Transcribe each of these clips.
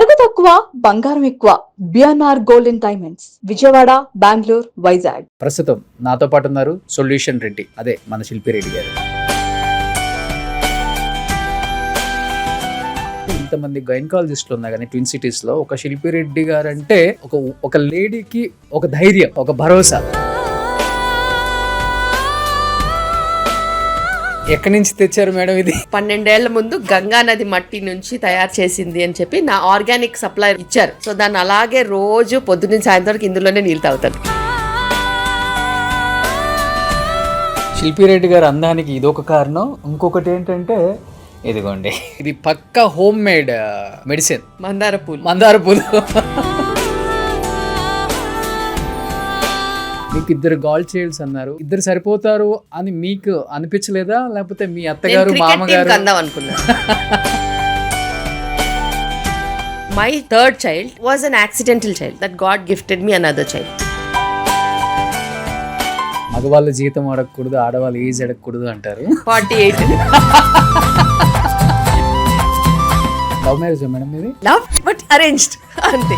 నగదు తక్కువ బంగారం ఎక్కువ. BNR golden diamonds, Vijayawada, Bengaluru, Vizag. ప్రస్తుతం నాతో పాటు ఉన్నారు సొల్యూషన్ రెడ్డి, అదే మన శిల్పి రెడ్డి గారు. ఇంతమంది గైనకాలజిస్టులు ఉన్నా కానీ ట్విన్ సిటీస్ లో ఒక శిల్పి రెడ్డి గారు అంటే ఒక లేడీకి ఒక ధైర్యం, ఒక భరోసా. ఎక్కడి నుంచి తెచ్చారు మేడం ఇది? 12 ఏళ్ల ముందు గంగా నది మట్టి నుంచి తయారు చేసింది అని చెప్పి నా ఆర్గానిక్ సప్లై ఇచ్చారు. సో దాన్ని అలాగే రోజు పొద్దున్న సాయంత్రం వరకు ఇందులోనే నీళ్ళు తాగుతాను. శిల్పి రెడ్డి గారు అందానికి ఇదొక కారణం. ఇంకొకటి ఏంటంటే ఇదిగోండి, ఇది పక్కా హోమ్ మేడ్ మెడిసిన్, మందార పూలు. మీకు 2 గాల్ చైల్డ్స్ అన్నారు, 2 సరిపోతారు అని మీకు అనిపించలేదా? లేకపోతే మీ అత్తగారు మామగారు అందాం అనుకున్నా. My third child was an accidental child that God gifted me another child. మగవాళ్ళ జీతం అడగకూడదు, ఆడవాళ్ళ ఏజ్ అడగకూడదు అంటారు. 48. లవ్ మ్యారేజ్ మేడం ఇది? లవ్ బట్ అరేంజ్డ్ అంతే.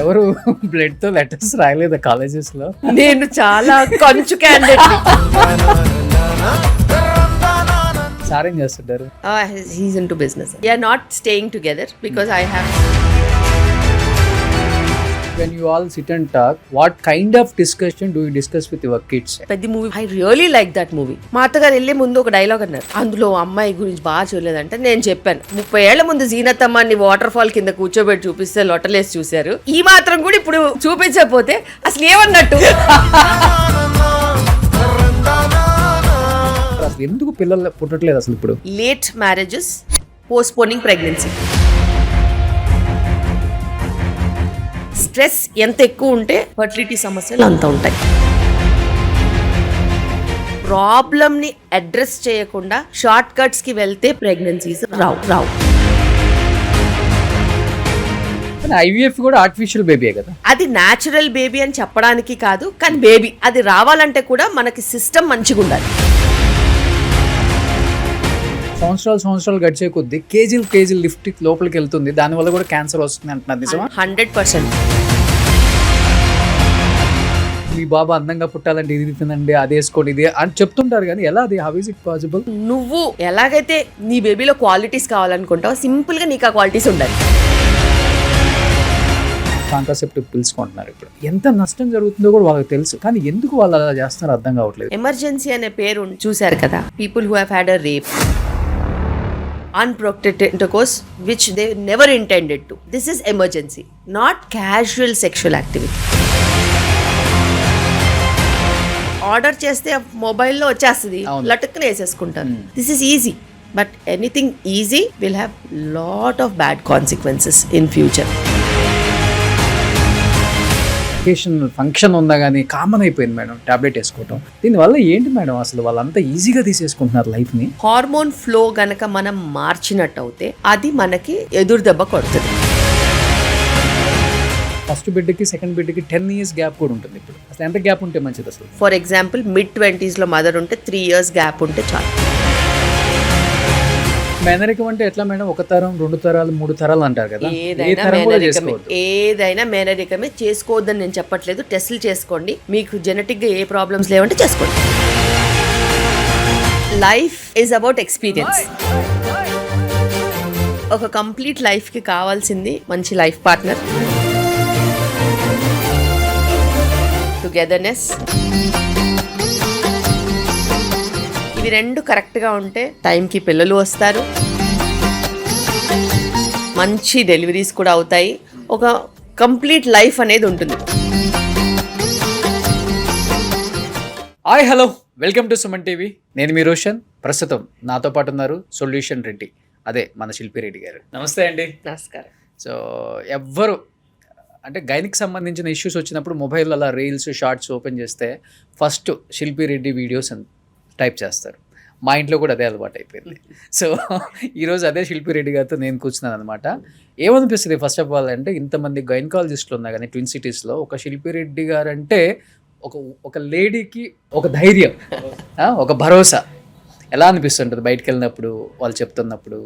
ఎవరు బ్లడ్ తో లెటర్స్ రాయలేదా కాలేజెస్ లో? నేను చాలా కొంచెం క్యాండిడేట్. సార్ ఏం చేస్తుంటారు? He's into business. We are not staying together because I have. When you all sit and talk, what kind of discussion do you discuss with your kids? పెద్ద movie, I really like that movie. మా అత్తగారు వెళ్ళే ముందు ఒక dialogue అన్నారు, అందులో అమ్మాయి గురించి బాగా చూడలేదంటే నేను చెప్పాను, 30 ఏళ్ల ముందు జీనత్ అమ్మాయిని వాటర్ ఫాల్ కింద కూర్చోబెట్టి చూపిస్తే లొట్టలేసి చూశారు, ఈ మాత్రం కూడా ఇప్పుడు చూపించకపోతే అసలు ఏమన్నట్టు. అసలు ఎందుకు పిల్లలు పుట్టట్లేదు అసలు ఇప్పుడు? Late marriages, postponing pregnancy. Stress ఎంత ఎక్కువ ఉంటే ఫర్టిలిటీ సమస్యలు అంత ఉంటాయి. ప్రాబ్లమ్ ని అడ్రస్ చేయకుండా షార్ట్ కట్స్ కి వెళ్తే ప్రెగ్నెన్సీస్ రావు. ఐవీఎఫ్ కూడా ఆర్టిఫిషియల్ బేబీయే కదా. అది న్యాచురల్ బేబీ అని చెప్పడానికి కాదు, కానీ బేబీ అది రావాలంటే కూడా మనకి సిస్టమ్ మంచిగా ఉండాలి. సంవత్సరాలు గడిచే కొద్దీ కేజీలు లిఫ్ట్ లోపలికి వెళ్తుంది, దానివల్ల కూడా క్యాన్సర్ వస్తుంది అంటున్నారు. నిజమా? 100%. మీ బాబా అందంగా పుట్టాలంటే ఇది తినండి, అది వేసుకోండి, ఇది అని చెప్తుంటారు, కానీ ఎలా అది? How is it possible? నువ్వు ఎలాగైతే నీ బేబీలో క్వాలిటీస్ కావాలనుకుంటావు, సింపుల్ గా నీకు ఆ క్వాలిటీస్ ఉండాలి. కాంట్రాసెప్టివ్ పిల్స్ కొంటున్నారు. ఇప్పుడు ఎంత నష్టం జరుగుతుందో కూడా వాళ్ళకి తెలుసు, కానీ ఎందుకు వాళ్ళు అలా చేస్తున్నారో అర్థం కావట్లేదు. ఎమర్జెన్సీ అనే పేరు చూశారు కదా, people who have had a rape, unprotected intercourse which they never intended to. This is emergency, not casual sexual activity. Order చేస్తే మొబైల్లో వచ్చేస్తుంది, లటుక్కున వేసేసుకుంటారు. This is easy, but anything easy will have lot of bad consequences in future. Function ఉందా కానీ common అయిపోయింది madam tablet వేసుకోవటం. దీనివల్ల ఏంటి మేడం అసలు వాళ్ళంతా ఈజీగా తీసేసుకుంటున్నారు లైఫ్ ని? హార్మోన్ ఫ్లో గనక మనం మార్చినట్టు అవుతే అది మనకి ఎదురు దెబ్బ కొడుతుంది. ఫస్ట్ బిడ్డకి సెకండ్ బిడ్డకి 10 years గ్యాప్ కూడా ఉంటుంది. ఇప్పుడు అసలు ఎంత గ్యాప్ ఉంటే మంచిది అసలు? ఫర్ ఎగ్జాంపుల్ mid-20s లో మదర్ ఉంటే 3 years గ్యాప్ ఉంటే చాలు. మేనరికం అంటే ఎట్లా మేడం? 1 తరం 2 తరాలు 3 తరాలు అంటారు కదా. ఏదైనా మేనరికమే. చేసుకోవద్దని నేను చెప్పట్లేదు, టెస్టులు చేసుకోండి, మీకు జెనెటిక్ గా ఏ ప్రాబ్లమ్స్ లేవంటే చేసుకోండి. Life is about experience. ఒక కంప్లీట్ లైఫ్ కి కావాల్సింది మంచి లైఫ్ పార్ట్నర్, టుగెదర్నెస్. ఇవి 2 కరెక్ట్గా ఉంటే టైంకి పిల్లలు వస్తారు, మంచి డెలివరీస్ కూడా అవుతాయి, ఒక కంప్లీట్ లైఫ్ అనేది ఉంటుంది. Hi hello, welcome to Suman TV. నేను మీ రోషన్. ప్రస్తుతం నాతో పాటు ఉన్నారు సొల్యూషన్ రెడ్డి, అదే మన శిల్పి రెడ్డి గారు. నమస్తే అండి. నమస్కారం. సో ఎవ్వరు అంటే గైనిక్ సంబంధించిన ఇష్యూస్ వచ్చినప్పుడు మొబైల్ అలా రీల్స్ షార్ట్స్ ఓపెన్ చేస్తే ఫస్ట్ శిల్పి రెడ్డి వీడియోస్ అని టైప్ చేస్తారు. మా ఇంట్లో కూడా అదే అలవాటు అయిపోయింది. సో ఈరోజు అదే శిల్పి రెడ్డి గారితో నేను కూర్చున్నాను అనమాట. ఏమనిపిస్తుంది ఫస్ట్ ఆఫ్ ఆల్ అంటే, ఇంతమంది గైనకాలజిస్టులు ఉన్నా కానీ ట్విన్ సిటీస్లో ఒక శిల్పి రెడ్డి గారు అంటే ఒక లేడీకి ఒక ధైర్యం, ఒక భరోసా. ఎలా అనిపిస్తుంటుంది బయటకు వెళ్ళినప్పుడు, వాళ్ళు చెప్తున్నప్పుడు,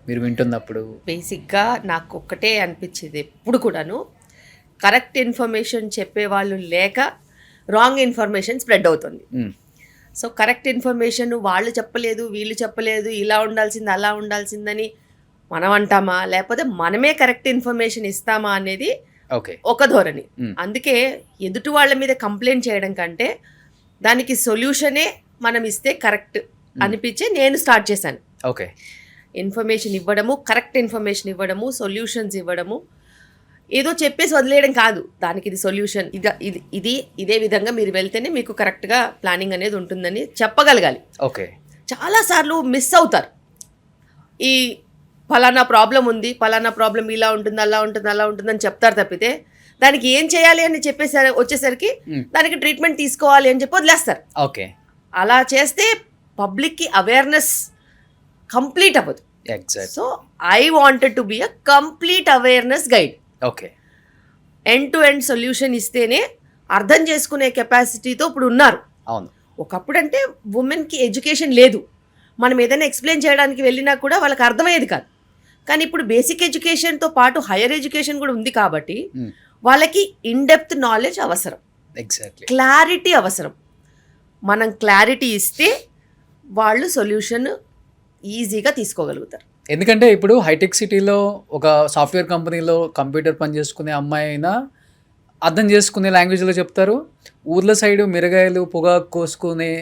మీరు వింటున్నప్పుడు? బేసిక్గా నాకు ఒక్కటే అనిపించేది ఎప్పుడు కూడాను, కరెక్ట్ ఇన్ఫర్మేషన్ చెప్పేవాళ్ళు లేక రాంగ్ ఇన్ఫర్మేషన్ స్ప్రెడ్ అవుతుంది. సో కరెక్ట్ ఇన్ఫర్మేషన్ వాళ్ళు చెప్పలేదు, వీళ్ళు చెప్పలేదు, ఇలా ఉండాల్సింది అలా ఉండాల్సిందని మనం అంటామా, లేకపోతే మనమే కరెక్ట్ ఇన్ఫర్మేషన్ ఇస్తామా అనేది ఓకే, ఒక ధోరణి. అందుకే ఎదుటి వాళ్ళ మీద కంప్లైంట్ చేయడం కంటే దానికి సొల్యూషనే మనం ఇస్తే కరెక్ట్ అనిపించే నేను స్టార్ట్ చేశాను. ఓకే, ఇన్ఫర్మేషన్ ఇవ్వడము, కరెక్ట్ ఇన్ఫర్మేషన్ ఇవ్వడము, సొల్యూషన్స్ ఇవ్వడము, ఏదో చెప్పేసి వదిలేయడం కాదు. దానికి ఇది సొల్యూషన్, ఇదే విధంగా మీరు వెళ్తేనే మీకు కరెక్ట్గా ప్లానింగ్ అనేది ఉంటుందని చెప్పగలగాలి. ఓకే, చాలాసార్లు మిస్ అవుతారు. ఈ ఫలానా ప్రాబ్లం ఉంది, ఫలానా ప్రాబ్లం ఇలా ఉంటుంది, అలా ఉంటుంది, అలా ఉంటుందని చెప్తారు తప్పితే దానికి ఏం చేయాలి అని చెప్పేసరి వచ్చేసరికి దానికి ట్రీట్మెంట్ తీసుకోవాలి అని చెప్పి వదిలేస్తారు. ఓకే, అలా చేస్తే పబ్లిక్కి అవేర్నెస్ కంప్లీట్ అవ్వదు. Exact. So I wanted to be a complete awareness guide. Okay, end to end solution ఇస్తేనే అర్థం చేసుకునే కెపాసిటీతో ఇప్పుడు ఉన్నారు. అవును. ఒకప్పుడు అంటే ఉమెన్కి ఎడ్యుకేషన్ లేదు, మనం ఏదైనా ఎక్స్ప్లెయిన్ చేయడానికి వెళ్ళినా కూడా వాళ్ళకి అర్థమయ్యేది కాదు. కానీ ఇప్పుడు బేసిక్ ఎడ్యుకేషన్తో పాటు హైయర్ ఎడ్యుకేషన్ కూడా ఉంది కాబట్టి వాళ్ళకి ఇన్ డెప్త్ నాలెడ్జ్ అవసరం, ఎగ్జాక్ట్లీ, క్లారిటీ అవసరం. మనం క్లారిటీ ఇస్తే వాళ్ళు సొల్యూషన్ ఈజీగా తీసుకోగలుగుతారు. ఎందుకంటే ఇప్పుడు హైటెక్ సిటీలో ఒక సాఫ్ట్వేర్ కంపెనీలో కంప్యూటర్ పని చేసుకునే అమ్మాయి అయినా అర్థం చేసుకునే లాంగ్వేజ్లో చెప్తారు. ఊర్ల సైడు మిరగాయలు పొగాకు కోసుకునే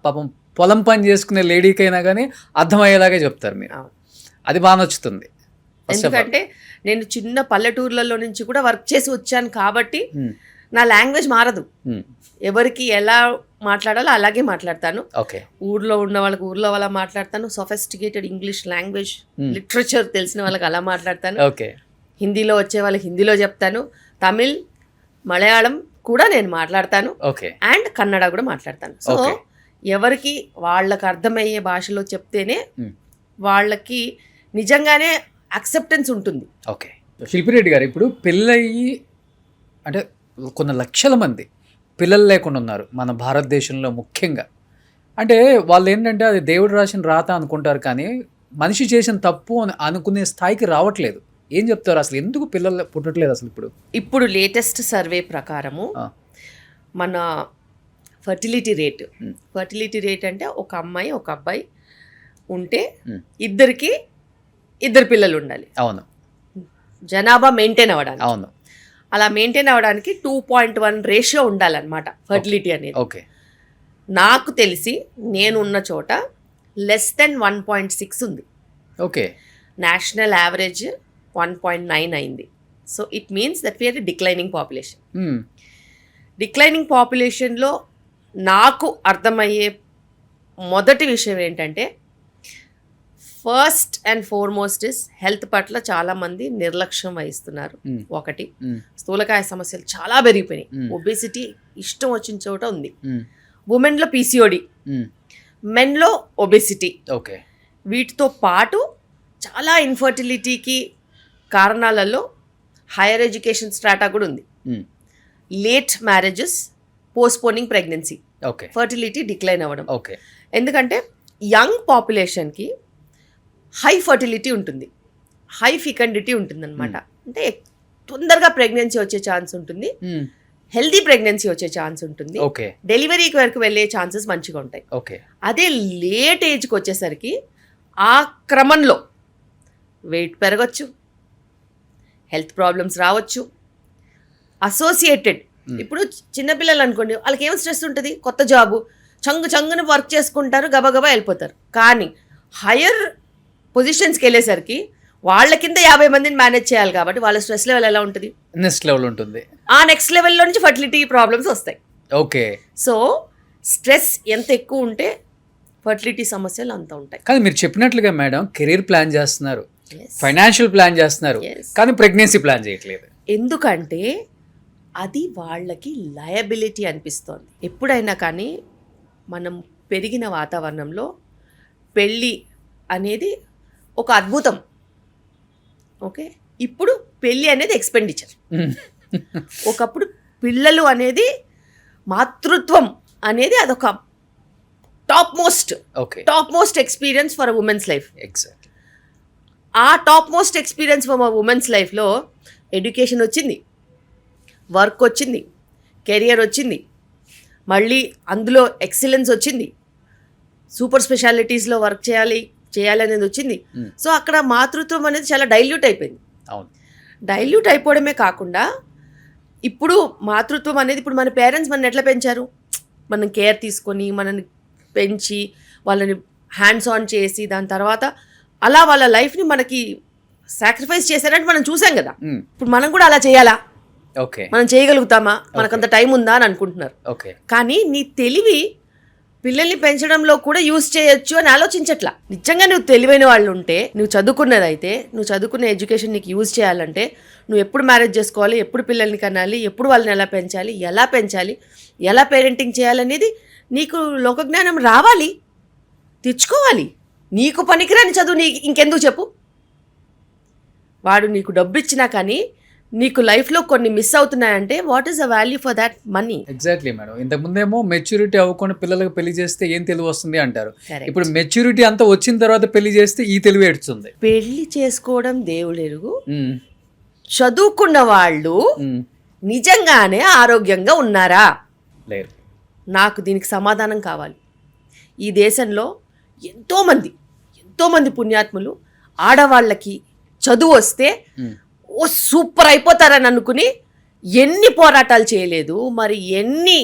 పాపం పొలం పని చేసుకునే లేడీకైనా కానీ అర్థమయ్యేలాగే చెప్తారు మీరు. అది బాగా నచ్చుతుంది. ఎందుకంటే నేను చిన్న పల్లెటూర్లలో నుంచి కూడా వర్క్ చేసి వచ్చాను కాబట్టి నా లాంగ్వేజ్ మారదు. ఎవరికి ఎలా మాట్లాడాలో అలాగే మాట్లాడతాను. ఓకే, ఊర్లో ఉన్న వాళ్ళకి ఊర్లో వాళ్ళ మాట్లాడతాను. సొఫిస్టికేటెడ్ ఇంగ్లీష్ లాంగ్వేజ్ లిటరేచర్ తెలిసిన వాళ్ళకి అలా మాట్లాడతాను. ఓకే, హిందీలో వచ్చే వాళ్ళకి హిందీలో చెప్తాను. తమిళ్, మలయాళం కూడా నేను మాట్లాడతాను. ఓకే, అండ్ కన్నడ కూడా మాట్లాడతాను. సో ఎవరికి వాళ్ళకి అర్థమయ్యే భాషలో చెప్తేనే వాళ్ళకి నిజంగానే అక్సెప్టెన్స్ ఉంటుంది. ఓకే. శిల్పిరెడ్డి గారు, ఇప్పుడు పెళ్ళయి అంటే కొన్ని లక్షల మంది పిల్లలు లేకుండా ఉన్నారు మన భారతదేశంలో ముఖ్యంగా. అంటే వాళ్ళు ఏంటంటే అది దేవుడు రాసిన రాత అనుకుంటారు, కానీ మనిషి చేసిన తప్పు అని అనుకునే స్థాయికి రావట్లేదు. ఏం చెప్తారు అసలు, ఎందుకు పిల్లలు పుట్టట్లేదు అసలు? ఇప్పుడు లేటెస్ట్ సర్వే ప్రకారము మన ఫర్టిలిటీ రేట్ అంటే ఒక అమ్మాయి ఒక అబ్బాయి ఉంటే ఇద్దరు పిల్లలు ఉండాలి. అవును. జనాభా మెయింటైన్ అవ్వడానికి. అవును. అలా మెయింటైన్ అవ్వడానికి 2.1 రేషియో ఉండాలన్నమాట ఫర్టిలిటీ అనేది. ఓకే. నాకు తెలిసి నేను ఉన్న చోట లెస్ దెన్ 1.6 ఉంది. ఓకే. నేషనల్ యావరేజ్ 1.9 అయింది. So it means that we're declining population. Declining పాపులేషన్లో నాకు అర్థమయ్యే మొదటి విషయం ఏంటంటే, first and foremost is health పట్ల చాలామంది నిర్లక్ష్యం వహిస్తున్నారు. ఒకటి, స్థూలకాయ సమస్యలు చాలా పెరిగిపోయినాయి. ఒబేసిటీ ఇష్టం వచ్చిన చోట ఉంది. ఉమెన్లో పీసీఓడి, మెన్లో ఒబేసిటీ. ఓకే. వీటితో పాటు చాలా ఇన్ఫర్టిలిటీకి కారణాలలో హైయర్ ఎడ్యుకేషన్ స్ట్రాటా కూడా ఉంది. Late marriages, postponing pregnancy, fertility decline అవ్వడం. ఓకే. ఎందుకంటే యంగ్ పాపులేషన్కి హై ఫర్టిలిటీ ఉంటుంది, హై ఫికండిటీ ఉంటుంది అనమాట. అంటే తొందరగా ప్రెగ్నెన్సీ వచ్చే ఛాన్స్ ఉంటుంది, హెల్దీ ప్రెగ్నెన్సీ వచ్చే ఛాన్స్ ఉంటుంది, డెలివరీకి వరకు వెళ్ళే ఛాన్సెస్ మంచిగా ఉంటాయి. అదే లేట్ ఏజ్కి వచ్చేసరికి ఆ క్రమంలో వెయిట్ పెరగచ్చు, హెల్త్ ప్రాబ్లమ్స్ రావచ్చు, అసోసియేటెడ్. ఇప్పుడు చిన్నపిల్లలు అనుకోండి, వాళ్ళకి ఏం స్ట్రెస్ ఉంటుంది, కొత్త జాబు, చంగుని వర్క్ చేసుకుంటారు, గబగబా వెళ్ళిపోతారు. కానీ హయ్యర్ పొజిషన్స్కి వెళ్ళేసరికి వాళ్ళ కింద 50 మందిని మేనేజ్ చేయాలి కాబట్టి వాళ్ళ స్ట్రెస్ లెవెల్ ఎలా ఉంటుంది, నెక్స్ట్ లెవెల్ ఉంటుంది. ఆ నెక్స్ట్ లెవెల్లో నుంచి ఫర్టిలిటీ ప్రాబ్లమ్స్ వస్తాయి. ఓకే. సో స్ట్రెస్ ఎంత ఎక్కువ ఉంటే ఫర్టిలిటీ సమస్యలు అంత ఉంటాయి. కానీ మీరు చెప్పినట్లుగా మేడం, కెరీర్ ప్లాన్ చేస్తున్నారు, ఫైనాన్షియల్ ప్లాన్ చేస్తున్నారు, కానీ ప్రెగ్నెన్సీ ప్లాన్ చేయట్లేదు. ఎందుకంటే అది వాళ్ళకి లయబిలిటీ అనిపిస్తోంది. ఎప్పుడైనా కానీ మనం పెరిగిన వాతావరణంలో పెళ్ళి అనేది ఒక అద్భుతం. ఓకే. ఇప్పుడు పెళ్ళి అనేది ఎక్స్పెండిచర్. ఒకప్పుడు పిల్లలు అనేది, మాతృత్వం అనేది అదొక top most experience for a women's life. Exactly. ఆ top most experience for a women's లైఫ్లో ఎడ్యుకేషన్ వచ్చింది, వర్క్ వచ్చింది, కెరియర్ వచ్చింది, మళ్ళీ అందులో ఎక్సలెన్స్ వచ్చింది, సూపర్ స్పెషాలిటీస్లో వర్క్ చేయాలి అనేది వచ్చింది. సో అక్కడ మాతృత్వం అనేది చాలా డైల్యూట్ అయిపోయింది. అవును. డైల్యూట్ అయిపోవడమే కాకుండా ఇప్పుడు మాతృత్వం అనేది ఇప్పుడు మన పేరెంట్స్ మనని ఎట్లా పెంచారు, మనం కేర్ తీసుకొని మనని పెంచి వాళ్ళని హ్యాండ్స్ ఆన్ చేసి దాని తర్వాత అలా వాళ్ళ లైఫ్ని మనకి సాక్రిఫైస్ చేశారంటే మనం చూసాం కదా. ఇప్పుడు మనం కూడా అలా చేయాలా, ఓకే, మనం చేయగలుగుతామా, మనకంత టైం ఉందా అని అనుకుంటున్నారు. ఓకే. కానీ నీ తెలివి పిల్లల్ని పెంచడంలో కూడా యూజ్ చేయొచ్చు అని ఆలోచించట్లా. నిజంగా నువ్వు తెలివైన వాళ్ళు ఉంటే, నువ్వు చదువుకున్నదైతే, నువ్వు చదువుకున్న ఎడ్యుకేషన్ నీకు యూజ్ చేయాలంటే నువ్వు ఎప్పుడు మ్యారేజ్ చేసుకోవాలి, ఎప్పుడు పిల్లల్ని కనాలి, ఎప్పుడు వాళ్ళని ఎలా పెంచాలి, ఎలా పేరెంటింగ్ చేయాలనేది నీకు లోకజ్ఞానం రావాలి, తెచ్చుకోవాలి. నీకు పనికిరాని చదువు ఇంకెందుకు చెప్పు. వాడు నీకు డబ్బు ఇచ్చినా కానీ నీకు లైఫ్లో కొన్ని మిస్ అవుతున్నాయంటే what is the value for that money? Exactly madam. ఇంతకుముందేమో మెచ్యూరిటీ అవ్వకుండా పిల్లలకు పెళ్లి చేస్తే ఏం తెలివి వస్తుంది అంటారు. Correct. ఇప్పుడు మెచ్యూరిటీ అంతా వచ్చిన తర్వాత పెళ్లి చేస్తే ఈ తెలివి ఏడుస్తుంది. పెళ్లి చేసుకోవడం దేవుడు ఎరుగు. చదువుకున్న వాళ్ళు నిజంగానే ఆరోగ్యంగా ఉన్నారా? లేరు. నాకు దీనికి సమాధానం కావాలి. ఈ దేశంలో ఎంతోమంది పుణ్యాత్ములు ఆడవాళ్ళకి చదువు వస్తే ఓ సూపర్ అయిపోతారని అనుకుని ఎన్ని పోరాటాలు చేయలేదు, మరి ఎన్ని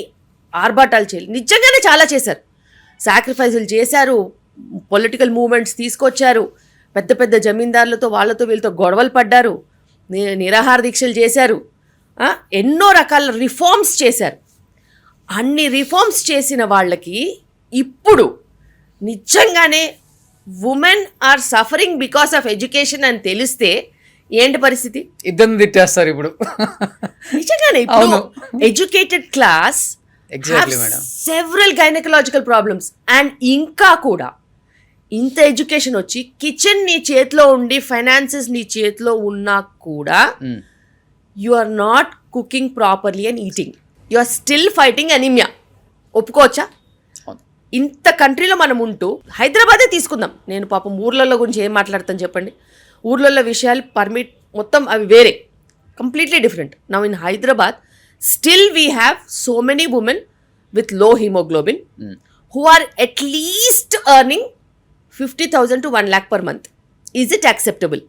ఆర్భాటాలు చేయలేదు. నిజంగానే చాలా చేశారు, సాక్రిఫైసులు చేశారు, పొలిటికల్ మూమెంట్స్ తీసుకొచ్చారు, పెద్ద జమీందారులతో వాళ్ళతో వీళ్ళతో గొడవలు పడ్డారు, నిరాహార దీక్షలు చేశారు, ఎన్నో రకాల రిఫార్మ్స్ చేశారు. అన్ని రిఫార్మ్స్ చేసిన వాళ్ళకి ఇప్పుడు నిజంగానే women are suffering because of education అని తెలిస్తే ఏంటి పరిస్థితి? ఇద్దరిని తిట్టేస్తారు ఇప్పుడు. నిజంగానే ఇప్పుడు educated class several gynaecological problems and ఇంకా కూడా ఇంత ఎడ్యుకేషన్ వచ్చి కిచెన్ నీ చేతిలో ఉండి ఫైనాన్సెస్ నీ చేతిలో ఉన్నా కూడా you are not cooking properly and eating, you are still fighting anaemia. ఒప్పుకోవచ్చా? ఇంత కంట్రీలో మనం ఉంటూ హైదరాబాదే తీసుకుందాం. నేను పాపం ఊర్లలో గురించి ఏం మాట్లాడతాను చెప్పండి. ఊర్లలో విషయాలు పర్మిట్ మొత్తం అవి వేరే, completely different. Now in Hyderabad still we have so many women with low haemoglobin who are at least earning 50,000 to 1 lakh per month. Is it acceptable?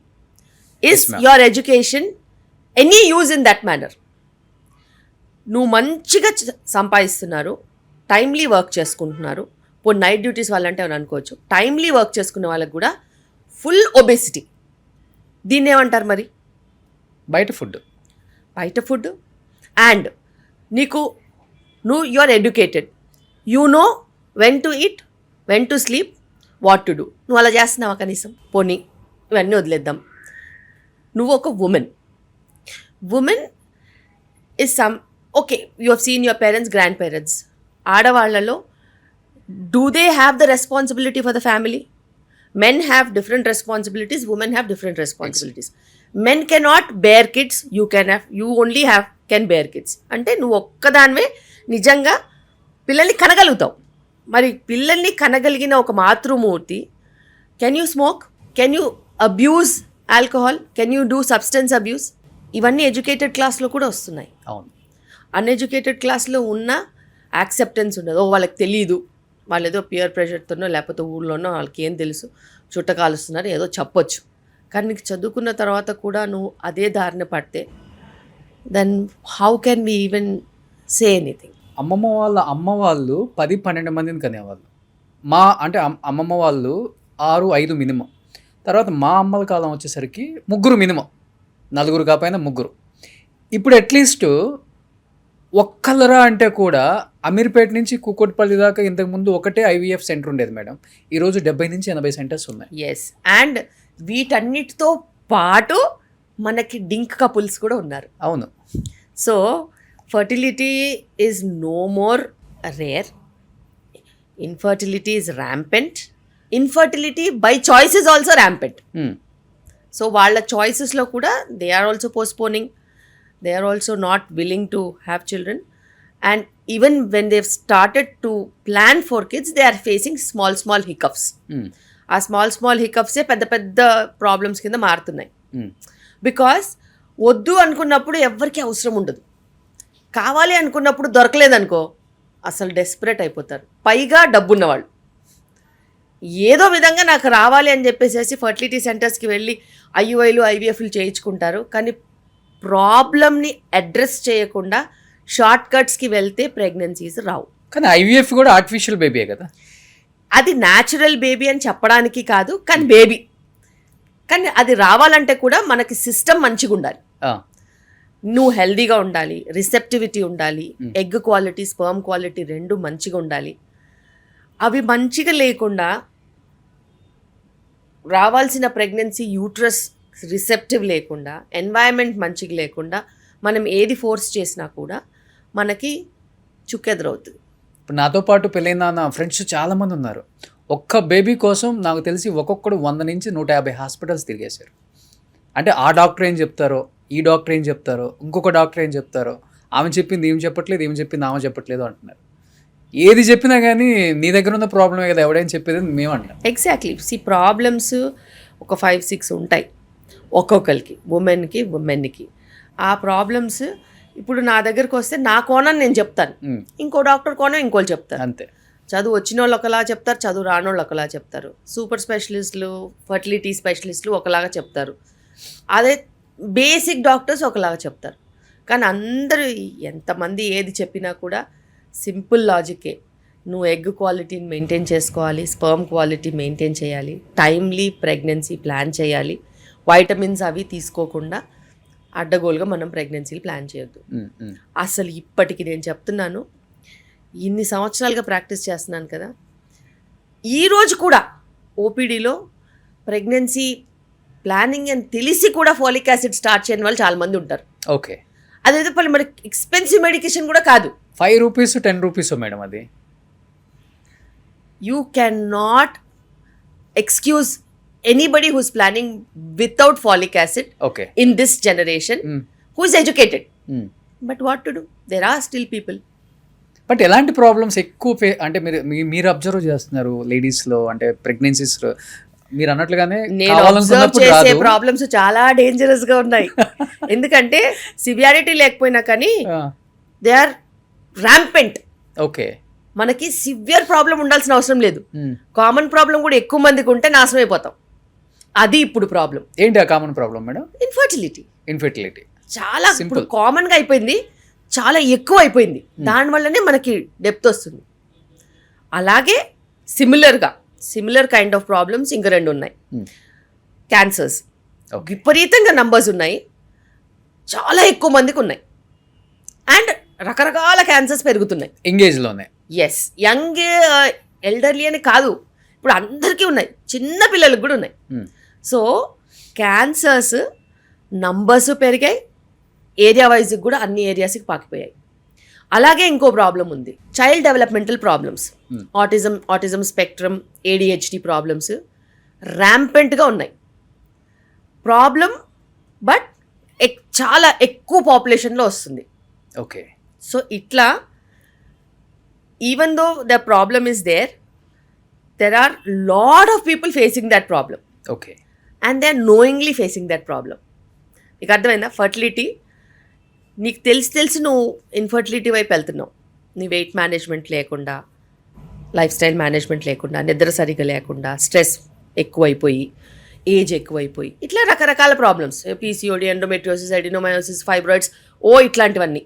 Is your education any use in that manner? నువ్వు మంచిగా సంపాదిస్తున్నారు, timely work చేసుకుంటున్నారు, ఇప్పుడు night duties వాళ్ళంటే అని అనుకోవచ్చు, timely work చేసుకునే వాళ్ళకి కూడా ఫుల్ ఒబేసిటీ. దీన్ని ఏమంటారు మరి? బయట ఫుడ్. అండ్ నువ్వు you are educated, you know when to eat, when to sleep, what to do. నువ్వు అలా చేస్తున్నావా కనీసం? పోనీ ఇవన్నీ వదిలేద్దాం. నువ్వు ఒక woman is okay, you have seen your parents, grand parents. ఆడవాళ్లలో do they have the responsibility for the family? Men have different responsibilities, women have different responsibilities. Men cannot bear kids, you only can bear kids. అంటే నువ్వు ఒక్కదానివే నిజంగా పిల్లల్ని కనగలుగుతావు. మరి పిల్లల్ని కనగలిగిన ఒక మాతృమూర్తి, can you smoke, can you abuse alcohol, can you do substance abuse? ఇవన్నీ educated క్లాస్లో కూడా వస్తున్నాయి. అవును. అన్ఎడ్యుకేటెడ్ క్లాస్లో ఉన్న యాక్సెప్టెన్స్ ఉండదు. వాళ్ళకి తెలీదు, వాళ్ళు ఏదో పియర్ ప్రెషర్తోనో లేకపోతే ఊళ్ళోనో వాళ్ళకి ఏం తెలుసు, చుట్ట కాలుస్తున్నారు ఏదో చెప్పొచ్చు. కానీ నీకు చదువుకున్న తర్వాత కూడా నువ్వు అదే దారిన పడితే then how can we even say anything? అమ్మ వాళ్ళు 10-12 మందిని కనేవాళ్ళు. అమ్మమ్మ వాళ్ళు 6-5 మినిమం. తర్వాత మా అమ్మల కాలం వచ్చేసరికి 3 మినిమం, 4 కాకపోయినా 3. ఇప్పుడు అట్లీస్ట్ ఒక్కళ్ళరా అంటే కూడా అమీర్పేట నుంచి కూకట్పల్లి దాకా ఇంతకుముందు ఒకటే IVF సెంటర్ ఉండేది మేడం. ఈరోజు 70-80 సెంటర్స్ ఉన్నాయి. ఎస్, అండ్ వీటన్నిటితో పాటు మనకి డింక్ కపుల్స్ కూడా ఉన్నారు. అవును. So fertility is no more rare, infertility is rampant, infertility by choice is also rampant. So వాళ్ళ చాయిసెస్లో కూడా they are also postponing, they are also not willing to have children, And even when they've started to plan for kids, they are facing small hiccups. ఆ small హికప్సే పెద్ద problems కింద మారుతున్నాయి. Because వద్దు అనుకున్నప్పుడు ఎవరికి అవసరం ఉండదు, కావాలి అనుకున్నప్పుడు దొరకలేదనుకో అసలు డెస్పరేట్ అయిపోతారు. పైగా డబ్బున్నవాళ్ళు ఏదో విధంగా నాకు రావాలి అని చెప్పేసి ఫర్టిలిటీ సెంటర్స్కి వెళ్ళి ఐయుఐలు ఐవీఎఫ్లు చేయించుకుంటారు. కానీ ప్రాబ్లమ్ని అడ్రస్ చేయకుండా షార్ట్ కట్స్కి వెళ్తే ప్రెగ్నెన్సీస్ రావు. కానీ ఐవీఎఫ్ కూడా ఆర్టిఫిషియల్ బేబీయే కదా. అది న్యాచురల్ బేబీ అని చెప్పడానికి కాదు, కానీ బేబీ. కానీ అది రావాలంటే కూడా మనకి సిస్టమ్ మంచిగా ఉండాలి. నువ్వు హెల్దీగా ఉండాలి, రిసెప్టివిటీ ఉండాలి, ఎగ్ క్వాలిటీ స్పర్మ్ క్వాలిటీ రెండు మంచిగా ఉండాలి. అవి మంచిగా లేకుండా రావాల్సిన ప్రెగ్నెన్సీ యూట్రస్ రిసెప్టివ్ లేకుండా, ఎన్వైరన్మెంట్ మంచిగా లేకుండా మనం ఏది ఫోర్స్ చేసినా కూడా మనకి చుక్కెదురవుతుంది. ఇప్పుడు నాతో పాటు పెళ్ళైన నా ఫ్రెండ్స్ చాలామంది ఉన్నారు. ఒక్క బేబీ కోసం నాకు తెలిసి ఒక్కొక్కడు 100 నుంచి 150 హాస్పిటల్స్ తిరిగేశారు. అంటే ఆ డాక్టర్ ఏం చెప్తారో, ఈ డాక్టర్ ఏం చెప్తారో, ఇంకొక డాక్టర్ ఏం చెప్తారో, ఆమె చెప్పింది ఏం చెప్పట్లేదు, ఏం చెప్పింది ఆమె చెప్పట్లేదు అంటున్నారు. ఏది చెప్పినా కానీ నీ దగ్గర ఉన్న ప్రాబ్లమే కదా ఎవడైనా చెప్పేది మేము అంటాం. ఎగ్జాక్ట్లీ. ప్రాబ్లమ్స్ ఒక 5-6 ఉంటాయి ఒక్కొక్కరికి, ఉమెన్కి. ఆ ప్రాబ్లమ్స్ ఇప్పుడు నా దగ్గరకు వస్తే నా కోణం నేను చెప్తాను, ఇంకో డాక్టర్ కోణం ఇంకోళ్ళు చెప్తారు. అంతే. చదువు వచ్చిన వాళ్ళు ఒకలా చెప్తారు, చదువు రాని వాళ్ళు ఒకలా చెప్తారు. సూపర్ స్పెషలిస్టులు, ఫర్టిలిటీ స్పెషలిస్టులు ఒకలాగా చెప్తారు, అదే బేసిక్ డాక్టర్స్ ఒకలాగా చెప్తారు. కానీ అందరూ ఎంతమంది ఏది చెప్పినా కూడా సింపుల్ లాజికే. నువ్వు ఎగ్ క్వాలిటీని మెయింటైన్ చేసుకోవాలి, స్పర్మ్ క్వాలిటీ మెయింటైన్ చేయాలి, టైమ్లీ ప్రెగ్నెన్సీ ప్లాన్ చేయాలి, వైటమిన్స్ అవి తీసుకోకుండా అడ్డగోలుగా మనం ప్రెగ్నెన్సీలు ప్లాన్ చేయొద్దు. అసలు ఇప్పటికి నేను చెప్తున్నాను, ఇన్ని సంవత్సరాలుగా ప్రాక్టీస్ చేస్తున్నాను కదా, ఈరోజు కూడా ఓపీడీలో ప్రెగ్నెన్సీ ప్లానింగ్ అని తెలిసి కూడా ఫోలిక్ యాసిడ్ స్టార్ట్ చేయని వాళ్ళు చాలామంది ఉంటారు. ఓకే. అదైతే పని మనకి ఎక్స్పెన్సివ్ మెడికేషన్ కూడా కాదు. 5 రూపీస్ 10 రూపీస్ మేడం అది. You can not excuse anybody whose planning without folic acid in this generation who is educated. But what to do, there are still people. But ఎలాంటి problems ఎక్కువ అంటే మీరు observe చేస్తున్నారు లేడీస్లో, అంటే ప్రెగ్నెన్సీస్లో మీరు అన్నట్లుగానే నేను అబ్జర్వ్ చేసే ప్రాబ్లమ్స్ చాలా డేంజరస్ గా ఉన్నాయి. ఎందుకంటే సివియారిటీ లేకపోయినా కానీ దే ఆర్ ర్యాంపెంట్. ఓకే. మనకి సివియర్ ప్రాబ్లం ఉండాల్సిన అవసరం లేదు, కామన్ ప్రాబ్లం కూడా ఎక్కువ మందికి ఉంటే నాశనం అయిపోతాం. అది ఇప్పుడు ప్రాబ్లం. ఏంటి ఆ కామన్ ప్రాబ్లం మేడం? ఇన్ఫర్టిలిటీ చాలా ఇప్పుడు కామన్ గా అయిపోయింది, చాలా ఎక్కువ అయిపోయింది. దానివల్లనే మనకి డెప్త్ వస్తుంది. అలాగే సిమిలర్ కైండ్ ఆఫ్ ప్రాబ్లమ్స్ ఇంకా 2 ఉన్నాయి. క్యాన్సర్స్ విపరీతంగా నంబర్స్ ఉన్నాయి, చాలా ఎక్కువ మందికి ఉన్నాయి. అండ్ రకరకాల క్యాన్సర్స్ పెరుగుతున్నాయి ఎంగేజ్లోనే. ఎస్, యంగ్ ఎల్డర్లీ అని కాదు, ఇప్పుడు అందరికీ ఉన్నాయి, చిన్న పిల్లలకు కూడా ఉన్నాయి. సో క్యాన్సర్స్ నంబర్స్ పెరిగాయి, ఏరియా వైజ్కి కూడా అన్ని ఏరియాస్కి పాకిపోయాయి. అలాగే ఇంకో ప్రాబ్లం ఉంది, child developmental problems, autism spectrum, ADHD problems ర్యాంపెంట్గా ఉన్నాయి. ప్రాబ్లం బట్ చాలా ఎక్కువ పాపులేషన్లో వస్తుంది. ఓకే. సో ఇట్లా even though the problem is there are lot of people facing that problem. Okay. And they are knowingly facing that problem. నీకు అర్థమైందా? Fertility నీకు తెలిసి నువ్వు ఇన్ఫర్టిలిటీ వైపు వెళ్తున్నావు. నీ వెయిట్ మేనేజ్మెంట్ లేకుండా, లైఫ్ స్టైల్ మేనేజ్మెంట్ లేకుండా, నిద్ర సరిగా లేకుండా, స్ట్రెస్ ఎక్కువైపోయి, ఏజ్ ఎక్కువైపోయి, ఇట్లా రకరకాల problems, PCOD, endometriosis, adenomyosis, fibroids, ఇట్లాంటివన్నీ.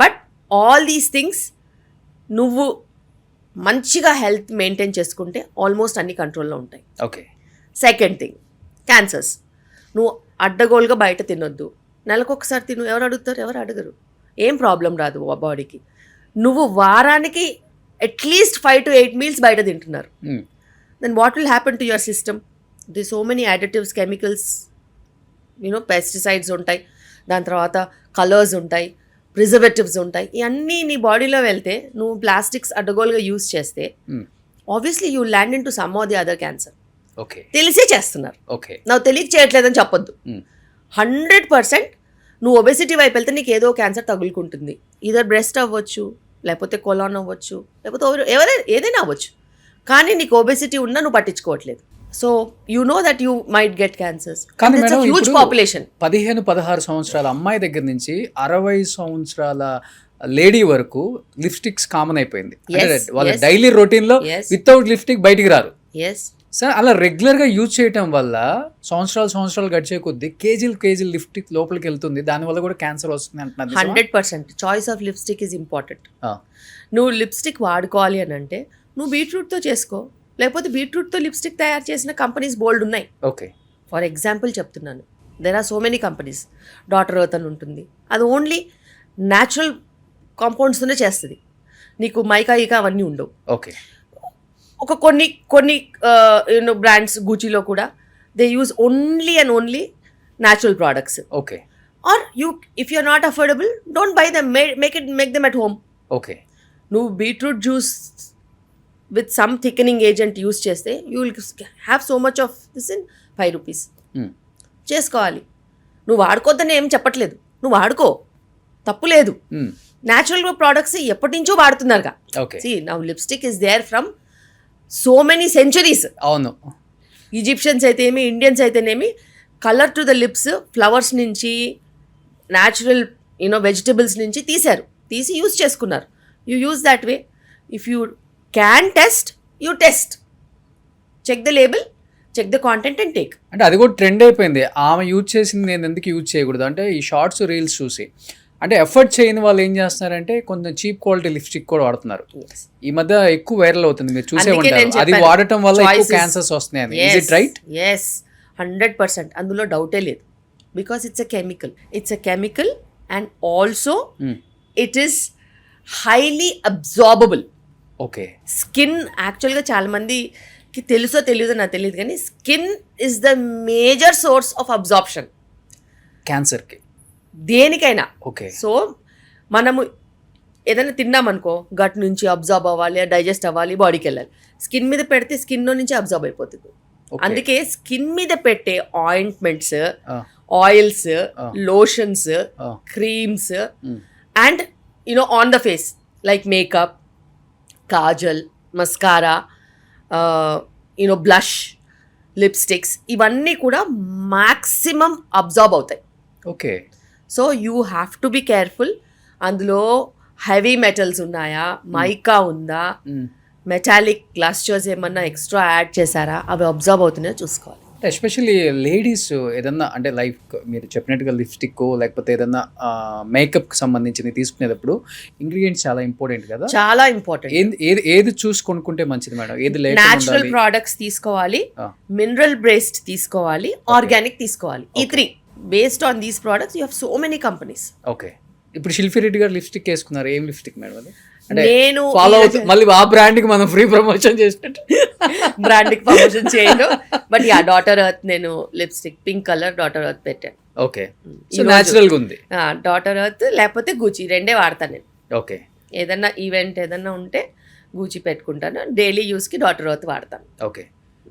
బట్ ఆల్ దీస్ థింగ్స్ నువ్వు మంచిగా హెల్త్ మెయింటైన్ చేసుకుంటే ఆల్మోస్ట్ అన్ని కంట్రోల్లో ఉంటాయి. ఓకే. Second thing, cancers. నువ్వు అడ్డగోలుగా బయట తినొద్దు, నెలకొకసారి తిను. ఎవరు అడుగుతారు? ఎవరు అడగరు. ఏం ప్రాబ్లం రాదు బాడీకి. నువ్వు వారానికి అట్లీస్ట్ 5 to 8 మీల్స్ బయట తింటున్నారు. Then what will happen to your system? The so many additives, chemicals, pesticides ఉంటాయి, దాని తర్వాత కలర్స్ ఉంటాయి, ప్రిజర్వేటివ్స్ ఉంటాయి. ఇవన్నీ నీ బాడీలో వెళ్తే, నువ్వు ప్లాస్టిక్స్ అడ్డగోలుగా యూజ్ చేస్తే obviously you land in to some of the other cancer. Okay. తెలిసే చేస్తున్నారు. ఓకే. నాకు తెలియక చేయట్లేదని చెప్పొద్దు. 100% నువ్వు ఒబెసిటీ వైపు వెళ్తే నీకు ఏదో క్యాన్సర్ తగులుకుంటుంది. ఈధర్ బ్రెస్ట్ అవ్వచ్చు, లేకపోతే కొలాన్ అవ్వచ్చు, లేకపోతే ఏదైనా అవ్వచ్చు. కానీ నీకు ఒబెసిటీ ఉన్నా నువ్వు పట్టించుకోవట్లేదు. So you know that you might get cancers. కానీ మేడం హ్యూజ్ పాపులేషన్. 15-16 సంవత్సరాల అమ్మాయి దగ్గర నుంచి 60 సంవత్సరాల లేడీ వరకు లిప్స్టిక్స్ కామన్ అయిపోయింది. వాళ్ళ డైలీ రొటీన్ లో వితౌట్ లిప్స్టిక్ బయటికి రారు. ఎస్ సార్, అలా రెగ్యులర్ గా యూజ్ చేయటం వల్ల సంవత్సరాలు గడిచే కొద్దీ కేజీలు లిప్స్టిక్ లోపలికి వెళ్తుంది, దానివల్ల కూడా క్యాన్సర్ వస్తుంది అంటున్నారు. 100% choice of lipstick is important. నువ్వు లిప్స్టిక్ వాడుకోవాలి అని అంటే నువ్వు బీట్రూట్తో చేసుకో, లేకపోతే బీట్రూట్తో లిప్స్టిక్ తయారు చేసిన కంపెనీస్ బోల్డ్ ఉన్నాయి. ఓకే, ఫర్ ఎగ్జాంపుల్ చెప్తున్నాను, there are so many companies. Daughter Earth అని ఉంటుంది, అది ఓన్లీ న్యాచురల్ కాంపౌండ్స్తోనే చేస్తుంది, నీకు మైకా ఈకా అవన్నీ ఉండవు. ఓకే. ఒక కొన్ని యూనో బ్రాండ్స్ గూచీలో కూడా they use only and only natural products. Okay. Are you if you are not affordable don't buy them, make them at home. Okay. నువ్వు beetroot juice with some thickening agent use చేస్తే you will have so much of this in 5 rupees. చేసుకోవాలి. నువ్వు వాడుకోద్దని ఏం చెప్పట్లేదు, నువ్వు వాడుకో, తప్పు లేదు. న్యాచురల్ ప్రోడక్ట్స్ ఎప్పటి నుంచో వాడుతున్నారుగా. See now lipstick is there from so many centuries. అవును. ఈజిప్షియన్స్ అయితేనేమి, ఇండియన్స్ అయితేనేమి, colour to the lips flowers నుంచి, న్యాచురల్ వెజిటబుల్స్ నుంచి తీసి యూస్ చేసుకున్నారు. You use that way. If you can test, you test, check the label, check the content and take. అంటే అది కూడా ట్రెండ్ అయిపోయింది. ఆమె యూజ్ చేసింది నేను ఎందుకు యూజ్ చేయకూడదు అంటే ఈ షార్ట్స్ రీల్స్ చూసి, అంటే ఎఫర్ట్ చేయని వాళ్ళు ఏం చేస్తున్నారంటే కొంచెం చీప్ క్వాలిటీ లిప్స్టిక్ కూడా వాడుతున్నారు. ఈ మధ్య ఎక్కువ వైరల్ అవుతుంది, మీరు చూసే ఉంటారు. అది వాడటం వల్ల ఎక్కువ క్యాన్సర్స్ వస్తున్నాయి. Is it right? ఎస్, 100%. అందులో డౌటే లేదు. Because it's a chemical and also it is highly absorbable. Okay. Skin యాక్చువల్గా చాలా మందికి తెలుసో తెలియదో నాకు తెలియదు, కానీ skin is the major source of absorption క్యాన్సర్కి, దేనికైనా. ఓకే. సో మనము ఏదైనా తిన్నామనుకో, గట్ నుంచి అబ్జార్బ్ అవ్వాలి, డైజెస్ట్ అవ్వాలి, బాడీకి వెళ్ళాలి. స్కిన్ మీద పెడితే స్కిన్లో నుంచి అబ్జార్బ్ అయిపోతుంది. అందుకే స్కిన్ మీద పెట్టే ointments, oils, lotions, creams and on the face like makeup, Kajal, mascara, blush, lipsticks, ఇవన్నీ కూడా మ్యాక్సిమం అబ్జార్బ్ అవుతాయి. Okay. So you have to be careful. అందులో హెవీ మెటల్స్ ఉన్నాయా, మైకా ఉందా, మెటాలిక్ గ్లాస్చర్స్ ఏమన్నా ఎక్స్ట్రా యాడ్ చేశారా, అవి అబ్జర్వ్ అవుతున్నాయో చూసుకోవాలి. ఎస్పెషల్లీ లేడీస్ ఏదన్నా అంటే లైక్ మీరు చెప్పినట్టుగా లిప్స్టిక్ లేకపోతే ఏదన్నా మేకప్కి సంబంధించింది తీసుకునేటప్పుడు ఇంగ్రీడియంట్స్ చాలా ఇంపార్టెంట్ కదా. చాలా ఇంపార్టెంట్. ఏది చూసి కొనుక్కుంటే మంచిది మేడం? ఏది న్యాచురల్ ప్రోడక్ట్స్ తీసుకోవాలి, మినరల్ బేస్డ్ తీసుకోవాలి, ఆర్గానిక్ తీసుకోవాలి. ఈ 3 based on these products you have so many companies. Okay. ఇప్పుడు శిల్పి రెడ్డి గారు లిప్స్టిక్ వేసుకున్నారు. ఏం లిప్స్టిక్ మేడం అది? నేను ఫాలో అవుతూ మళ్ళీ ఆ బ్రాండ్ కి మనం ఫ్రీ ప్రమోషన్ చేసినట్టు బ్రాండ్ కి ప్రమోషన్ చేయను. బట్ యా, డాటర్ ఎర్త్ నేను lipstick pink colour daughter earth పెట్టాను. ఓకే. సో న్యాచురల్ గా ఉంది. డాటర్ ఎర్త్ లేకపోతే గూచి, రెండే వాడతాను నేను. ఓకే. ఏదన్నా ఈవెంట్ ఏదన్నా ఉంటే గూచి పెట్టుకుంటాను, డైలీ యూస్ కి డాటర్ ఎర్త్ వాడతాను. ఓకే.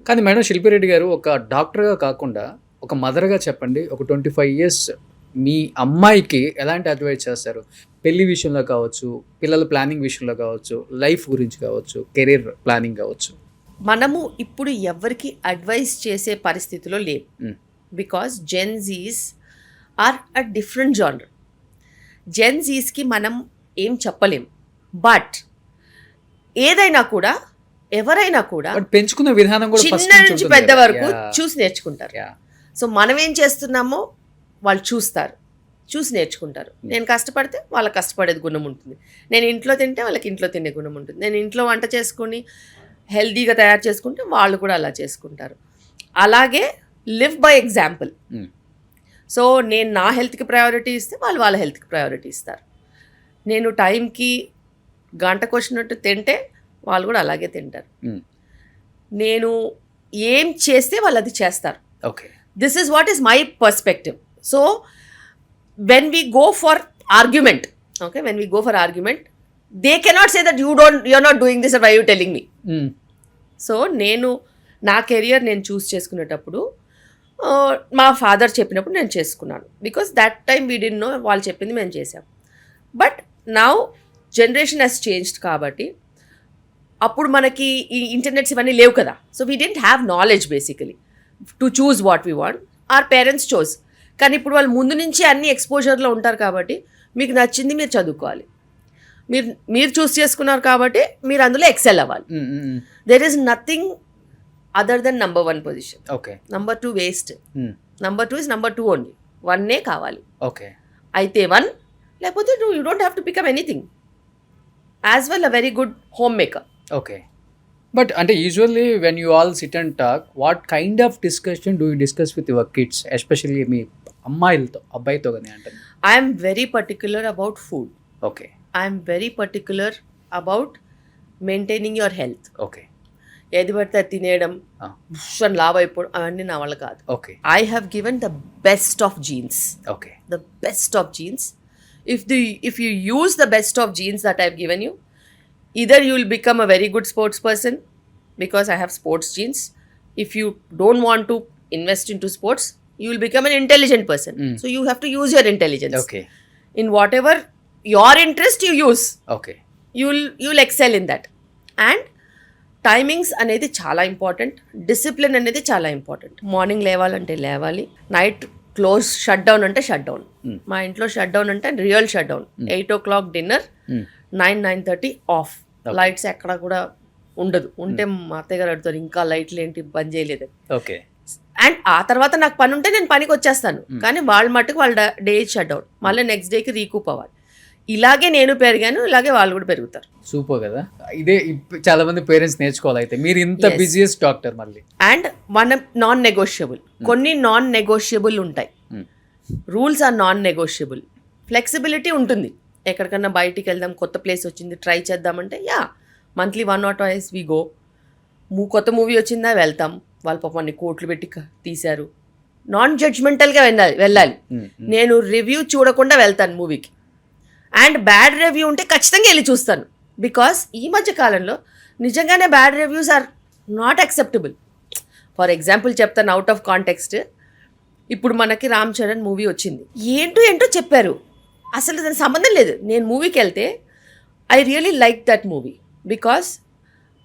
కానీ మేడం శిల్పి రెడ్డి గారు ఒక డాక్టర్గా కాకుండా ఒక మదర్గా చెప్పండి, ఒక 25 years మీ అమ్మాయికి ఎలాంటి అడ్వైస్ చేస్తారు? పెళ్లి విషయంలో కావచ్చు, పిల్లల ప్లానింగ్ విషయంలో కావచ్చు, లైఫ్ గురించి కావచ్చు, కెరీర్ ప్లానింగ్ కావచ్చు. మనము ఇప్పుడు ఎవరికి అడ్వైస్ చేసే పరిస్థితిలో లేవు. Because Gen Zs are a different genre. జెన్జీస్కి మనం ఏం చెప్పలేం. బట్ ఏదైనా కూడా, ఎవరైనా కూడా పెంచుకునే విధానం కూడా చిన్న నుంచి పెద్ద వరకు చూసి నేర్చుకుంటారు. సో మనం ఏం చేస్తున్నామో వాళ్ళు చూసి నేర్చుకుంటారు. నేను కష్టపడితే వాళ్ళకి కష్టపడేది గుణం ఉంటుంది, నేను ఇంట్లో తింటే వాళ్ళకి ఇంట్లో తినే గుణం ఉంటుంది, నేను ఇంట్లో వంట చేసుకొని హెల్తీగా తయారు చేసుకుంటే వాళ్ళు కూడా అలా చేసుకుంటారు. అలాగే లివ్ బై ఎగ్జాంపుల్. సో నేను నా హెల్త్కి ప్రయారిటీ ఇస్తే వాళ్ళు వాళ్ళ హెల్త్కి ప్రయారిటీ ఇస్తారు. నేను టైంకి గంటకు వచ్చినట్టు తింటే వాళ్ళు కూడా అలాగే తింటారు. నేను ఏం చేస్తే వాళ్ళు అది చేస్తారు. Okay. This is what is my perspective. So when we go for argument, they cannot say that you're not doing this, or why are you telling me? So నేను నా కెరియర్ నేను చూస్ చేసుకునేటప్పుడు మా ఫాదర్ చెప్పినప్పుడు నేను చేసుకున్నాను. బికాస్ దట్ టైం వీ డి know, వాళ్ళు చెప్పింది మేము చేసాం. But now generation has changed కాబట్టి అప్పుడు మనకి ఈ ఇంటర్నెట్స్ ఇవన్నీ లేవు కదా. So we didn't have knowledge basically to choose what we want. Our parents chose. కానీ ఇప్పుడు వాళ్ళు ముందు నుంచి అన్ని ఎక్స్పోజర్లో ఉంటారు కాబట్టి మీకు నచ్చింది మీరు చదువుకోవాలి. మీరు చూస్ చేసుకున్నారు కాబట్టి మీరు అందులో ఎక్సెల్ అవ్వాలి. There is nothing other than number 1 position. Okay. Number 2 waste. Number 2 is number 2 only. 1 కావాలి. ఓకే. అయితే 1, లేకపోతే you don't have to become anything. As well a very good home maker. Okay. But అంటే usually when you all sit and talk, what kind of discussion do you discuss with your kids, especially మీ అమ్మాయిలతో, అబ్బాయితో కానీ అంటారు? I'm very particular about food. Okay. I'm very particular about maintaining your health. Okay. ఏది పడితే అది తినేయడం, అని లావ్ అయిపోవడం, అవన్నీ నా వల్ల కాదు. Okay. I have given the best of jeans. Okay. The best of genes. If you use the best of genes that I've given you, either you will become a very good sports person because I have sports genes. If you don't want to invest into sports, you will become an intelligent person. So you have to use your intelligence. Okay. In whatever your interest you use, Okay. you'll excel in that. And timings అనేది చాలా important. Discipline అనేది చాలా important. Morning లేవాలంటే లేవాలి, night close shut down అంటే shut down. మా ఇంట్లో shut down అంటే real shut down. 8 o'clock dinner, 9-9:30 of. Lights ఎక్కడ కూడా ఉండదు. ఉంటే మా అత్తయ్య గారు అడుగుతారు ఇంకా లైట్లు ఏంటి బంద్ చేయలేదు. ఓకే. అండ్ ఆ తర్వాత నాకు పని ఉంటే నేను పనికి వచ్చేస్తాను. కానీ వాళ్ళ మట్టుకు వాళ్ళ డే షట్ డౌన్, మళ్ళీ నెక్స్ట్ డేకి రీకూప్ అవ్వాలి. ఇలాగే నేను పెరిగాను, ఇలాగే వాళ్ళు కూడా పెరుగుతారు. సూపర్ కదా. ఇదే చాలా మంది పేరెంట్స్ నేర్చుకోవాలి. అయితే మీరు ఇంత బిజియెస్ట్ డాక్టర్ మళ్ళీ. అండ్ మన నాన్ నెగోషియబుల్, కొన్ని నాన్ నెగోషియబుల్ ఉంటాయి. Rules are non negotiable. Flexibility ఉంటుంది. ఎక్కడికన్నా బయటికి వెళ్దాం, కొత్త ప్లేస్ వచ్చింది ట్రై చేద్దామంటే మంత్లీ 1 or 2 we go. కొత్త మూవీ వచ్చిందా వెళ్తాం. వాళ్ళ పాప అన్ని కోట్లు పెట్టి తీశారు. నాన్ జడ్జ్మెంటల్గా వెళ్ళాలి. నేను రివ్యూ చూడకుండా వెళ్తాను మూవీకి. అండ్ బ్యాడ్ రివ్యూ ఉంటే ఖచ్చితంగా వెళ్ళి చూస్తాను. బికాస్ ఈ మధ్య కాలంలో నిజంగానే bad reviews are not acceptable. For example చెప్తాను అవుట్ ఆఫ్ కాంటెక్స్ట్. ఇప్పుడు మనకి రామ్ చరణ్ మూవీ వచ్చింది, ఏంటో చెప్పారు, అసలు దానికి సంబంధం లేదు. నేను మూవీకి వెళ్తే I really like that movie because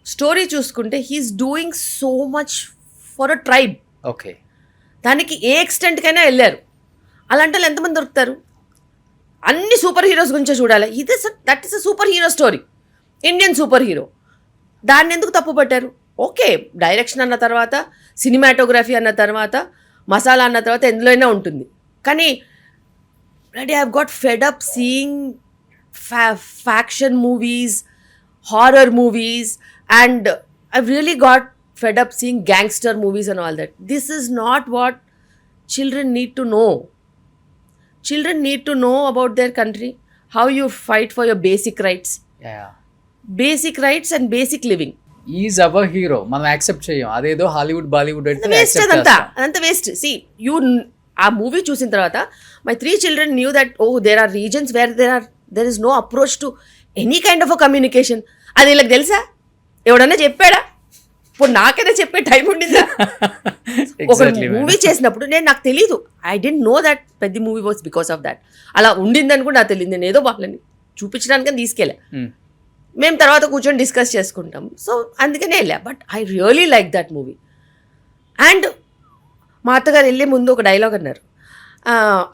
story చూసుకుంటే he's doing so much for a tribe. Okay. దానికి ఏ ఎక్స్టెంట్కైనా వెళ్ళారు. అలాంటి వాళ్ళు ఎంతమంది దొరుకుతారు? అన్ని సూపర్ హీరోస్ గురించే చూడాలి. That is a super hero story, Indian super hero. దాన్ని ఎందుకు తప్పు పట్టారు? ఓకే, డైరెక్షన్ అన్న తర్వాత, సినిమాటోగ్రఫీ అన్న తర్వాత, మసాలా అన్న తర్వాత ఎందులోనే ఉంటుంది. కానీ I have got fed up seeing faction movies, horror movies, and I really got fed up seeing gangster movies and all that. This is not what children need to know. Children need to know about their country, how you fight for your basic rights. Yeah. Basic rights and basic living. Is our hero, మనం accept చేయం. అదేదో Hollywood Bollywood అయితే waste. అదంతా waste. See, ఆ movie చూసిన తర్వాత my 3 children knew that there are regions where there is no approach to any kind of a communication. అది వీళ్ళకి తెలుసా? ఎవడన్నా చెప్పాడా? ఇప్పుడు నాకైతే చెప్పే టైం ఉండిందా? ఒక మూవీ చేసినప్పుడు నాకు తెలీదు. ఐ డెంట్ నో దట్ పెద్ద movie was because of that. అలా ఉండిందని కూడా నాకు తెలియదు. నేను ఏదో వాళ్ళని చూపించడానికి తీసుకెళ్ళా. మేము తర్వాత కూర్చొని డిస్కస్ చేసుకుంటాం. సో అందుకనే వెళ్ళా. But I really like that movie. And మా అత్తగారు వెళ్ళే ముందు ఒక డైలాగ్ అన్నారు,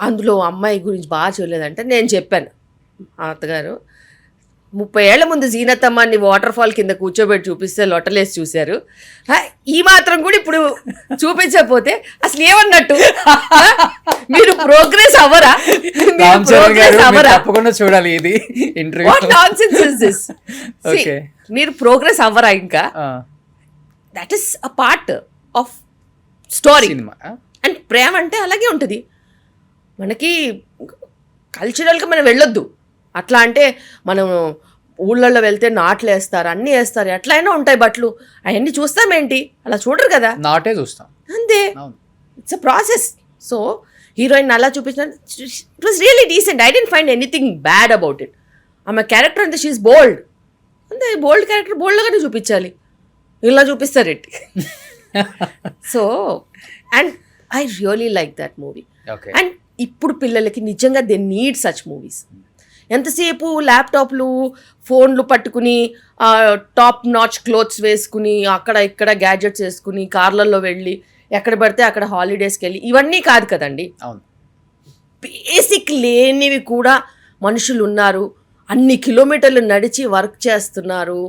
అందులో అమ్మాయి గురించి బాగా చూడలేదంటే నేను చెప్పాను, మా అత్తగారు 30 ఏళ్ల ముందు జీనతమ్మాన్ని వాటర్ ఫాల్ కింద కూర్చోబెట్టి చూపిస్తే లొట్టలేసి చూశారు, ఈ మాత్రం కూడా ఇప్పుడు చూపించకపోతే అసలు ఏమన్నట్టు? మీరు ప్రోగ్రెస్ అవ్వరా? తప్పకుండా చూడాలి ఇది interview. What nonsense is this? మీరు ప్రోగ్రెస్ అవ్వరా? ఇంకా that is a part of story. And ప్రేమ అంటే అలాగే ఉంటుంది. మనకి కల్చరల్గా మనం వెళ్ళొద్దు. అట్లా అంటే మనం ఊళ్ళల్లో వెళ్తే నాట్లు వేస్తారు, అన్నీ వేస్తారు, ఎట్లయినా ఉంటాయి బట్టలు, అవన్నీ చూస్తామేంటి? అలా చూడరు కదా, నాటే చూస్తాం అంతే. It's a process. So heroine అలా చూపించిన it was really decent. I didn't find anything bad about it. ఆమె క్యారెక్టర్ అంతే, షీఈస్ బోల్డ్ అంతే. బోల్డ్ క్యారెక్టర్ బోల్డ్గానే చూపించాలి, ఇలా చూపిస్తారు it. So and I really like that movie. Okay. And ఇప్పుడు పిల్లలకి నిజంగా దే నీడ్ సచ్ మూవీస్. ఎంతసేపు ల్యాప్టాప్లు ఫోన్లు పట్టుకుని టాప్ నాచ్ క్లోత్స్ వేసుకుని అక్కడ ఇక్కడ గ్యాడ్జెట్స్ వేసుకుని కార్లలో వెళ్ళి ఎక్కడ పడితే అక్కడ హాలిడేస్కి వెళ్ళి ఇవన్నీ కాదు కదండి. అవును. బేసిక్ లేనివి కూడా మనుషులు ఉన్నారు, అన్ని కిలోమీటర్లు నడిచి వర్క్ చేస్తున్నారు.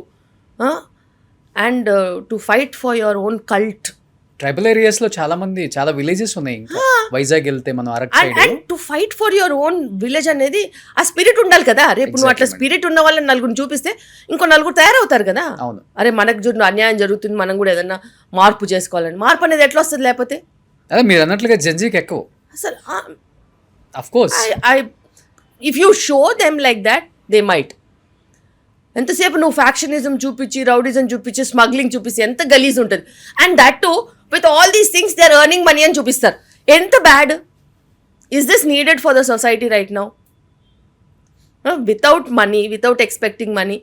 And to fight for your own cult. Tribal areas లో చాలా మంది, చాలా విలేజెస్ ఉన్నాయి. ఇంకా వైజాగ్ వెళ్తే మనం Araku side and to fight for your own village అనేది ఆ స్పిరిట్ ఉండాలి కదా. రేపు నువ్వు అట్లా స్పిరిట్ ఉన్న వాళ్ళని నలుగురిని చూపిస్తే ఇంకో నలుగురు తయారవుతారు కదా. అవును. అరే మనకు చూడు అన్యాయం జరుగుతుంది, మనం కూడా ఏదన్నా మార్పు చేసుకోవాలని. మార్పు అనేది ఎట్లా వస్తుంది లేకపోతే? అదే మీరు అన్నట్లుగా జెన్జీకి ఎక్కువ అసలు of course. If you show them like that they might. ఎంతసేపు నువ్వు ఫ్యాక్షనిజం చూపించి, రౌడిజం చూపించి, స్మగ్లింగ్ చూపించి ఎంత గలీజ్ ఉంటుంది. And that too with all these things they are earning money అని చూపిస్తారు. ఎంత bad is this needed for the society right now? Without money, without expecting money,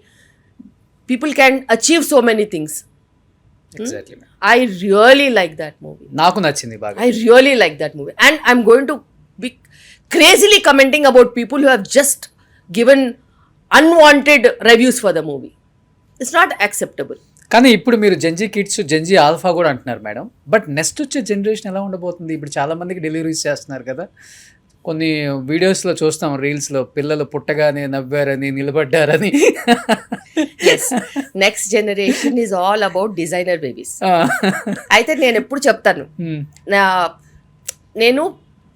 people can achieve so many things. Exactly. I really like that movie. నాకు నచ్చింది బాగా. I really like that movie. And I'm going to be crazily commenting about people who have just given unwanted reviews for the movie. It's not acceptable. కానీ ఇప్పుడు మీరు Gen Z kids, Gen Z alpha కూడా అంటున్నారు madam. But next వచ్చే generation ఎలా ఉండబోతుంది? ఇప్పుడు చాలా మందికి డెలివరీస్ చేస్తున్నారు కదా. కొన్ని వీడియోస్లో చూస్తాం, రీల్స్లో పిల్లలు పుట్టగానే నవ్వారని, నిలబడ్డారని. Yes. Next generation is all about designer babies. అయితే నేను ఎప్పుడు చెప్తాను, నేను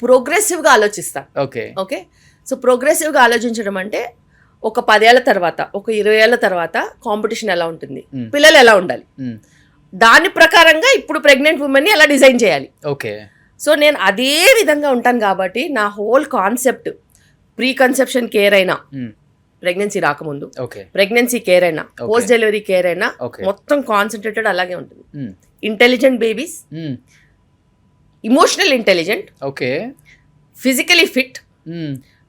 ప్రోగ్రెసివ్గా ఆలోచిస్తాను. ఓకే. ఓకే. సో ప్రోగ్రెసివ్గా ఆలోచించడం అంటే ఒక 10 ఏళ్ల తర్వాత, ఒక 20 ఏళ్ల తర్వాత కాంపిటీషన్ ఎలా ఉంటుంది, పిల్లలు ఎలా ఉండాలి, దాని ప్రకారంగా ఇప్పుడు ప్రెగ్నెంట్ ఉమెన్ని ఎలా డిజైన్ చేయాలి. ఓకే. సో నేను అదే విధంగా ఉంటాను కాబట్టి నా whole concept preconception care అయినా, ప్రెగ్నెన్సీ రాకముందు ఓకే, ప్రెగ్నెన్సీ కేర్ అయినా, పోస్ట్ డెలివరీ కేర్ అయినా మొత్తం కాన్సన్ట్రేటెడ్ అలాగే ఉంటుంది. Intelligent babies, emotional intelligent, okay, physically fit,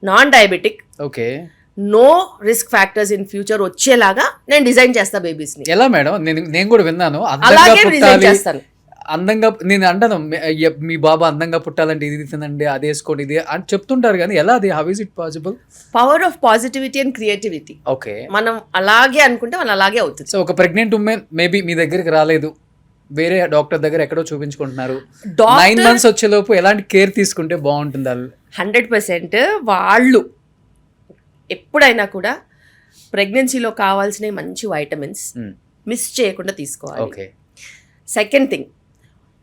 non diabetic, okay, no risk factors in future వచ్చేలాగా నేను డిజైన్ చేస్తా బేబీస్ ని. ఎలా మేడం? నేను కూడా విన్నాను, అలాగే డిజైన్ చేస్తాను. అందంగా, నేను అంటాను మీ బాబా అందంగా పుట్టాలంటే ఇది తినండి, అది వేసుకోండి, ఇది అని చెప్తుంటారు, కానీ ఎలా అది, how is it possible? Power of positivity and creativity. Okay. మనం అలాగే అనుకుంటే మనం అలాగే అవుతుంది. సో ఒక ప్రెగ్నెంట్ ఉమెన్ మేబీ మీ దగ్గరికి రాలేదు, వేరే డాక్టర్ దగ్గర ఎక్కడో చూపించుకుంటున్నారు, 9 months వచ్చేలోపు ఎలాంటి కేర్ తీసుకుంటే బాగుంటుంది? 100% వాళ్ళు ఎప్పుడైనా కూడా ప్రెగ్నెన్సీలో కావాల్సిన మంచి వైటమిన్స్ మిస్ చేయకుండా తీసుకోవాలి. ఓకే. సెకండ్ థింగ్,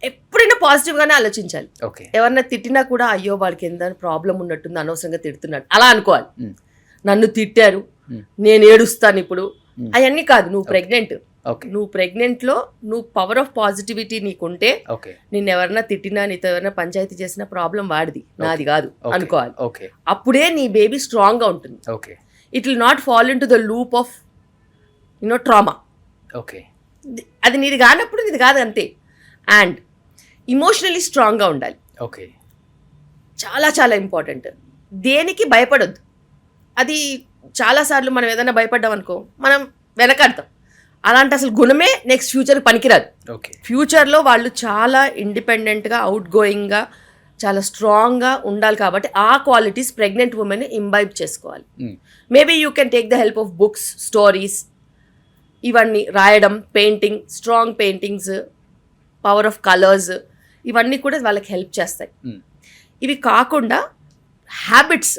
ఎప్పుడైనా పాజిటివ్గానే ఆలోచించాలి. ఓకే. ఎవరన్నా తిట్టినా కూడా అయ్యో వాడికి ఎంత ప్రాబ్లం ఉన్నట్టుంది, అనవసరంగా తిడుతున్నాడు అలా అనుకోవాలి. నన్ను తిట్టారు, నేను ఏడుస్తాను ఇప్పుడు, అవన్నీ కాదు. నువ్వు ప్రెగ్నెంట్, నువ్వు ప్రెగ్నెంట్లో నువ్వు పవర్ ఆఫ్ పాజిటివిటీ నీకుంటే, నిన్ను ఎవరన్నా తిట్టినా, నీతో ఎవరైనా పంచాయతీ చేసిన ప్రాబ్లం వాడిది, నాది కాదు అనుకోవాలి. అప్పుడే నీ బేబీ స్ట్రాంగ్ గా ఉంటుంది. It will not fall in to the loop of trauma. అది నీది కానప్పుడు నీది కాదు, అంతే. అండ్ ఇమోషనలీ స్ట్రాంగ్గా ఉండాలి. చాలా చాలా ఇంపార్టెంట్. దేనికి భయపడొద్దు. అది చాలాసార్లు మనం ఏదైనా భయపడ్డాం అనుకో, మనం వెనకడతాం. అలాంటి అసలు గుణమే నెక్స్ట్ ఫ్యూచర్ పనికిరాదు. ఫ్యూచర్లో వాళ్ళు చాలా ఇండిపెండెంట్గా, అవుట్ గోయింగ్గా, చాలా స్ట్రాంగ్గా ఉండాలి. కాబట్టి ఆ క్వాలిటీస్ ప్రెగ్నెంట్ ఉమెన్ ఇంబైబ్ చేసుకోవాలి. Maybe you can take the help of books, stories, ఇవన్నీ రాయడం, painting, strong paintings, power of colours, ఇవన్నీ కూడా వాళ్ళకి హెల్ప్ చేస్తాయి. ఇవి కాకుండా హ్యాబిట్స్,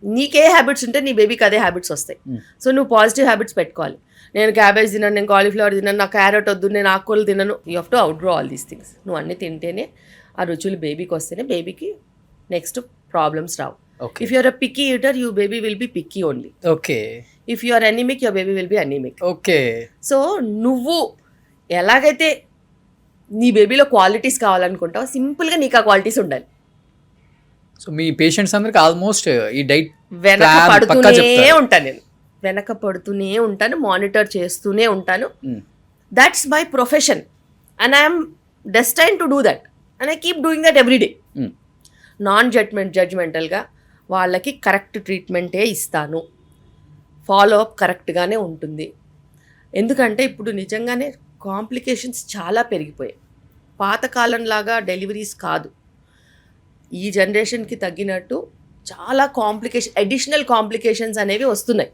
నీకే హ్యాబిట్స్ ఉంటే నీ బేబీకి అదే హ్యాబిట్స్ వస్తాయి. సో నువ్వు పాజిటివ్ హ్యాబిట్స్ పెట్టుకోవాలి. నేను క్యాబేజ్ తిన్నాను, నేను కాలీఫ్లవర్ తిన్నాను, నాకు క్యారెట్ వద్దు, నేను ఆకుకూరలు తిన్నాను. You have to outgrow all these things. నువ్వు అన్నీ తింటేనే ఆ రుచులు బేబీకి వస్తేనే బేబీకి నెక్స్ట్ ప్రాబ్లమ్స్ రావు. If you're a picky eater, you baby will be picky only. If you are anaemic, your baby will be anaemic. So నువ్వు ఎలాగైతే నీ బేబీలో క్వాలిటీస్ కావాలనుకుంటావు, సింపుల్గా నీకు ఆ క్వాలిటీస్ ఉండాలి. సో మీ పేషెంట్స్ అందరికి ఆల్మోస్ట్ ఈ డైట్ వెనక పడుతూనే ఉంటాను, మానిటర్ చేస్తూనే ఉంటాను. That's my profession and I'm destined to do that and I keep doing that every day. Non జడ్జ్మెంటల్గా వాళ్ళకి కరెక్ట్ ట్రీట్మెంటే ఇస్తాను. ఫాలో అప్ కరెక్ట్గానే ఉంటుంది. ఎందుకంటే ఇప్పుడు నిజంగానే కాంప్లికేషన్స్ చాలా పెరిగిపోయాయి. పాతకాలంలాగా డెలివరీస్ కాదు. ఈ జనరేషన్కి తగ్గినట్టు చాలా అడిషనల్ కాంప్లికేషన్స్ అనేవి వస్తున్నాయి.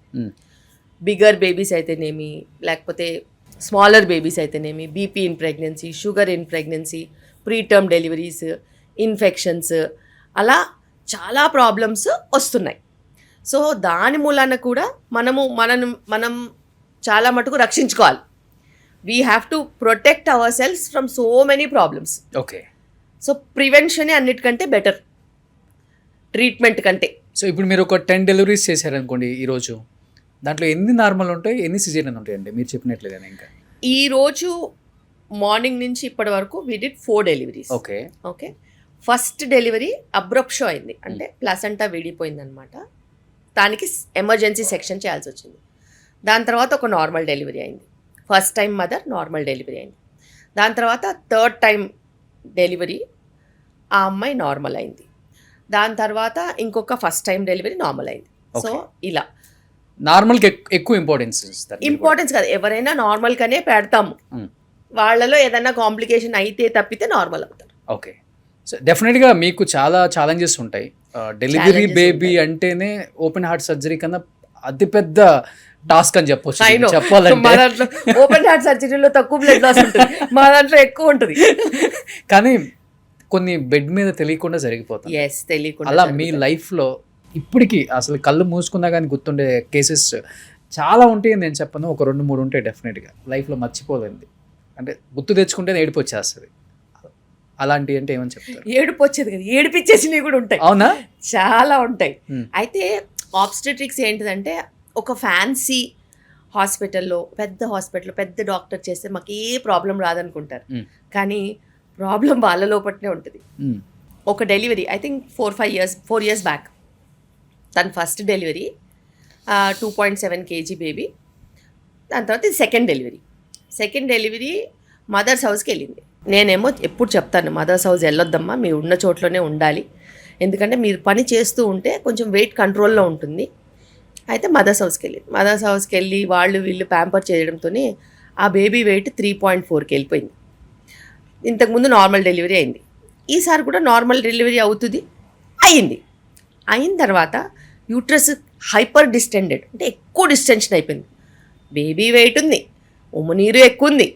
బిగ్గర్ బేబీస్ అయితేనేమి, లేకపోతే స్మాలర్ బేబీస్ అయితేనేమి, BP in pregnancy, sugar in pregnancy, preterm deliveries, infections, అలా చాలా ప్రాబ్లమ్స్ వస్తున్నాయి. సో దాని మూలాన కూడా మనం చాలా మటుకు రక్షించుకోవాలి. We have to protect our cells from so many problems. Okay. So ప్రివెన్షనే అన్నిటికంటే బెటర్ ట్రీట్మెంట్ కంటే. సో ఇప్పుడు మీరు ఒక 10 డెలివరీస్ చేశారనుకోండి ఈరోజు, దాంట్లో ఎన్ని నార్మల్ ఉంటాయి, ఎన్ని సిజేరియన్ ఉంటాయండి మీరు చెప్పినట్లేదని? ఇంకా ఈరోజు మార్నింగ్ నుంచి ఇప్పటి వరకు we did 4 deliveries. Okay. Okay. First delivery అబ్రప్షో అయింది, అంటే ప్లాసెంటా విడిపోయింది అనమాట. దానికి ఎమర్జెన్సీ సెక్షన్ చేయాల్సి వచ్చింది. దాని తర్వాత ఒక నార్మల్ డెలివరీ అయింది. First time mother normal delivery అయింది. దాని తర్వాత థర్డ్ టైం డెలివరీ ఆ అమ్మాయి నార్మల్ అయింది. దాని తర్వాత ఇంకొక ఫస్ట్ టైం డెలివరీ నార్మల్ అయింది. సో ఇలా నార్మల్కి ఎక్కువ ఇంపార్టెన్స్ కాదు, ఎవరైనా నార్మల్గానే పెడతాము. వాళ్ళలో ఏదైనా కాంప్లికేషన్ అయితే తప్పితే నార్మల్ అవుతారు. ఓకే. సో డెఫినెట్గా మీకు చాలా ఛాలెంజెస్ ఉంటాయి. డెలివరీ బేబీ అంటేనే ఓపెన్ హార్ట్ సర్జరీ కన్నా అతిపెద్ద టాస్క్ అని చెప్పొచ్చు. చెప్పాలంటే ఓపెన్ హార్ట్ సర్జరీలో తక్కువ బ్లడ్ లాస్ ఉంటుంది, మా దాంట్లో ఎక్కువ ఉంటుంది. కానీ కొన్ని బెడ్ మీద తెలియకుండా జరిగిపోతాయి. తెలియకుండా. అలా మీ లైఫ్లో ఇప్పటికీ అసలు కళ్ళు మూసుకున్నా కానీ గుర్తుండే కేసెస్ చాలా ఉంటాయి. నేను చెప్పను, ఒక 2-3 ఉంటాయి డెఫినెట్గా లైఫ్లో మర్చిపోలేంది. అంటే గుర్తు తెచ్చుకుంటే ఏడుపు వచ్చేస్తుంది. అలాంటి అంటే ఏమని చెప్తారు? ఏడుపు వచ్చేది కదా, ఏడిపించేసినవి కూడా ఉంటాయి. అవునా? చాలా ఉంటాయి. అయితే ఆబ్స్టెట్రిక్స్ ఏంటిదంటే, ఒక ఫ్యాన్సీ హాస్పిటల్లో పెద్ద డాక్టర్ చేస్తే మాకు ఏ ప్రాబ్లం రాదనుకుంటారు. కానీ ప్రాబ్లం వాళ్ళ లోపట్నే ఉంటుంది. ఒక delivery I think 4 years back, తన ఫస్ట్ డెలివరీ 2.7 kg బేబీ. దాని తర్వాత ఇది సెకండ్ డెలివరీ మదర్స్ హౌస్కి వెళ్ళింది. నేనేమో ఎప్పుడు చెప్తాను, మదర్స్ హౌస్ వెళ్ళొద్దమ్మా, మీరు ఉన్న చోట్లోనే ఉండాలి, ఎందుకంటే మీరు పని చేస్తూ ఉంటే కొంచెం వెయిట్ కంట్రోల్లో ఉంటుంది. అయితే మదర్స్ హౌస్కి వెళ్ళి వాళ్ళు వీళ్ళు ప్యాంపర్ చేయడంతో ఆ బేబీ వెయిట్ 3.4కి వెళ్ళిపోయింది. ఇంతకుముందు నార్మల్ డెలివరీ అయింది, ఈసారి కూడా నార్మల్ డెలివరీ అయిన తర్వాత యూట్రస్ హైపర్ డిస్టెండెడ్, అంటే ఎక్కువ డిస్టెన్షన్ అయిపోయింది. బేబీ వెయిట్ ఉంది, ఉమ్మనీరు ఎక్కువ ఉంది.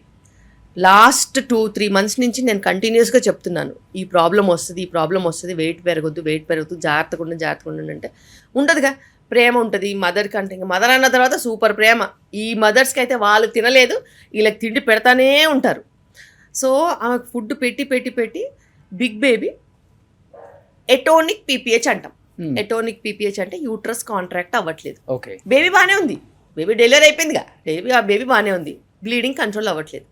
లాస్ట్ 2-3 months నుంచి నేను కంటిన్యూస్గా చెప్తున్నాను, ఈ ప్రాబ్లం వస్తుంది, వెయిట్ పెరగొద్దు, జాగ్రత్తగా ఉండండి. అంటే ఉండదుగా, ప్రేమ ఉంటుంది మదర్కి. అంటే ఇంకా మదర్ అన్న తర్వాత సూపర్ ప్రేమ. ఈ మదర్స్కి అయితే వాళ్ళు తినలేదు, వీళ్ళకి తిండి పెడతానే ఉంటారు. సో ఆమెకు ఫుడ్ పెట్టి బిగ్ బేబీ ఎటోనిక్ పీపీహెచ్ అంటాం. ఎటోనిక్ పీపీహెచ్ అంటే యూట్రస్ కాంట్రాక్ట్ అవ్వట్లేదు. ఓకే. బేబీ బాగానే ఉంది, బేబీ డెలివరీ అయిపోయిందిగా, బేబీ బాగానే ఉంది, బ్లీడింగ్ కంట్రోల్ అవ్వట్లేదు.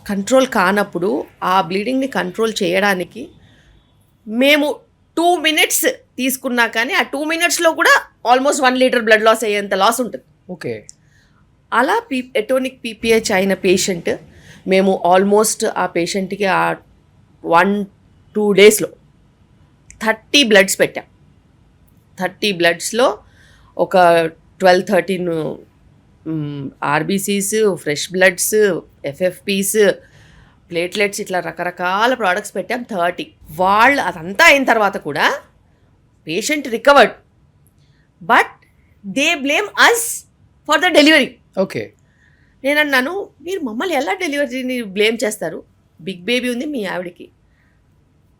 కంట్రోల్ కానప్పుడు ఆ బ్లీడింగ్ని కంట్రోల్ చేయడానికి మేము 2 minutes తీసుకున్నా కానీ ఆ 2 minutesలో కూడా ఆల్మోస్ట్ 1 liter బ్లడ్ లాస్ అయ్యేంత లాస్ ఉంటుంది. ఓకే. అలా ఎటోనిక్ పీపీహెచ్ అయిన పేషెంట్, మేము ఆల్మోస్ట్ ఆ పేషెంట్కి ఆ 1-2 daysలో 30 bloods పెట్టాం. 30 bloodsలో ఒక 12-13 ఆర్బీసీస్, ఫ్రెష్ బ్లడ్స్, ఎఫ్ఎఫ్పీస్, ప్లేట్లెట్స్, ఇట్లా రకరకాల ప్రోడక్ట్స్ పెట్టాం. 30. వాళ్ళు అదంతా అయిన తర్వాత కూడా patient recovered, but they blame us for the delivery. Okay. నేను అన్నాను, మీరు మమ్మల్ని ఎలా డెలివరీని బ్లేమ్ చేస్తారు? బిగ్ బేబీ ఉంది మీ ఆవిడకి,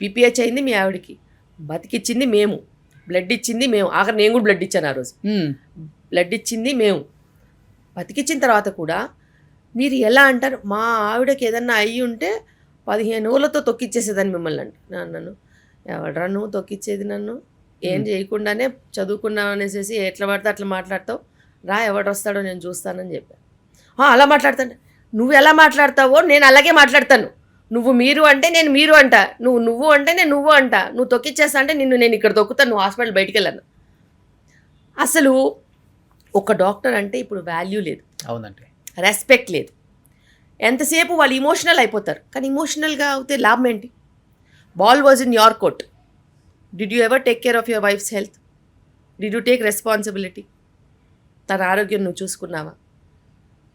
పీపీహెచ్ అయింది మీ ఆవిడకి, బతికిచ్చింది మేము, బ్లడ్ ఇచ్చింది మేము. ఆఖరి నేను కూడా బ్లడ్ ఇచ్చాను ఆ రోజు. బ్లడ్ ఇచ్చింది మేము, బతికిచ్చిన తర్వాత కూడా మీరు ఎలా అంటారు? మా ఆవిడకి ఏదన్నా అయ్యి ఉంటే 15 ఊళ్ళతో తొక్కిచ్చేసేదని మిమ్మల్ని అన్నాను. ఎవడరా నువ్వు తొక్కిచ్చేది? నన్ను ఏం చేయకుండానే చదువుకున్నావు అనేసి ఎట్లా పడితే అట్లా మాట్లాడతావు, రా ఎవడు వస్తాడో నేను చూస్తానని చెప్పాను. అలా మాట్లాడతాను. నువ్వు ఎలా మాట్లాడతావో నేను అలాగే మాట్లాడతాను. నువ్వు మీరు అంటే నేను మీరు అంట, నువ్వు అంటే నేను నువ్వు అంట, నువ్వు తొక్కిచ్చేస్తా అంటే నేను ఇక్కడ తొక్కుతాను, నువ్వు హాస్పిటల్ బయటికి వెళ్ళాను. అసలు ఒక డాక్టర్ అంటే ఇప్పుడు వాల్యూ లేదు. అవునండి. రెస్పెక్ట్ లేదు. ఎంతసేపు వాళ్ళు ఇమోషనల్ అయిపోతారు. కానీ ఇమోషనల్గా అవుతే లాభం ఏంటి? Ball was in your court. Did you ever take care of your wife's health? Did you take responsibility? తన ఆరోగ్యం నువ్వు చూసుకున్నావా?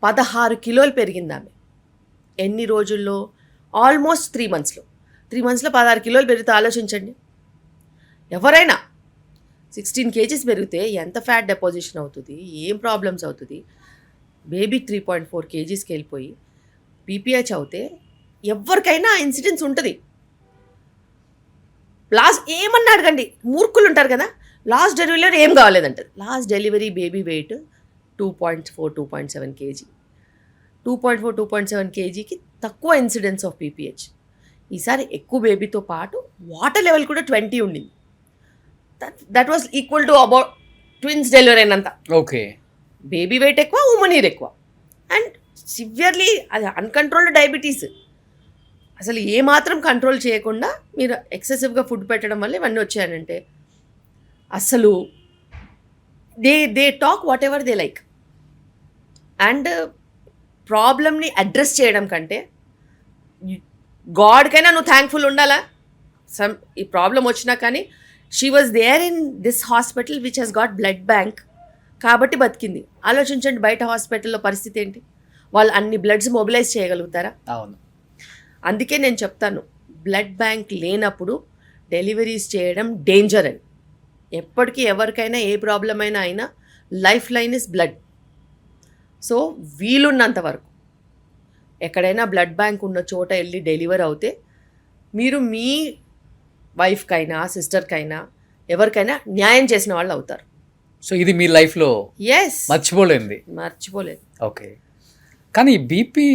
16 kilos పెరిగింది ఆమె. ఎన్ని రోజుల్లో? ఆల్మోస్ట్ 3 monthsలో 16 kilos పెరిగితే ఆలోచించండి. ఎవరైనా 16 kgs పెరిగితే ఎంత ఫ్యాట్ డెపోజిషన్ అవుతుంది, ఏం ప్రాబ్లమ్స్ అవుతుంది. బేబీ 3.4 kgsకి వెళ్ళిపోయి పీపీహెచ్ అవుతే ఎవరికైనా ఇన్సిడెన్స్ ఉంటుంది. లాస్ట్ ఏమన్నా అడగండి, మూర్ఖులు ఉంటారు కదా, లాస్ట్ డెలివరీలో ఏం కావాలేదంటారు. Last delivery baby weight 2.4 2.7 kg. 2.4 2.7 kgకి తక్కువ ఇన్సిడెన్స్ ఆఫ్ పీపీహెచ్. ఈసారి ఎక్కువ బేబీతో పాటు వాటర్ లెవెల్ కూడా 20 ఉండింది. That was equal to about twins delivery అయినంత. ఓకే, బేబీ వెయిట్ ఎక్కువ, ఉమనీర్ ఎక్కువ, అండ్ సివియర్లీ అది అన్కంట్రోల్డ్ డయాబెటీస్. అసలు ఏమాత్రం కంట్రోల్ చేయకుండా మీరు ఎక్సెసివ్గా ఫుడ్ పెట్టడం వల్ల ఇవన్నీ వచ్చాయంటే అసలు they talk what ever they like. And ప్రాబ్లమ్ని అడ్రస్ చేయడం కంటే గాడ్కైనా నువ్వు థ్యాంక్ఫుల్ ఉండాలా. ఈ ప్రాబ్లం వచ్చినా కానీ she was there in this hospital which has got blood bank కాబట్టి బతికింది. ఆలోచించండి బయట హాస్పిటల్లో పరిస్థితి ఏంటి, వాళ్ళు అన్ని బ్లడ్స్ మొబిలైజ్ చేయగలుగుతారా? అవును. అందుకే నేను చెప్తాను, బ్లడ్ బ్యాంక్ లేనప్పుడు డెలివరీస్ చేయడం డేంజర్ అని. ఎప్పటికీ ఎవరికైనా ఏ ప్రాబ్లం అయినా life line is blood. So వీలున్నంత వరకు ఎక్కడైనా బ్లడ్ బ్యాంక్ ఉన్న చోట వెళ్ళి డెలివర్ అవుతే మీరు మీ వైఫ్కైనా సిస్టర్కైనా ఎవరికైనా న్యాయం చేసిన వాళ్ళు అవుతారు. సో ఇది మీ లైఫ్లో ఎస్, మర్చిపోలేదు. ఓకే, కానీ బీపీ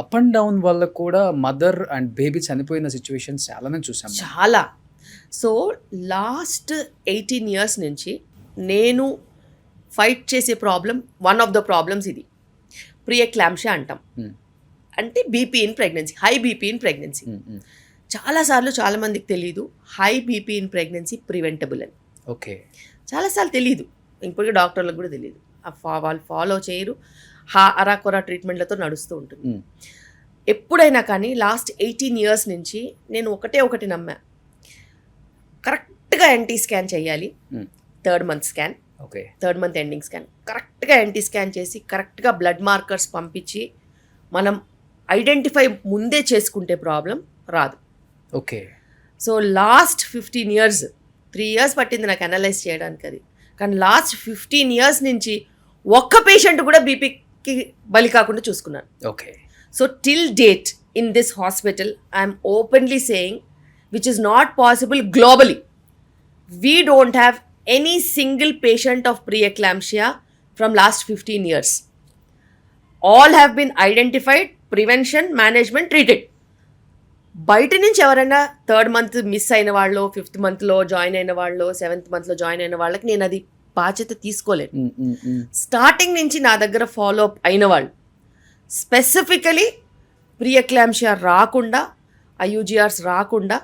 అప్ అండ్ డౌన్ వల్ల కూడా మదర్ అండ్ బేబీ చనిపోయిన సిచ్యువేషన్స్ చాలానే చూసాం. చాలా. సో లాస్ట్ 18 years నుంచి నేను ఫైట్ చేసే problem, one of the problems ఇది ప్రీఎక్లాంప్షియా అంటాం. అంటే BP in pregnancy, high BP in pregnancy. చాలాసార్లు చాలామందికి తెలీదు high BP in pregnancy preventable అని. ఓకే, చాలాసార్లు తెలీదు, ఇప్పటికీ డాక్టర్లకు కూడా తెలియదు. వాళ్ళు ఫాలో చేయరు, అరాకొరా ట్రీట్మెంట్లతో నడుస్తూ ఉంటుంది. ఎప్పుడైనా కానీ లాస్ట్ 18 years నుంచి నేను ఒకటి నమ్మా, కరెక్ట్గా ఎన్టీ స్కాన్ చేయాలి. 3rd month scan, okay, 3rd month ending scan, కరెక్ట్గా ఎన్టీ స్కాన్ చేసి కరెక్ట్గా బ్లడ్ మార్కర్స్ పంపించి మనం ఐడెంటిఫై ముందే చేసుకుంటే ప్రాబ్లం రాదు. Okay. So last 15 years, 3 years పట్టింది నాకు అనలైజ్ చేయడానికి అది. కానీ లాస్ట్ 15 years నుంచి ఒక్క పేషెంట్ కూడా బీపీకి బలి కాకుండా చూసుకున్నాను. Okay. So till date in this hospital I'm openly saying which is not possible globally, we don't have any single patient of preeclampsia from last 15 years. All have been identified, prevention, management, treated. బయట నుంచి ఎవరైనా 3rd month miss అయిన వాళ్ళు, 5th monthలో join అయిన వాళ్ళు, 7th monthలో join అయిన వాళ్ళకి నేను అది బాధ్యత తీసుకోలేను. స్టార్టింగ్ నుంచి నా దగ్గర ఫాలో అప్ అయిన వాళ్ళు స్పెసిఫికలీ ప్రీఎక్లాంప్షియా రాకుండా, ఐయూజీఆర్స్ రాకుండా,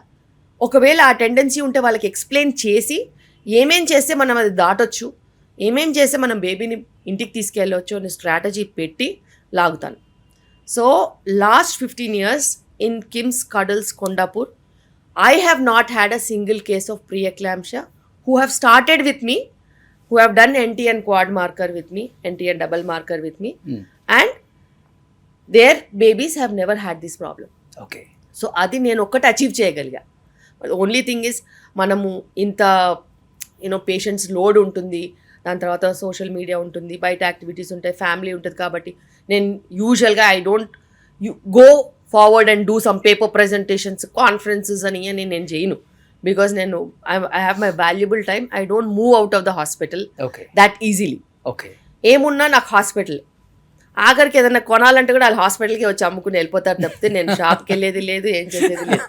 ఒకవేళ ఆ టెండెన్సీ ఉంటే వాళ్ళకి ఎక్స్ప్లెయిన్ చేసి ఏమేం చేస్తే మనం అది దాటొచ్చు, ఏమేం చేస్తే మనం బేబీని ఇంటికి తీసుకెళ్ళవచ్చు అనే స్ట్రాటజీ పెట్టి లాగుతాను. So last 15 years in KIMS Cuddles Kondapur, I have not had a single case of preeclampsia who have started with me, who have done NT and quad marker with me, NT and double marker with me, and their babies have never had this problem. Okay. So అది నేను ఒక్కటి achieve చేయగలిగా. Only thing is మనము ఇంత patients load ఉంటుంది, దాని తర్వాత social media ఉంటుంది, బయట యాక్టివిటీస్ ఉంటాయి, ఫ్యామిలీ ఉంటుంది. కాబట్టి నేను యూజువల్గా I don't go forward and do some paper presentations, conferences అని నేను చేయను. బికాస్ నేను I have my valuable time. I don't move out of the hospital that easily. Okay. ఏమున్నా నాకు హాస్పిటల్. ఆఖరికి ఏదైనా కొనాలంటే కూడా వాళ్ళు హాస్పిటల్కి వచ్చి అమ్ముకుని వెళ్ళిపోతారు తప్పితే నేను షాప్కి వెళ్ళేది లేదు, ఏం చేసేది లేదు.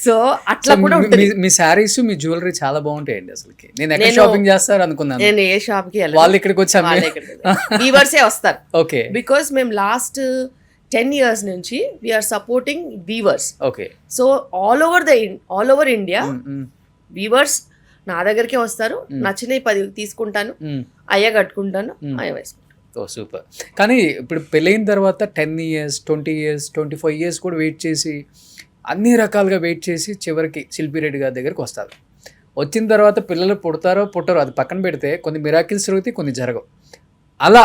సో అట్లా కూడా ఉంటుంది. మీ శారీస్, మీ జ్యువెలరీ చాలా బాగుంటాయండి. అసలుకి నేను షాపింగ్ చేస్తారు అనుకున్నాను. నేను ఏ షాప్కి వెళ్ళాను, వాళ్ళు ఇక్కడికి వచ్చి వీవర్సే వస్తారు. ఓకే. బికాస్ మేము లాస్ట్ 10 years నుంచి we are supporting weavers. Okay. So all over India weavers నా దగ్గరికే వస్తారు. నచ్చినవి 10 తీసుకుంటాను, అయ్యా కట్టుకుంటాను, అయ్యా వేసుకుంటాను. ఓ సూపర్. కానీ ఇప్పుడు పెళ్ళైన తర్వాత 10 years, 20 years, 25 years కూడా వెయిట్ చేసి, అన్ని రకాలుగా వెయిట్ చేసి చివరికి శిల్పి రెడ్డి గారి దగ్గరికి వస్తారు. వచ్చిన తర్వాత పిల్లలు పుడతారో పుట్టరో అది పక్కన పెడితే కొన్ని మిరాకిల్స్ జరుగుతాయి, కొన్ని జరగవు. అలా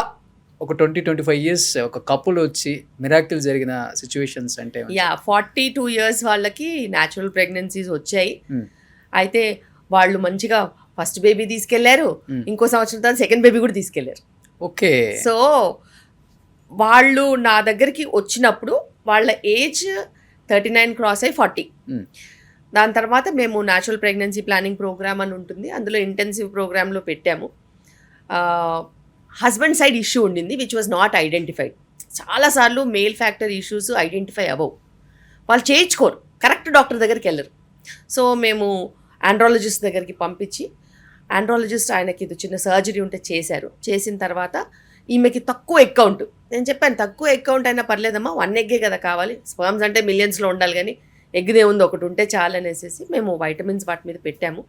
ఒక 20-25 years ఒక కపుల్ వచ్చి మిరాకిల్ జరిగిన సిచ్యువేషన్స్ అంటే 42 years వాళ్ళకి న్యాచురల్ ప్రెగ్నెన్సీస్ వచ్చాయి. అయితే వాళ్ళు మంచిగా ఫస్ట్ బేబీ తీసుకెళ్లారు, ఇంకో సంవత్సరం తర్వాత సెకండ్ బేబీ కూడా తీసుకెళ్లారు. ఓకే. సో వాళ్ళు నా దగ్గరికి వచ్చినప్పుడు వాళ్ళ ఏజ్ 39 క్రాస్ అయ్యి 40. దాని తర్వాత మేము న్యాచురల్ ప్రెగ్నెన్సీ ప్లానింగ్ ప్రోగ్రామ్ అని ఉంటుంది, అందులో ఇంటెన్సివ్ ప్రోగ్రాంలో పెట్టాము. హస్బెండ్ సైడ్ ఇష్యూ ఉండింది విచ్ వాజ్ నాట్ ఐడెంటిఫైడ్. చాలాసార్లు మేల్ ఫ్యాక్టర్ ఇష్యూస్ ఐడెంటిఫై అవ్వవు, వాళ్ళు చేయించుకోరు, కరెక్ట్ డాక్టర్ దగ్గరికి వెళ్ళరు. సో మేము ఆండ్రాలజిస్ట్ దగ్గరికి పంపించి ఆండ్రాలజిస్ట్ ఆయనకి ఇది చిన్న సర్జరీ ఉంటే చేశారు. చేసిన తర్వాత ఈమెకి తక్కువ ఎగ్ కౌంట్, నేను చెప్పాను తక్కువ ఎగ్ కౌంట్ అయినా పర్లేదమ్మా, 1 ఎగ్గే కదా కావాలి, స్పర్మ్స్ అంటే మిలియన్స్లో ఉండాలి కానీ ఎగ్దే ఉంది ఒకటి ఉంటే చాలు అనేసి మేము వైటమిన్స్ వాటి మీద పెట్టాము.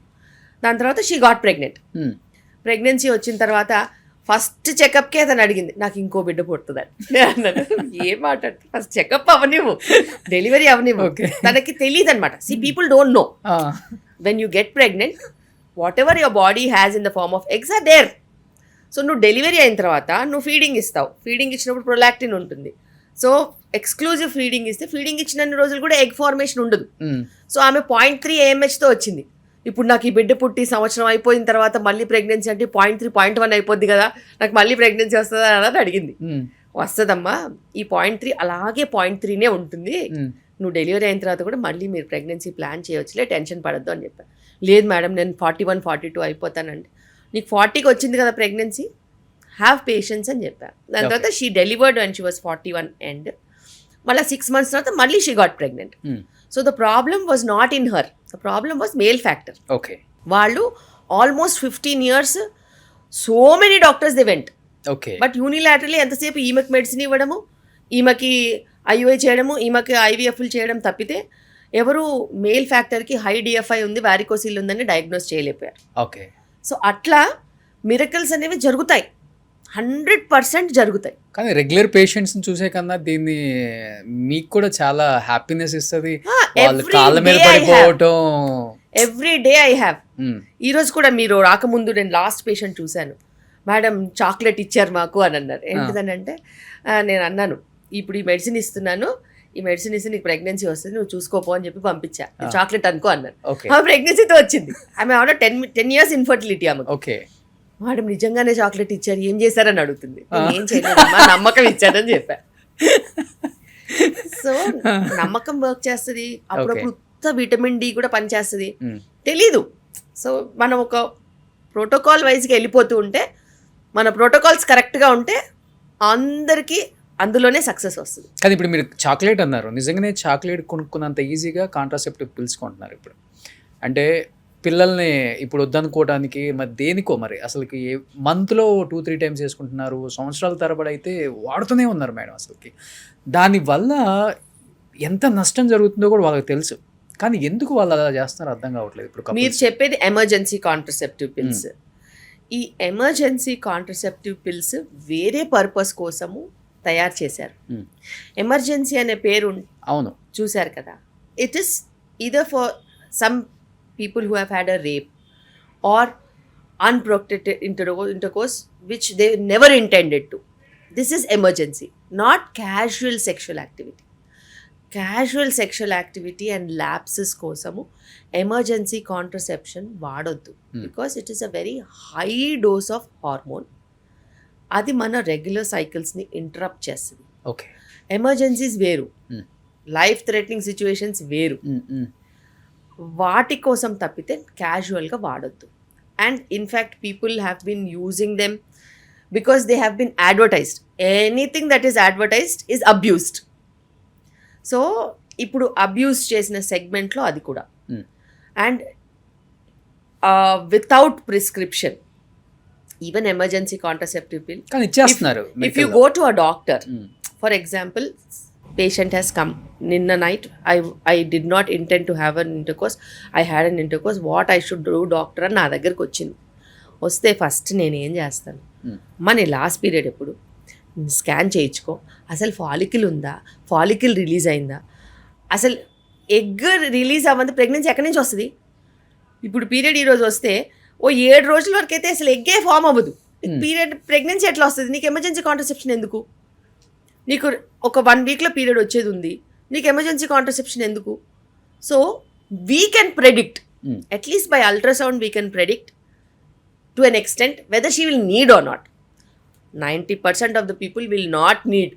దాని తర్వాత షీ గాట్ ప్రెగ్నెంట్. ప్రెగ్నెన్సీ వచ్చిన తర్వాత ఫస్ట్ చెకప్కే అతను అడిగింది నాకు ఇంకో బిడ్డ పుడుతుందని. నేను అన్నాను ఏం మాట్లాడు, ఫస్ట్ చెకప్ అవనివ్వు, డెలివరీ అవనివ్వు. తనకి తెలియదు అనమాట. See people don't know when you get pregnant whatever your body has in the form of eggs are there. So నువ్వు డెలివరీ అయిన తర్వాత నువ్వు ఫీడింగ్ ఇస్తావు, ఫీడింగ్ ఇచ్చినప్పుడు ప్రొలాక్టిన్ ఉంటుంది. సో ఎక్స్క్లూజివ్ ఫీడింగ్ ఇస్తే ఫీడింగ్ ఇచ్చినన్ని రోజులు కూడా ఎగ్ ఫార్మేషన్ ఉండదు. సో ఆమె 0.3 AMHతో వచ్చింది. ఇప్పుడు నాకు ఈ బిడ్డ పుట్టి సంవత్సరం అయిపోయిన తర్వాత మళ్ళీ ప్రెగ్నెన్సీ అంటే 0.3, 0.1 అయిపోద్ది కదా, నాకు మళ్ళీ ప్రెగ్నెన్సీ వస్తుందా అని అడిగింది. వస్తుందమ్మా, ఈ 0.3 అలాగే 0.3నే ఉంటుంది, నువ్వు డెలివరీ అయిన తర్వాత కూడా మళ్ళీ మీరు ప్రెగ్నెన్సీ ప్లాన్ చేయవచ్చులే, టెన్షన్ పడద్దు అని చెప్పాను. లేదు మేడం నేను 41, 42 అయిపోతానండి. నీకు 40కి వచ్చింది కదా ప్రెగ్నెన్సీ, హ్యావ్ పేషెన్స్ అని చెప్పాను. దాని తర్వాత she delivered and she was 41 and మళ్ళీ 6 months తర్వాత మళ్ళీ she got pregnant. So the problem was not in her, the problem was male factor. Okay. వాళ్ళు almost 15 years so many doctors they went. Okay. But unilaterally ఎంతసేపు ఈమెకి medicine ఇవ్వడము, ఈమెకి IUI చేయడము, ఈమెకి IVFలు చేయడం తప్పితే ఎవరు మేల్ ఫ్యాక్టర్కి హై DFI ఉంది, వారికోసిల్ ఉందని డయాగ్నోస్ చేయలేకపోయారు. ఓకే. సో అట్లా మిరకల్స్ అనేవి జరుగుతాయి, 100% జరుగుతాయి. కానీ రెగ్యులర్ పేషెంట్స్ని చూసే కన్నా దీన్ని మీకు కూడా చాలా హ్యాపీనెస్ ఇస్తుంది, వాళ్ళు కాళ్ళ మీద పడిపోవటం. Every day I have. ఈరోజు కూడా మీరు రాకముందు నేను లాస్ట్ పేషెంట్ చూశాను, మేడం చాక్లెట్ ఇచ్చారు మాకు అని అన్నారు. ఏంటిదని అంటే నేను అన్నాను ఇప్పుడు ఈ మెడిసిన్ ఇస్తున్నాను, ఈ మెడిసిన్ ఇస్తే నీకు ప్రెగ్నెన్సీ వస్తుంది, నువ్వు చూసుకోపో అని చెప్పి పంపించా, చాక్లెట్ అనుకో అన్నాను. ఆమె ప్రెగ్నెన్సీతో వచ్చింది. ఆమె ఆవిడ 10 years ఇన్ఫర్టిలిటీ ఆమె. ఓకే. మేడం నిజంగానే చాక్లెట్ ఇచ్చారు, ఏం చేశారని అడుగుతుంది. ఏం చేయలేదమ్మా, నమ్మకం ఇచ్చానని చెప్పా. సో నమ్మకం వర్క్ చేస్తుంది, అప్పుడప్పుడు ఉత్త విటమిన్ D కూడా పనిచేస్తుంది, తెలీదు. సో మనం ఒక ప్రోటోకాల్ వైజ్గా వెళ్ళిపోతూ ఉంటే, మన ప్రోటోకాల్స్ కరెక్ట్గా ఉంటే అందరికీ అందులోనే సక్సెస్ వస్తుంది. కానీ ఇప్పుడు మీరు చాక్లెట్ అన్నారు, నిజంగానే చాక్లెట్ కొనుక్కున్నంత ఈజీగా కాంట్రాసెప్టివ్ పిల్స్ కొంటున్నారు ఇప్పుడు. అంటే పిల్లల్ని ఇప్పుడు వద్దనుకోవడానికి మరి దేనికో మరి అసలుకి మంత్లో 2-3 times వేసుకుంటున్నారు, సంవత్సరాల తరబడి అయితే వాడుతూనే ఉన్నారు మేడం. అసలుకి దానివల్ల ఎంత నష్టం జరుగుతుందో కూడా వాళ్ళకి తెలుసు, కానీ ఎందుకు వాళ్ళు అలా చేస్తున్నారు అర్థం కావట్లేదు. ఇప్పుడు మీరు చెప్పేది ఎమర్జెన్సీ కాంట్రసెప్టివ్ పిల్స్. ఈ ఎమర్జెన్సీ కాంట్రసెప్టివ్ పిల్స్ వేరే పర్పస్ కోసము తయారు చేశారు. ఎమర్జెన్సీ అనే పేరు అవును చూశారు కదా, it is either for some people who have had a rape or unprotected intercourse which they never intended to. This is emergency, not casual sexual activity. Casual sexual activity and lapses kosamu emergency contraception vaadoddu because it is a very high dose of hormone. Adi mana regular cycles ni interrupt chestadi. Okay. Emergencies veru, life threatening situations veru. వాటి కోసం తప్పితే క్యాజువల్గా వాడొద్దు. And in fact people have been using them because they have been advertised. Anything that is advertised is abused. So ఇప్పుడు abuse చేసిన సెగ్మెంట్లో అది కూడా. And without prescription even emergency contraceptive pill if you go to a doctor, for example patient has come ninna night, I did not intend to have an intercourse, I had an intercourse, what I should do doctor అని నా దగ్గరికి వచ్చింది. వస్తే first నేను ఏం చేస్తాను, మన last period ఎప్పుడు స్కాన్ చేయించుకో, అసలు ఫాలికిల్ ఉందా, ఫాలికిల్ రిలీజ్ అయిందా, అసలు ఎగ్ రిలీజ్ అవ్వంది ప్రెగ్నెన్సీ ఎక్కడి నుంచి వస్తుంది. ఇప్పుడు పీరియడ్ ఈరోజు వస్తే 7 రోజుల వరకు అయితే అసలు ఎగ్గే ఫామ్ అవ్వదు. పీరియడ్ ప్రెగ్నెన్సీ ఎట్లా వస్తుంది? నీకు ఎమర్జెన్సీ కాంట్రసెప్షన్ ఎందుకు? నీకు ఒక 1 weekలో పీరియడ్ వచ్చేది ఉంది, నీకు ఎమర్జెన్సీ కాంట్రసెప్షన్ ఎందుకు? So we can predict at least by ultrasound we can predict to an extent whether she will need or not. 90% of the people will not need.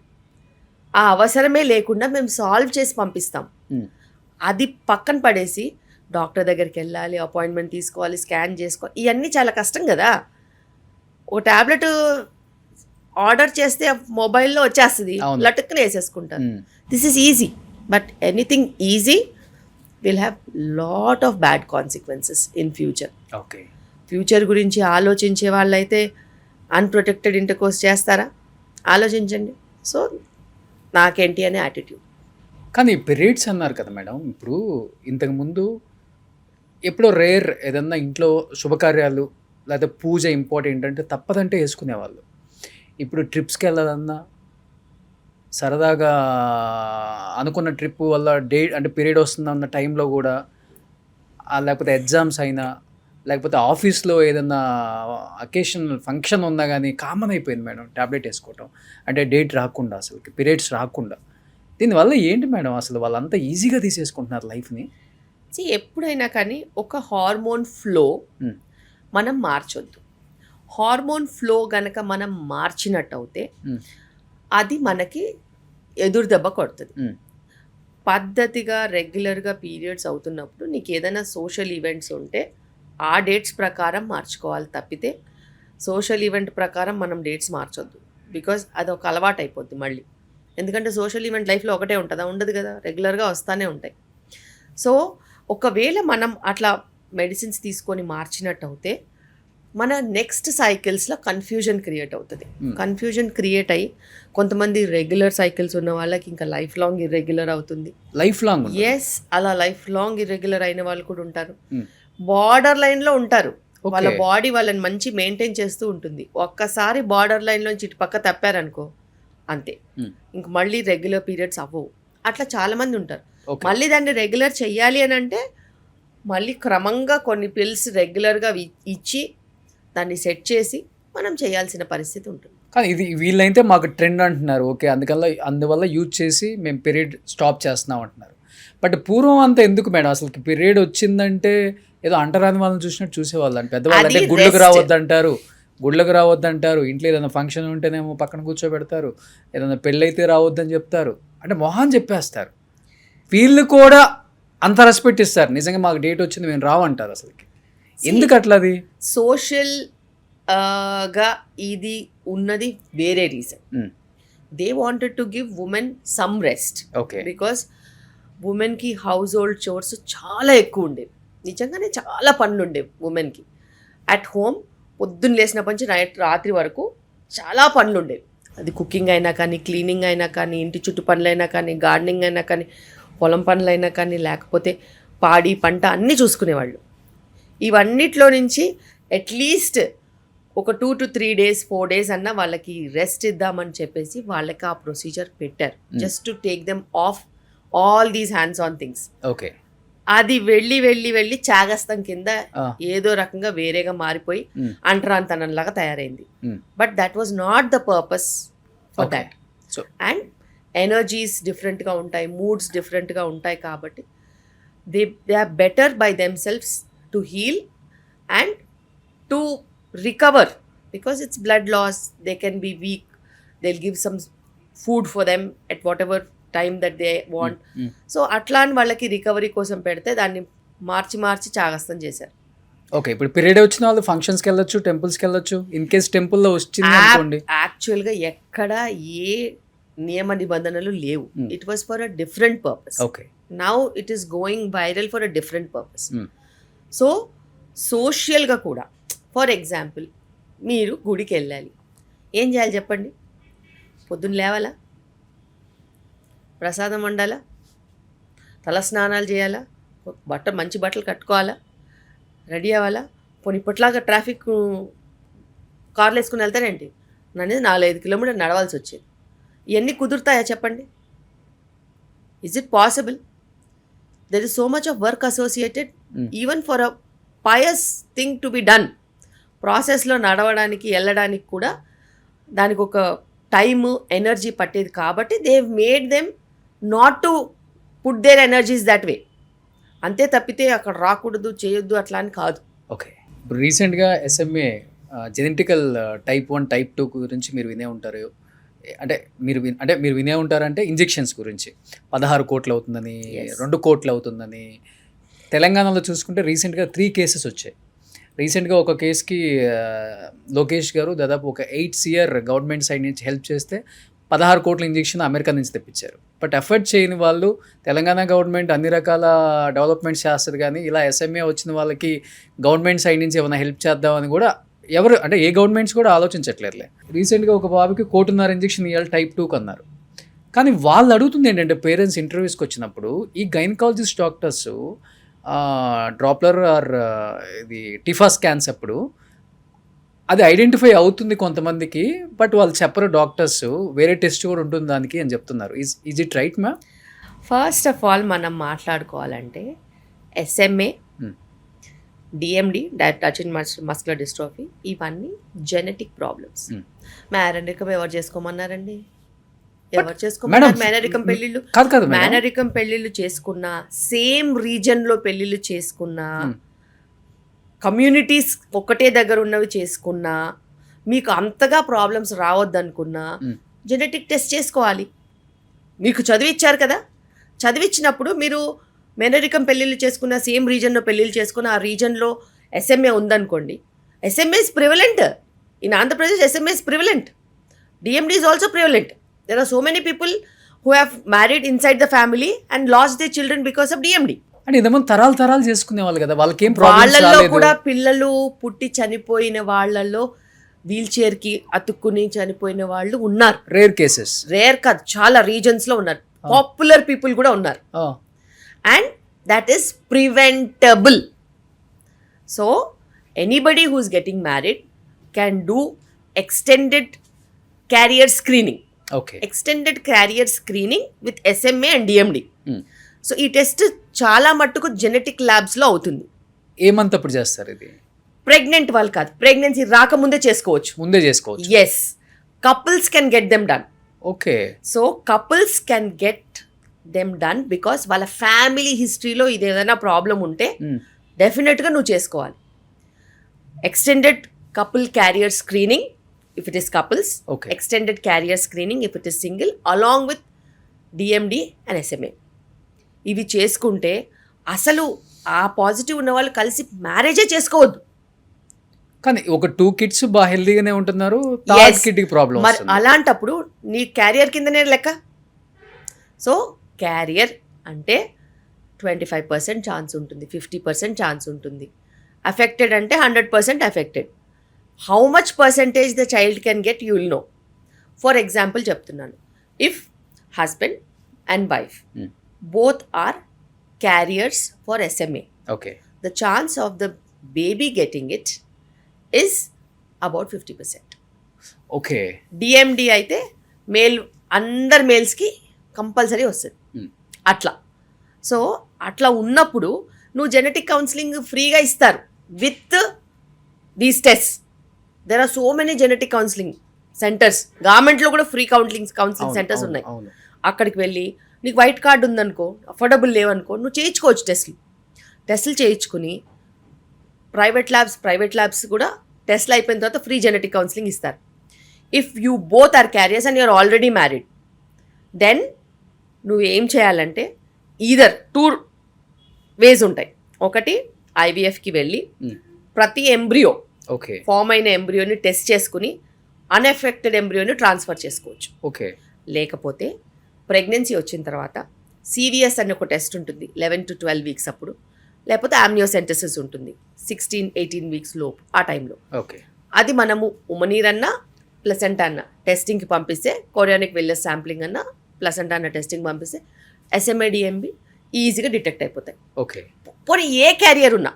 ఆ అవసరమే లేకుండా మేము సాల్వ్ చేసి పంపిస్తాం. అది పక్కన పడేసి డాక్టర్ దగ్గరికి వెళ్ళాలి, అపాయింట్మెంట్ తీసుకోవాలి, స్కాన్ చేసుకోవాలి, ఇవన్నీ చాలా కష్టం కదా. ఓ ట్యాబ్లెట్ ఆర్డర్ చేస్తే మొబైల్లో వచ్చేస్తుంది, లటుక్కుని వేసేసుకుంటారు. This is easy, but anything easy will have lot of bad consequences in future. Okay, future గురించి ఆలోచించే వాళ్ళైతే అన్ప్రొటెక్టెడ్ ఇంటర్కోర్స్ చేస్తారా? ఆలోచించండి. సో నాకేంటి అనే యాటిట్యూడ్. కానీ పీరియడ్స్ అన్నారు కదా మేడం, ఇప్పుడు ఇంతకుముందు ఎప్పుడో రేర్ ఏదన్నా ఇంట్లో శుభకార్యాలు లేదా పూజ ఇంపార్టెంట్ అంటే తప్పదంటే వేసుకునేవాళ్ళు. ఇప్పుడు ట్రిప్స్కి వెళ్ళాలన్నా సరదాగా అనుకున్న ట్రిప్ వల్ల అంటే పీరియడ్ వస్తుందన్న టైంలో కూడా, లేకపోతే ఎగ్జామ్స్ అయినా, లేకపోతే ఆఫీస్లో ఏదన్నా అకేషనల్ ఫంక్షన్ ఉన్నా కానీ కామన్ అయిపోయింది మేడం ట్యాబ్లెట్ వేసుకోవటం. అంటే డేట్ రాకుండా, అసలుకి పీరియడ్స్ రాకుండా. దీనివల్ల ఏంటి మేడం అసలు వాళ్ళంతా ఈజీగా తీసేసుకుంటున్నారు లైఫ్ని? ఎప్పుడైనా కానీ ఒక హార్మోన్ ఫ్లో మనం మార్చొద్దు. హార్మోన్ ఫ్లో గనక మనం మార్చినట్టు అయితే అది మనకి ఎదురు దెబ్బ కొడుతుంది. పద్ధతిగా రెగ్యులర్గా పీరియడ్స్ అవుతున్నప్పుడు నీకు ఏదైనా సోషల్ ఈవెంట్స్ ఉంటే ఆ డేట్స్ ప్రకారం మార్చుకోవాలి తప్పితే సోషల్ ఈవెంట్ ప్రకారం మనం డేట్స్ మార్చొద్దు. బికాజ్ అది ఒక అలవాటు అయిపోద్ది మళ్ళీ. ఎందుకంటే సోషల్ ఈవెంట్ లైఫ్లో ఒకటే ఉంటుందా? ఉండదు కదా, రెగ్యులర్గా వస్తూనే ఉంటాయి. సో ఒకవేళ మనం అట్లా మెడిసిన్స్ తీసుకొని మార్చినట్టు అయితే మన నెక్స్ట్ సైకిల్స్లో కన్ఫ్యూజన్ క్రియేట్ అవుతుంది. కన్ఫ్యూజన్ క్రియేట్ అయ్యి కొంతమంది రెగ్యులర్ సైకిల్స్ ఉన్న వాళ్ళకి ఇంకా లైఫ్ లాంగ్ ఇర్రెగ్యులర్ అవుతుంది. Life long? ఎస్, అలా లైఫ్ లాంగ్ ఇర్రెగ్యులర్ అయిన వాళ్ళు కూడా ఉంటారు. బార్డర్ లైన్లో ఉంటారు. వాళ్ళ బాడీ వాళ్ళని మంచి మెయింటైన్ చేస్తూ ఉంటుంది. ఒక్కసారి బార్డర్ లైన్లోంచి ఇటు పక్క తప్పారనుకో అంతే, ఇంక మళ్ళీ రెగ్యులర్ పీరియడ్స్ అవ్వవు. అట్లా చాలామంది ఉంటారు. మళ్ళీ దాన్ని రెగ్యులర్ చెయ్యాలి అని అంటే మళ్ళీ క్రమంగా కొన్ని పిల్స్ రెగ్యులర్గా ఇచ్చి దాన్ని సెట్ చేసి మనం చేయాల్సిన పరిస్థితి ఉంటుంది. కానీ ఇది వీళ్ళైతే మాకు ట్రెండ్ అంటున్నారు. ఓకే, అందువల్ల యూజ్ చేసి మేము పీరియడ్ స్టాప్ చేస్తున్నాం అంటున్నారు. బట్ పూర్వం అంతా ఎందుకు మేడం అసలు పీరియడ్ వచ్చిందంటే ఏదో అంటరాని వాళ్ళని చూసినట్టు చూసేవాళ్ళు. అంటే పెద్దవాళ్ళు అంటే గుళ్ళకు రావద్దంటారు, ఇంట్లో ఏదైనా ఫంక్షన్ ఉంటేనేమో పక్కన కూర్చోబెడతారు, ఏదైనా పెళ్ళైతే రావద్దని చెప్తారు, అంటే మొహాన్ చెప్పేస్తారు. వీళ్ళు కూడా అంత రెస్పెక్ట్ ఇస్తారు. నిజంగా మాకు డేట్ వచ్చింది మేము రావంటారు. అసలుకి ఎందుకు అట్లా? అది సోషల్ గా ఇది ఉన్నది వేరే reason. They wanted to give women some rest. Okay, because ఉమెన్కి హౌస్ హోల్డ్ చోర్స్ చాలా ఎక్కువ ఉండేవి. నిజంగానే చాలా పనులు ఉండేవి ఉమెన్కి. అట్ హోమ్ పొద్దున్న లేసినప్పటి నుంచి రాత్రి వరకు చాలా పనులు ఉండేవి. అది కుకింగ్ అయినా కానీ, క్లీనింగ్ అయినా కానీ, ఇంటి చుట్టూ పనులైనా కానీ, గార్డెనింగ్ అయినా కానీ, పొలం పనులైనా కానీ, లేకపోతే పాడి పంట అన్నీ చూసుకునేవాళ్ళు. ఇవన్నిట్లో నుంచి అట్లీస్ట్ ఒక 2 to 3 days 4 days అన్నా వాళ్ళకి రెస్ట్ ఇద్దామని చెప్పేసి వాళ్ళకి ఆ ప్రొసీజర్ పెట్టారు. Just to take them of all these hands on things. Okay, అది వెళ్ళి చాగస్తం కింద ఏదో రకంగా వేరేగా మారిపోయి అంటరాంతనంలాగా తయారైంది. But that was not the purpose for that. And energies డిఫరెంట్గా ఉంటాయి, మూడ్స్ డిఫరెంట్గా ఉంటాయి. కాబట్టి they are better by themselves to heal and to recover, because it's blood loss, they can be weak, they'll give some food for them at whatever time that they want. So అట్లా అని వాళ్ళకి recovery కోసం పెడితే దాన్ని మార్చి చాగస్తం చేశారు. Okay, ఇప్పుడు period వచ్చిన వాళ్ళు ఫంక్షన్స్కి వెళ్ళొచ్చు, టెంపుల్స్కి వెళ్ళొచ్చు. ఇన్ కేస్ టెంపుల్లో వచ్చింది అనుకోండి, యాక్చువల్గా ఎక్కడ ఏ నియమ నిబంధనలు లేవు. It was for a different purpose. Okay, now it is going viral for a different purpose. So సోషల్గా కూడా, ఫర్ ఎగ్జాంపుల్, మీరు గుడికి వెళ్ళాలి, ఏం చేయాలి చెప్పండి? పొద్దున్న లేవాలా, ప్రసాదం వండాలా, తల స్నానాలు చేయాలా, మంచి బట్టలు కట్టుకోవాలా, రెడీ అవ్వాలా. పోనీ ఇప్పట్లాగా ట్రాఫిక్ కార్లు వేసుకుని వెళ్తారేంటి? అనేది 4-5 కిలోమీటర్లు నడవాల్సి వచ్చేది. ఇవన్నీ కుదురుతాయా చెప్పండి? Is it possible? There is so much of work associated even for a pious thing to be done. ప్రాసెస్లో నడవడానికి వెళ్ళడానికి కూడా దానికి ఒక టైము, ఎనర్జీ పట్టేది. కాబట్టి they made them not to put their energies that way. అంతే తప్పితే అక్కడ రాకూడదు చేయొద్దు అట్లా అని కాదు. ఓకే. ఇప్పుడు రీసెంట్గా SMA జెనెటికల్ టైప్ 1 టైప్ 2 గురించి మీరు వినే ఉంటారు. మీరు వినే ఉంటారంటే ఇంజెక్షన్స్ గురించి 16 కోట్లు అవుతుందని, 2 కోట్లు అవుతుందని. తెలంగాణలో చూసుకుంటే రీసెంట్గా 3 కేసెస్ వచ్చాయి. రీసెంట్గా ఒక కేసుకి లోకేష్ గారు దాదాపు ఒక 8 CR గవర్నమెంట్ సైడ్ నుంచి హెల్ప్ చేస్తే 16 కోట్ల ఇంజెక్షన్ అమెరికా నుంచి తెప్పించారు. బట్ ఎఫర్ట్ చేయని వాళ్ళు తెలంగాణ గవర్నమెంట్ అన్ని రకాల డెవలప్మెంట్స్ చేస్తుంది, కానీ ఇలా SMA వచ్చిన వాళ్ళకి గవర్నమెంట్ సైడ్ నుంచి ఏమైనా హెల్ప్ చేద్దామని కూడా ఏ గవర్నమెంట్స్ కూడా ఆలోచించట్లేదులే. రీసెంట్గా ఒక బాబుకి 1.5 కోటి ఇంజెక్షన్ ఇవ్వాలి టైప్ 2 అన్నారు. కానీ వాళ్ళు అడుగుతుంది ఏంటంటే పేరెంట్స్ ఇంటర్వ్యూస్కి వచ్చినప్పుడు ఈ గైనకాలజిస్ట్ డాక్టర్స్ డ్రాప్లర్ ఆర్ ఇది టిఫా స్కాన్స్ అప్పుడు అది ఐడెంటిఫై అవుతుంది కొంతమందికి, బట్ వాళ్ళు చెప్పరు డాక్టర్స్, వేరే టెస్ట్ కూడా ఉంటుంది దానికి అని చెప్తున్నారు. Is it right ma'am? First of all మనం మాట్లాడుకోవాలంటే SMA, DMD, touching muscular dystrophy, ఇవన్నీ జెనెటిక్ ప్రాబ్లమ్స్. మేనరికం ఎవరు చేసుకోమన్నారండి? ఎవరు చేసుకోమన్నారు మేనరికం పెళ్ళిళ్ళు? కాదు మేనరికం పెళ్ళిళ్ళు చేసుకున్నా, సేమ్ రీజన్లో పెళ్ళిళ్ళు చేసుకున్నా, కమ్యూనిటీస్ ఒకటే దగ్గర ఉన్నవి చేసుకున్నా, మీకు అంతగా ప్రాబ్లమ్స్ రావద్దనుకున్నా జెనెటిక్ టెస్ట్ చేసుకోవాలి. మీకు చదివిచ్చారు కదా, చదివిచ్చినప్పుడు మీరు మేనరికం పెళ్ళిళ్ళు చేసుకున్న, సేమ్ రీజన్లో పెళ్ళిళ్ళు చేసుకున్న, ఆ రీజన్లో SMA ఉందనుకోండి, SMA is prevalent. In Andhra Pradesh, SMA is prevalent. DMD is also prevalent. There are so many people who have married inside the family and lost their children because of DMD. అంటే ఇదేమో తరాలు చేసుకునే వాళ్ళు కదా, వాళ్ళకి ఏం problems వాళ్ళల్లో రాలేదు. కూడా పిల్లలు పుట్టి చనిపోయిన వాళ్ళల్లో వీల్ చైర్ కి అతుక్కుని చనిపోయిన వాళ్ళు ఉన్నారు. రేర్ కేసెస్, రేర్ కాదు, చాలా రీజన్స్ లో ఉన్నారు. పాపులర్ పీపుల్ కూడా ఉన్నారు. And that is preventable. So anybody who is getting married can do extended carrier screening. Okay, extended carrier screening with SMA and DMD. So ఈ టెస్ట్ చాలా మట్టుకు genetic ల్యాబ్స్లో అవుతుంది. ఏమంత అప్పుడు చేస్తారు ఇది? ప్రెగ్నెంట్ వాళ్ళు కాదు, ప్రెగ్నెన్సీ రాకముందే చేసుకోవచ్చు. ముందే చేసుకోవచ్చు. Yes, couples can get them done. Okay, so couples can get them done because వాళ్ళ ఫ్యామిలీ హిస్టరీలో ఇది ఏదైనా ప్రాబ్లం ఉంటే డెఫినెట్గా నువ్వు చేసుకోవాలి. Extended couple carrier screening if it is couples, extended carrier screening if it is single, along with DMD and SMA. ఇవి చేసుకుంటే అసలు ఆ పాజిటివ్ ఉన్న వాళ్ళు కలిసి మ్యారేజే చేసుకోవద్దు. కానీ ఒక 2 kids బాగా హెల్దీగానే ఉంటున్నారు, థర్డ్ కిడ్ కి ప్రాబ్లం. మరి అలాంటప్పుడు నీ క్యారియర్ కిందనే లెక్క. సో క్యారియర్ అంటే 25% ఛాన్స్ ఉంటుంది, 50% ఛాన్స్ ఉంటుంది. అఫెక్టెడ్ అంటే 100% affected. How much percentage the child can get you will know. For example చెప్తున్నాను, if husband and wife both are carriers for SMA, okay, the chance of the baby getting it is about 50%. okay, DMD అయితే male అందరు మేల్స్కి compulsory వస్తుంది. అట్లా. So అట్లా ఉన్నప్పుడు నువ్వు genetic counselling ఫ్రీగా ఇస్తారు with these test. There are so many genetic counselling centres, గవర్నమెంట్లో కూడా ఫ్రీ కౌన్సిలింగ్ సెంటర్స్ ఉన్నాయి. అక్కడికి వెళ్ళి నీకు వైట్ కార్డు ఉందనుకో, అఫోర్డబుల్ లేవనుకో, నువ్వు చేయించుకోవచ్చు టెస్టులు చేయించుకుని. ప్రైవేట్ ల్యాబ్స్ కూడా టెస్ట్లు అయిపోయిన తర్వాత ఫ్రీ జెనెటిక్ కౌన్సిలింగ్ ఇస్తారు. If you both are carriers and you are already married, then నువ్వు ఏం చేయాలంటే ఈదర్ 2 ways ఉంటాయి. ఒకటి IVFకి వెళ్ళి ప్రతి ఎంబ్రియో, ఫామ్ అయిన ఎంబ్రియోని టెస్ట్ చేసుకుని అన్ఎఫెక్టెడ్ ఎంబ్రియోని ట్రాన్స్ఫర్ చేసుకోవచ్చు. ఓకే, లేకపోతే ప్రెగ్నెన్సీ వచ్చిన తర్వాత CVS అని ఒక టెస్ట్ ఉంటుంది 11 to 12 weeks అప్పుడు, లేకపోతే ఆమ్నియోసెంటసిస్ ఉంటుంది 16-18 weeks లోపు, ఆ టైంలో. ఓకే, అది మనము ఉమనీర్ అన్న ప్లసెంటా అన్న టెస్టింగ్కి పంపిస్తే, కొరియానిక్ వెల్లెస్ శాంప్లింగ్ అన్న ప్లసెంటా అన్న టెస్టింగ్ పంపిస్తే SMA DMD ఈజీగా డిటెక్ట్ అయిపోతాయి. ఓకే, పోనీ ఏ క్యారియర్ ఉన్నా,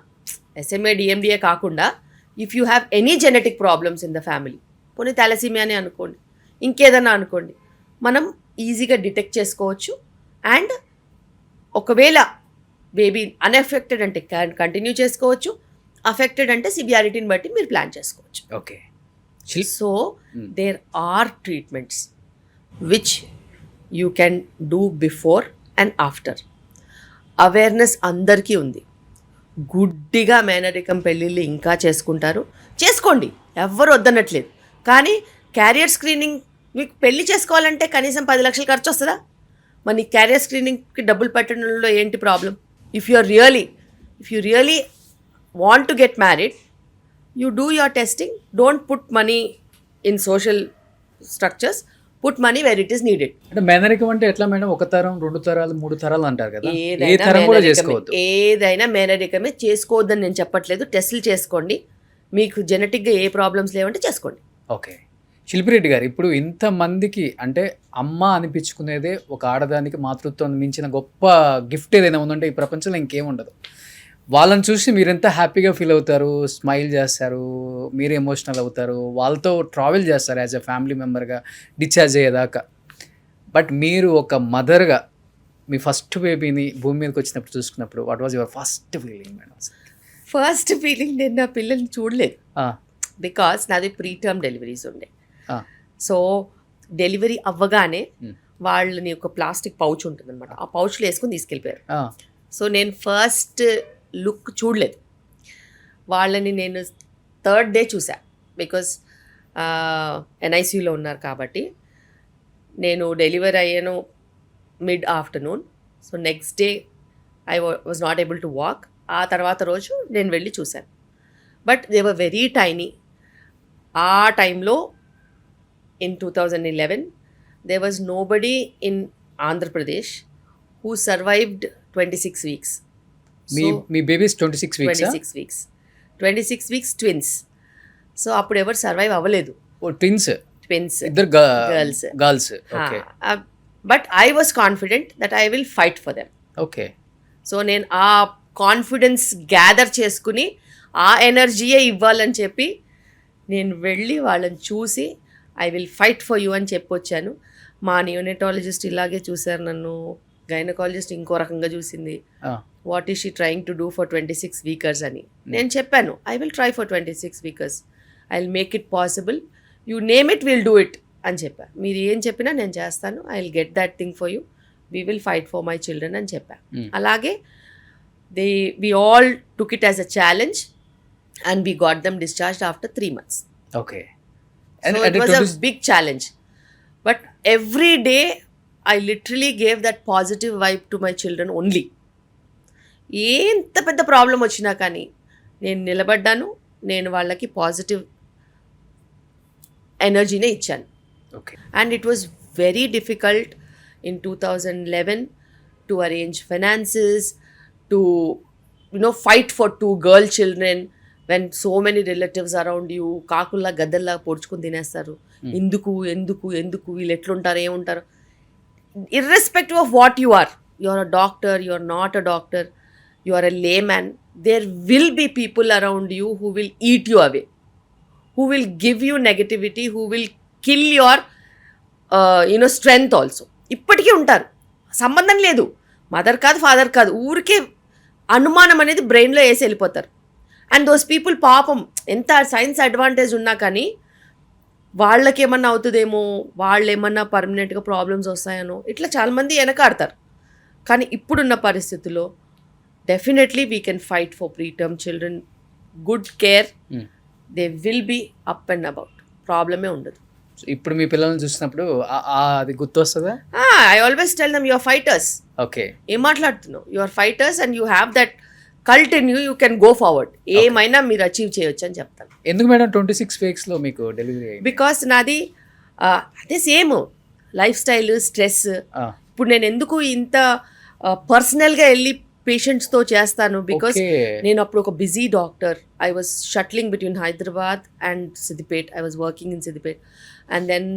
SMA DMDయే కాకుండా if you have any genetic problems in the family, పోనీ థాలసీమియా అని అనుకోండి, ఇంకేదన్నా అనుకోండి, మనం ఈజీగా డిటెక్ట్ చేసుకోవచ్చు. అండ్ ఒకవేళ బేబీ అన్ఎఫెక్టెడ్ అంటే కంటిన్యూ చేసుకోవచ్చు, అఫెక్టెడ్ అంటే సివియారిటీని బట్టి మీరు ప్లాన్ చేసుకోవచ్చు. Okay. So there are treatments which you can do before and after. Awareness అందరికీ ఉంది. గుడ్డిగా మేనరికం పెళ్ళిళ్ళు ఇంకా చేసుకుంటారు. చేసుకోండి, ఎవ్వరు వద్దనట్లేదు. కానీ క్యారియర్ స్క్రీనింగ్ మీకు పెళ్లి చేసుకోవాలంటే కనీసం 10 లక్షలు ఖర్చు వస్తుందా? మరి నీ క్యారియర్ స్క్రీనింగ్కి డబ్బులు పెట్టడంలో ఏంటి problem? If you really want to get married, you do your testing. Don't put money in social structures, put money where it is needed. అంటే మేనరికం అంటే ఎట్లా మేడం? 1 తరం 2 తరాలు 3 తరాలు అంటారు కదా, ఏ తరం కూడా చేసుకోవద్దు. ఏదైనా మేనరికమే, చేసుకోవద్దని నేను చెప్పట్లేదు. టెస్టులు చేసుకోండి, మీకు జెనెటిక్గా ఏ ప్రాబ్లమ్స్ లేవంటే చేసుకోండి. ఓకే, శిల్పిరెడ్డి గారు, ఇప్పుడు ఇంతమందికి అంటే అమ్మ అనిపించుకునేదే ఒక ఆడదానికి మాతృత్వం మించిన గొప్ప గిఫ్ట్ ఏదైనా ఉందంటే ఈ ప్రపంచంలో ఇంకేముండదు. వాళ్ళని చూసి మీరు ఎంత హ్యాపీగా ఫీల్ అవుతారు, స్మైల్ చేస్తారు, మీరు ఎమోషనల్ అవుతారు, వాళ్ళతో ట్రావెల్ చేస్తారు యాజ్ ఎ ఫ్యామిలీ మెంబర్గా డిశ్చార్జ్ అయ్యేదాకా. బట్ మీరు ఒక మదర్గా మీ ఫస్ట్ బేబీని భూమి మీదకి వచ్చినప్పుడు చూసుకున్నప్పుడు what was your first feeling madam? First feeling, నేను నా పిల్లల్ని చూడలేదు. బికాస్ నాది ప్రీటర్మ్ డెలివరీస్ ఉండే. సో డెలివరీ అవ్వగానే వాళ్ళని ఒక ప్లాస్టిక్ పౌచ్ ఉంటుంది అనమాట, ఆ పౌచ్లో వేసుకొని తీసుకెళ్ళిపోయారు. సో నేను ఫస్ట్ లుక్ చూడలేదు వాళ్ళని. నేను 3rd డే చూసా, బికాస్ NICUలో ఉన్నారు కాబట్టి. నేను డెలివరీ అయ్యాను mid afternoon. So next day I was not able to walk. ఆ తర్వాత రోజు నేను వెళ్ళి చూశాను. But they were very tiny. ఆ టైంలో in 2011 there was nobody in Andhra Pradesh who survived 26 weeks. Me babies 26 weeks? 26 weeks twins. So అప్పుడు ఎవరు సర్వైవ్ అవ్వలేదు. ట్విన్స్ ఇద్దరు girls. Okay, but I was confident that I will fight for them. Okay, so నేను ఆ confidence gather చేసుకుని ఆ ఎనర్జీయే ఇవ్వాలని చెప్పి నేను వెళ్ళి వాళ్ళని చూసి I will fight for you అని చెప్పొచ్చాను. మా నియోనెటాలజిస్ట్ ఇలాగే చూశారు నన్ను, గైనకాలజిస్ట్ ఇంకో రకంగా చూసింది. What is she trying to do for 26 weekers అని నేను చెప్పాను. I will try for 26 weekers, I will make it possible, you name it, will do it అని చెప్పా. మీరు ఏం చెప్పినా నేను చేస్తాను, I will get that thing for you, we will fight for my children అని చెప్పా. అలాగే we all took it as a challenge and we got them discharged after 3 months. Okay. So it was a big challenge. But every day I literally gave that positive vibe to my children only. ఎంత పెద్ద problem వచ్చినా కానీ నేను నిలబడ్డాను, నేను వాళ్ళకి positive ఎనర్జీనే ఇచ్చాను. Okay. And it was very difficult in 2011 to arrange finances, to fight for 2 girl children when so many relatives around you కాకుల్లా గద్దల్లా పొడుచుకుని తినేస్తారు. ఎందుకు వీళ్ళు ఎట్లుంటారు ఏముంటారు. Irrespective of what you are a doctor, you are not a doctor, you are a layman, there will be people around you who will eat you away, who will give you negativity, who will kill your strength also. ఇప్పటికీ ఉంటారు, సంబంధం లేదు, mother కాదు father కాదు, ఊరికే అనుమానం అనేది బ్రెయిన్లో వేసి వెళ్ళిపోతారు. అండ్ దోస్ పీపుల్ పాపం ఎంత సైన్స్ అడ్వాంటేజ్ ఉన్నా కానీ వాళ్ళకి ఏమన్నా అవుతుందేమో, వాళ్ళు ఏమన్నా పర్మనెంట్గా ప్రాబ్లమ్స్ వస్తాయనో ఇట్లా చాలామంది వెనకాడతారు. కానీ ఇప్పుడున్న పరిస్థితుల్లో definitely we can fight for preterm children, good care, they will be up and about, ప్రాబ్లమే ఉండదు. ఇప్పుడు మీ పిల్లల్ని చూసినప్పుడు అది గుర్తొస్తుందా? I always tell them you are fighters. Okay, ఏం మాట్లాడుతున్నావు, you are fighters and you have that cult in you can go forward, ఏమైనా మీరు అచీవ్ చేయొచ్చు అని చెప్తాను. ఎందుకు మేడం 26 వీక్స్లో మీకు డెలివరీ అయింది? బికాస్ నాది అదే సేమ్ లైఫ్ స్టైల్, స్ట్రెస్. ఇప్పుడు నేను ఎందుకు ఇంత పర్సనల్గా వెళ్ళి పేషెంట్స్తో చేస్తాను, బికాస్ నేను అప్పుడు ఒక busy doctor. I was shuttling between Hyderabad and Siddipet. I was working in Siddipet and then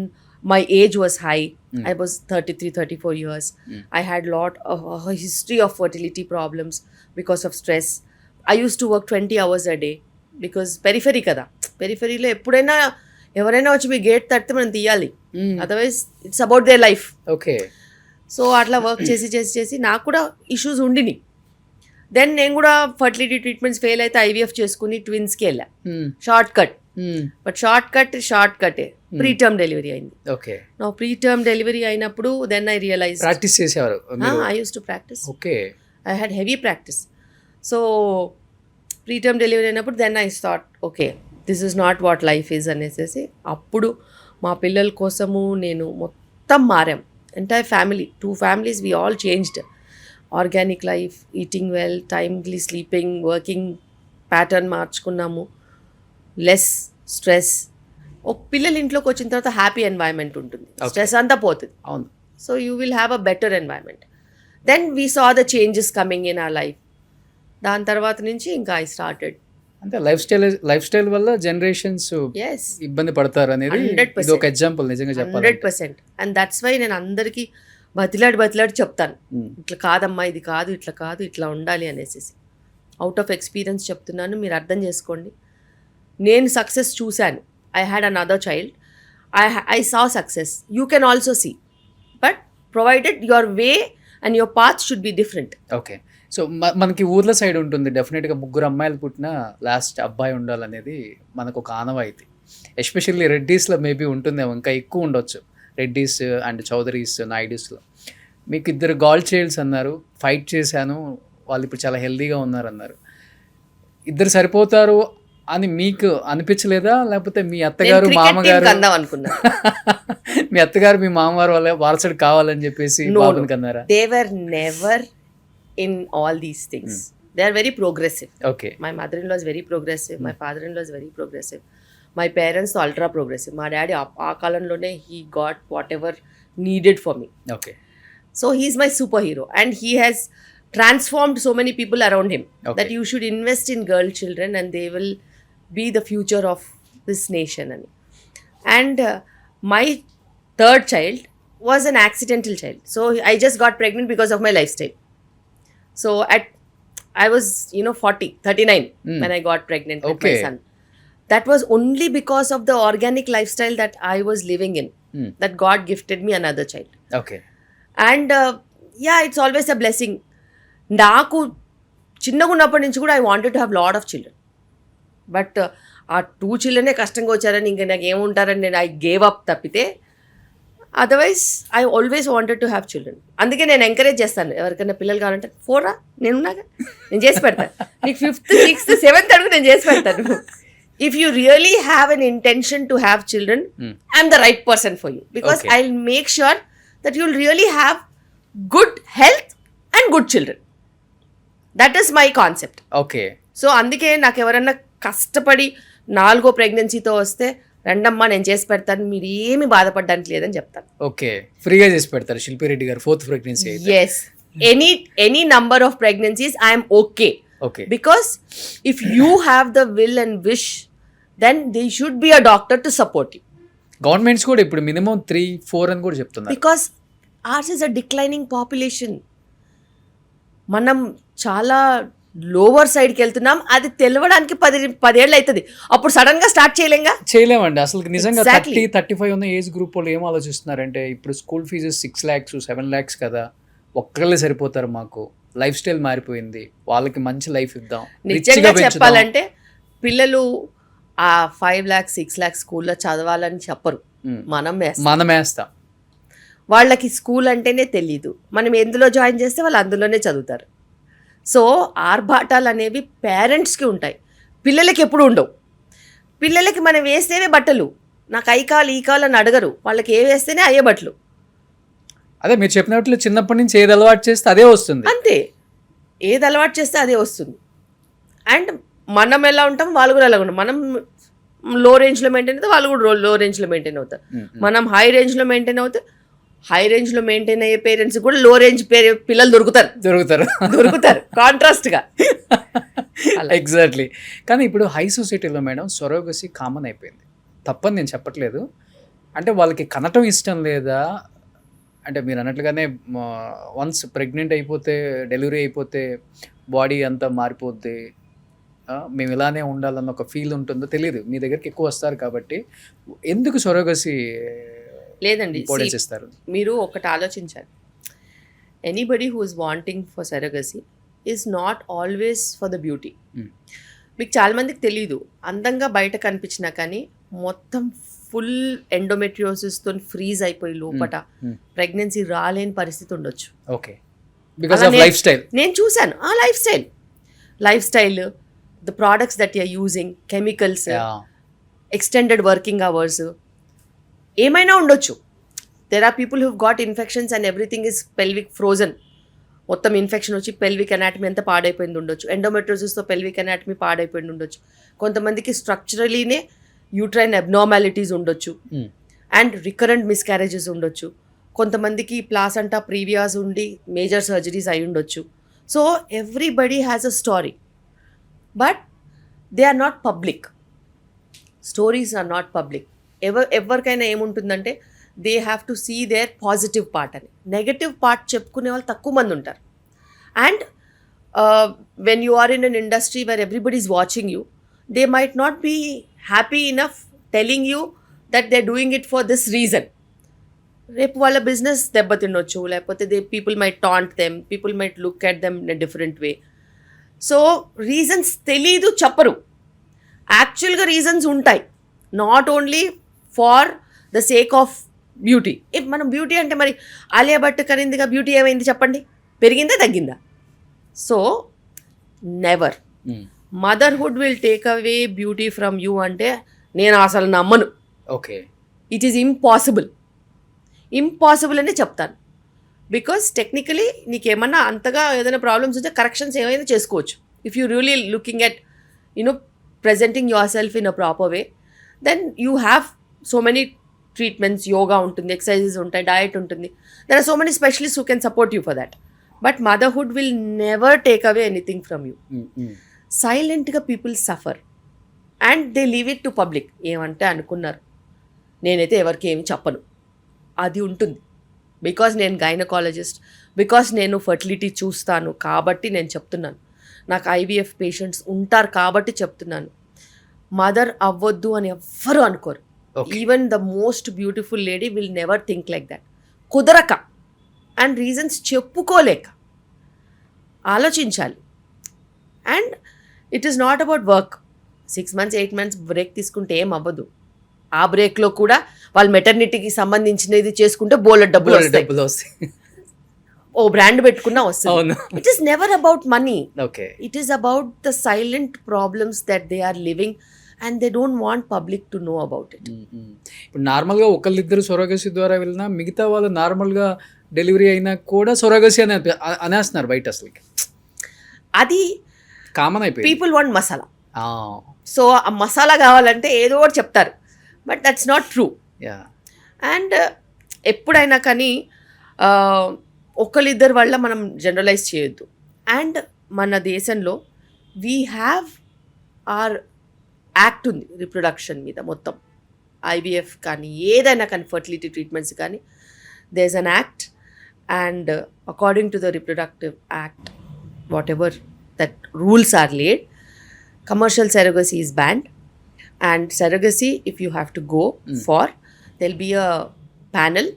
my age was high. I was 33-34 years. I had lot of a history of fertility problems because of stress. I used to work 20 hours a day because periphery kada, peripheryలో ఎప్పుడైనా ఎవరైనా వచ్చి మీ gate తడితే మనం తీయాలి, otherwise it's about their life. Okay, so అట్లా work చేసి నాకు కూడా ఇష్యూస్ ఉండినాయి. దెన్ నేను కూడా ఫర్టిలిటీ ట్రీట్మెంట్స్ ఫెయిల్ అయితే IVF చేసుకుని ట్విన్స్కి వెళ్ళా, షార్ట్ కట్. బట్ షార్ట్ కటే ప్రీటర్మ్ డెలివరీ అయింది. ఓకే, నా ప్రీటర్మ్ డెలివరీ అయినప్పుడు దెన్ ఐ రియలైజ్ ప్రాక్టీస్ చేసేవారు? I use to practice. Okay, I had heavy practice. So preterm delivery అయినప్పుడు then I thought okay this is not what life is అనేసి అప్పుడు మా పిల్లల కోసము నేను మొత్తం మారాం. Entire family, 2 families, we all changed. Organic life, eating well, timely sleeping, working pattern మార్చుకున్నాము, లెస్ స్ట్రెస్. ఒక పిల్లలు ఇంట్లోకి వచ్చిన తర్వాత హ్యాపీ ఎన్వైరన్మెంట్ ఉంటుంది, స్ట్రెస్ అంతా పోతుంది. అవును. So you will have a better environment. Then we saw the changes coming in our life. దాని తర్వాత నుంచి ఇంకా ఐ స్టార్టెడ్. అంటే లైఫ్ స్టైల్ వల్ల జనరేషన్స్ ఎస్, ఇబ్బంది పడతారు అనేది 100%. ఇది ఒక ఎగ్జాంపుల్ నిజంగా చెప్పాలి. 100%. అండ్ దట్స్ వై నేను అందరికీ బతిలాడి చెప్తాను, ఇట్లా కాదమ్మా, ఇది కాదు, ఇట్లా కాదు, ఇట్లా ఉండాలి అనేసి. అవుట్ ఆఫ్ ఎక్స్పీరియన్స్ చెప్తున్నాను, మీరు అర్థం చేసుకోండి. నేను సక్సెస్ చూశాను. I had another child, I saw success. You can also see, but provided your way and your path should be different. Okay. So మనకి ఊర్ల సైడ్ ఉంటుంది డెఫినెట్గా 3 అమ్మాయిలు పుట్టిన లాస్ట్ అబ్బాయి ఉండాలనేది మనకు ఒక ఆనవాయితీ. ఎస్పెషల్లీ రెడ్డీస్లో మేబీ ఉంటుందేమో, ఇంకా ఎక్కువ ఉండొచ్చు. రెడ్డీస్ అండ్ చౌదరీస్, నాయుడుస్లో. మీకు 2 గర్ల్ చైల్డ్స్ అన్నారు, ఫైట్ చేశాను, వాళ్ళు ఇప్పుడు చాలా హెల్దీగా ఉన్నారు అన్నారు. 2 సరిపోతారు అని మీకు అనిపించలేదా? లేకపోతే మీ అత్తగారు మామగారు అనుకున్నా మీ అత్తగారు మీ మామగారు వాళ్ళ వారసుడు కావాలని చెప్పేసి బాబుని కన్నారా? They were never in all these things. They are very progressive. Okay. My mother in law is very progressive, my father in law is very progressive, my parents ultra progressive. మా డాడీ ఆ కాలంలోనే he got whatever needed for me. Okay. So he is my super hero and he has transformed so many people around him. Okay. That you should invest in girl children and they will be the future of this nation. And my 3rd child was an accidental child. So I just got pregnant because of my lifestyle. So I was 39 when I got pregnant with my son. That was only because of the organic lifestyle that I was living in, that God gifted me another child. Okay. And yeah, it's always a blessing. నాకు చిన్నగా ఉన్నప్పటి నుంచి కూడా I wanted to have lot of children, but ఆ 2 children కష్టంగా వచ్చారని ఇంకా నాకు ఏముంటారని నేను ఐ గేవ్ అప్ తప్పితే otherwise I always wanted to have children. అందుకే నేను ఎంకరేజ్ చేస్తాను, ఎవరికైనా పిల్లలు కావాలంటే 4 నేనున్నాగా, నేను చేసి పెడతాను. నీకు 5th, 6th, 7th అడుగు నేను చేసి పెడతాను. If you really have an intention to have children, I'm the right person for you, because I will make sure that you'll really have good health and good children. That is my concept. Okay. So అందుకే నాకు ఎవరన్నా కష్టపడి 4వ ప్రెగ్నెన్సీతో వస్తే రండమ్మా నేను చేసి పెడతాను, మీరు ఏమి బాధపడడానికి లేదని చెప్తాను. ఓకే. ఫ్రీగా చేసి పెడతారు శిల్పి రెడ్డి గారు 4th ప్రెగ్నెన్సీ అయితే. Yes, any number of pregnancies I'm okay. Okay. Because if you have the will and wish then they should be a doctor to support you. Governments కూడా ఇప్పుడు మినిమం 3-4 అని కూడా చెప్తున్నారు. Because ours is a declining population. మనం చాలా lower సైడ్కి వెళ్తున్నాం. అది తెలవడానికి 10 ఏళ్ళు అవుతుంది. అప్పుడు సడన్గా స్టార్ట్ చేయలేమండి అసలు. నిజంగా Exactly. 30-35 ఉన్న ఏజ్ గ్రూప్ వాళ్ళు ఏం ఆలోచిస్తున్నారంటే, ఇప్పుడు స్కూల్ ఫీజెస్ 6 lakhs 7 lakhs కదా, ఒక్కళ్ళే సరిపోతారు, మాకు లైఫ్ స్టైల్ మారిపోయింది, వాళ్ళకి మంచి లైఫ్ ఇద్దాం. నిజంగా చెప్పాలంటే పిల్లలు ఆ 5 lakhs 6 lakhs స్కూల్లో చదవాలని చెప్పరు, మనం వేస్తాం. వాళ్ళకి స్కూల్ అంటేనే తెలీదు, మనం ఎందులో జాయిన్ చేస్తే వాళ్ళు అందులోనే చదువుతారు. సో ఆర్భాటాలు అనేవి పేరెంట్స్కి ఉంటాయి, పిల్లలకి ఎప్పుడు ఉండవు. పిల్లలకి మనం వేస్తేనే బట్టలు, నాకు అయి కావాలి ఈ కావాలని అడగరు, వాళ్ళకి ఏ వేస్తేనే అయ్యే బట్టలు. అదే మీరు చెప్పినట్లు చిన్నప్పటి నుంచి ఏది అలవాటు చేస్తే అదే వస్తుంది. అంతే, ఏది అలవాటు చేస్తే అదే వస్తుంది. అండ్ మనం ఎలా ఉంటాం వాళ్ళు కూడా ఎలా ఉంటాం. మనం లో రేంజ్లో మెయింటైన్ అవుతాం, వాళ్ళు కూడా లో రేంజ్లో మెయింటైన్ అవుతారు. మనం హై రేంజ్లో మెయింటైన్ అవుతాం, హై రేంజ్లో మెయింటైన్ అయ్యే పేరెంట్స్ కూడా లో రేంజ్ పిల్లలు దొరుకుతారు కాంట్రాస్ట్గా. ఎగ్జాక్ట్లీ. కానీ ఇప్పుడు హై సొసైటీలో మేడం సొరోగసీ కామన్ అయిపోయింది, తప్పని నేను చెప్పట్లేదు. అంటే వాళ్ళకి కనటం ఇష్టం లేదా అంటే, మీరు అన్నట్లుగానే వన్స్ ప్రెగ్నెంట్ అయిపోతే, డెలివరీ అయిపోతే బాడీ అంతా మారిపోద్ది, మేము ఇలానే ఉండాలన్న ఒక ఫీల్ ఉంటుందో తెలియదు. మీ దగ్గరికి ఎక్కువ వస్తారు కాబట్టి ఎందుకు సొరోగసీ లేదండి ఇస్తారు? మీరు ఒకటి ఆలోచించాలి, anybody who is wanting for surrogacy is not always for the beauty. మీకు చాలా మందికి తెలీదు, అందంగా బయట కనిపించినా కానీ మొత్తం ఫుల్ ఎండోమెట్రియోసిస్తో ఫ్రీజ్ అయిపోయి లోపట ప్రెగ్నెన్సీ రాలేని పరిస్థితి ఉండొచ్చు. ఓకే. బికాస్ అలా ఆఫ్ లైఫ్ స్టైల్. నేను చూశాను ఆ lifestyle the products that you are using, chemicals, extended working hours, ఏమైనా ఉండొచ్చు. There are people who got infections and everything is pelvic frozen. మొత్తం ఇన్ఫెక్షన్ వచ్చి పెల్విక్ అనాటమీ అంతా పాడైపోయింది ఉండొచ్చు. ఎండోమెట్రోసిస్తో పెల్విక్ అనాటమీ పాడైపోయింది ఉండొచ్చు. కొంతమందికి స్ట్రక్చరలీనే యూట్రైన్ అబ్నార్మాలిటీస్ ఉండొచ్చు అండ్ రికరెంట్ మిస్క్యారేజెస్ ఉండొచ్చు. కొంతమందికి ప్లాసెంటా ప్రీవియాస్ ఉండి మేజర్ సర్జరీస్ అయి ఉండొచ్చు. So everybody has a story, but they are not public. Stories are not public. ఎవరికైనా ఏముంటుందంటే they have to see their positive part అని. నెగటివ్ పార్ట్ చెప్పుకునే వాళ్ళు తక్కువ మంది ఉంటారు. And when you are in an industry where everybody is watching you, they might not be happy enough telling you that they are doing it for this reason. రేపు వాళ్ళ business దెబ్బతినొచ్చు, లేకపోతే people might taunt them, people might look at them in a different way. So reasons తెలీదు, చెప్పరు. యాక్చువల్గా reasons ఉంటాయి, not only for the sake of beauty. If మనం beauty అంటే మరి ఆలియా భట్ కనిందిగా బ్యూటీ ఏమైంది చెప్పండి, పెరిగిందా తగ్గిందా? So never. Motherhood will take away beauty from you అంటే నేను అసలు నమ్మను. ఓకే, ఇట్ ఈస్ ఇంపాసిబుల్ అనే చెప్తాను. బికాస్ టెక్నికలీ నీకేమన్నా అంతగా ఏదైనా ప్రాబ్లమ్స్ ఉంటే కరెక్షన్స్ ఏమైనా చేసుకోవచ్చు. If you really looking at presenting yourself in a proper way, then you have so many treatments. Yoga ఉంటుంది, ఎక్సర్సైజెస్ ఉంటాయి, డయట్ ఉంటుంది. There are so many specialist who can support you for that. But motherhood will never take away anything from you. సైలెంట్గా people suffer and they leave it to public. ఏమంటే అనుకున్నారు, నేనైతే ఎవరికి ఏమి చెప్పను, అది ఉంటుంది. బికాజ్ నేను గైనకాలజిస్ట్, బికాజ్ నేను ఫర్టిలిటీ చూస్తాను కాబట్టి నేను చెప్తున్నాను. నాకు ఐవీఎఫ్ పేషెంట్స్ ఉంటారు కాబట్టి చెప్తున్నాను. మదర్ అవ్వద్దు అని ఎవ్వరు అనుకోరు. Even the most beautiful lady will never think like that. కుదరక అండ్ రీజన్స్ చెప్పుకోలేక ఆలోచించాలి. And it is not about work. 6 months 8 months break తీసుకుంటే ఏం అవ్వదు. ఆ బ్రేక్లో కూడా వాళ్ళు మెటర్నిటీకి సంబంధించినది చేసుకుంటే బోలెడ్ డబ్బులు వస్తాయి. ఓ బ్రాండ్ పెట్టుకున్నా వస్తుంది. It is never about money. It is about the silent problems that they are living and they don't want public to know about it. ఇప్పుడు నార్మల్గా ఒకళ్ళిద్దరు సొరగసి ద్వారా వెళ్ళినా మిగతా వాళ్ళు నార్మల్గా డెలివరీ అయినా కూడా సొరగసి అని అనేస్తున్నారు బయట. అసలు అది కామన్ అయిపోయింది. People want masala. సో ఆ మసాలా కావాలంటే ఏదో ఒకటి చెప్తారు, but that's not true. And ఎప్పుడైనా కానీ ఒకళ్ళిద్దరి వల్ల మనం జనరలైజ్ చేయొద్దు. అండ్ మన దేశంలో వీ హ్యావ్ ఆర్ యాక్ట్ ఉంది రిప్రొడక్షన్ మీద మొత్తం. ఐవీఎఫ్ కానీ ఏదైనా కానీ ఫర్టిలిటీ ట్రీట్మెంట్స్ కానీ there is an act. And according to the reproductive act, whatever that rules are laid, commercial surrogacy is banned. And surrogacy, if you have to go for, there'll be a panel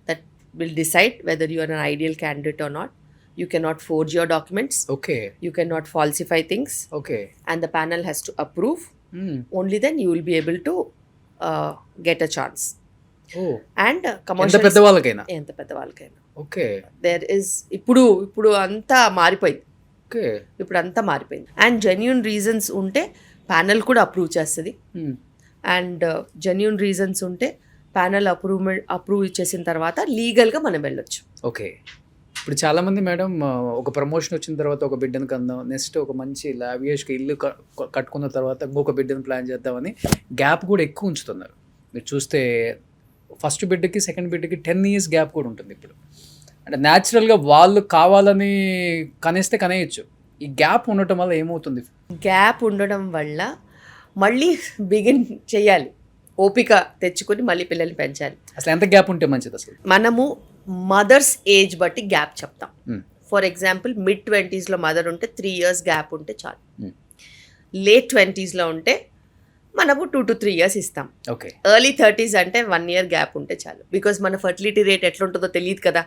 that will decide whether you are an ideal candidate or not. You cannot forge your documents. Okay. You cannot falsify things. Okay. And the panel has to approve. Only then you will be able to get a chance. Oh. And commercial ఎంత పెద్దవాళ్ళకైనా. Okay. There is ఇప్పుడు అంతా మారిపోయింది. ఇప్పుడు అంతా మారిపోయింది. And genuine reasons ఉంటే panel కూడా approve చేస్తుంది. అండ్ జెన్యూన్ రీజన్స్ ఉంటే ప్యానెల్ అప్రూవ్ చేసిన తర్వాత లీగల్గా మనం వెళ్ళొచ్చు. ఓకే. ఇప్పుడు చాలామంది మేడం ఒక ప్రమోషన్ వచ్చిన తర్వాత ఒక బిడ్డను కందాం, నెక్స్ట్ ఒక మంచి లావియస్గా ఇల్లు కట్టుకున్న తర్వాత ఇంకొక బిడ్డను ప్లాన్ చేద్దామని గ్యాప్ కూడా ఎక్కువ ఉంచుతున్నారు. మీరు చూస్తే ఫస్ట్ బిడ్డకి సెకండ్ బిడ్డకి 10 years గ్యాప్ కూడా ఉంటుంది ఇప్పుడు. అంటే న్యాచురల్గా వాళ్ళు కావాలని కనేస్తే కనేయచ్చు. ఈ గ్యాప్ ఉండటం వల్ల ఏమవుతుంది? గ్యాప్ ఉండడం వల్ల మళ్ళీ బిగిన్ చేయాలి, ఓపిక తెచ్చుకొని మళ్ళీ పిల్లల్ని పెంచాలి. అసలు ఎంత గ్యాప్ ఉంటే మంచిది? అసలు మనము మదర్స్ ఏజ్ బట్టి గ్యాప్ చెప్తాం. ఫర్ ఎగ్జాంపుల్ mid-20s మదర్ ఉంటే 3 years గ్యాప్ ఉంటే చాలు. late 20s ఉంటే మనము 2 to 3 years ఇస్తాం. ఓకే. ఎర్లీ 30s అంటే 1 year గ్యాప్ ఉంటే చాలు. బికాజ్ మన ఫర్టిలిటీ రేట్ ఎట్లుంటుందో తెలియదు కదా.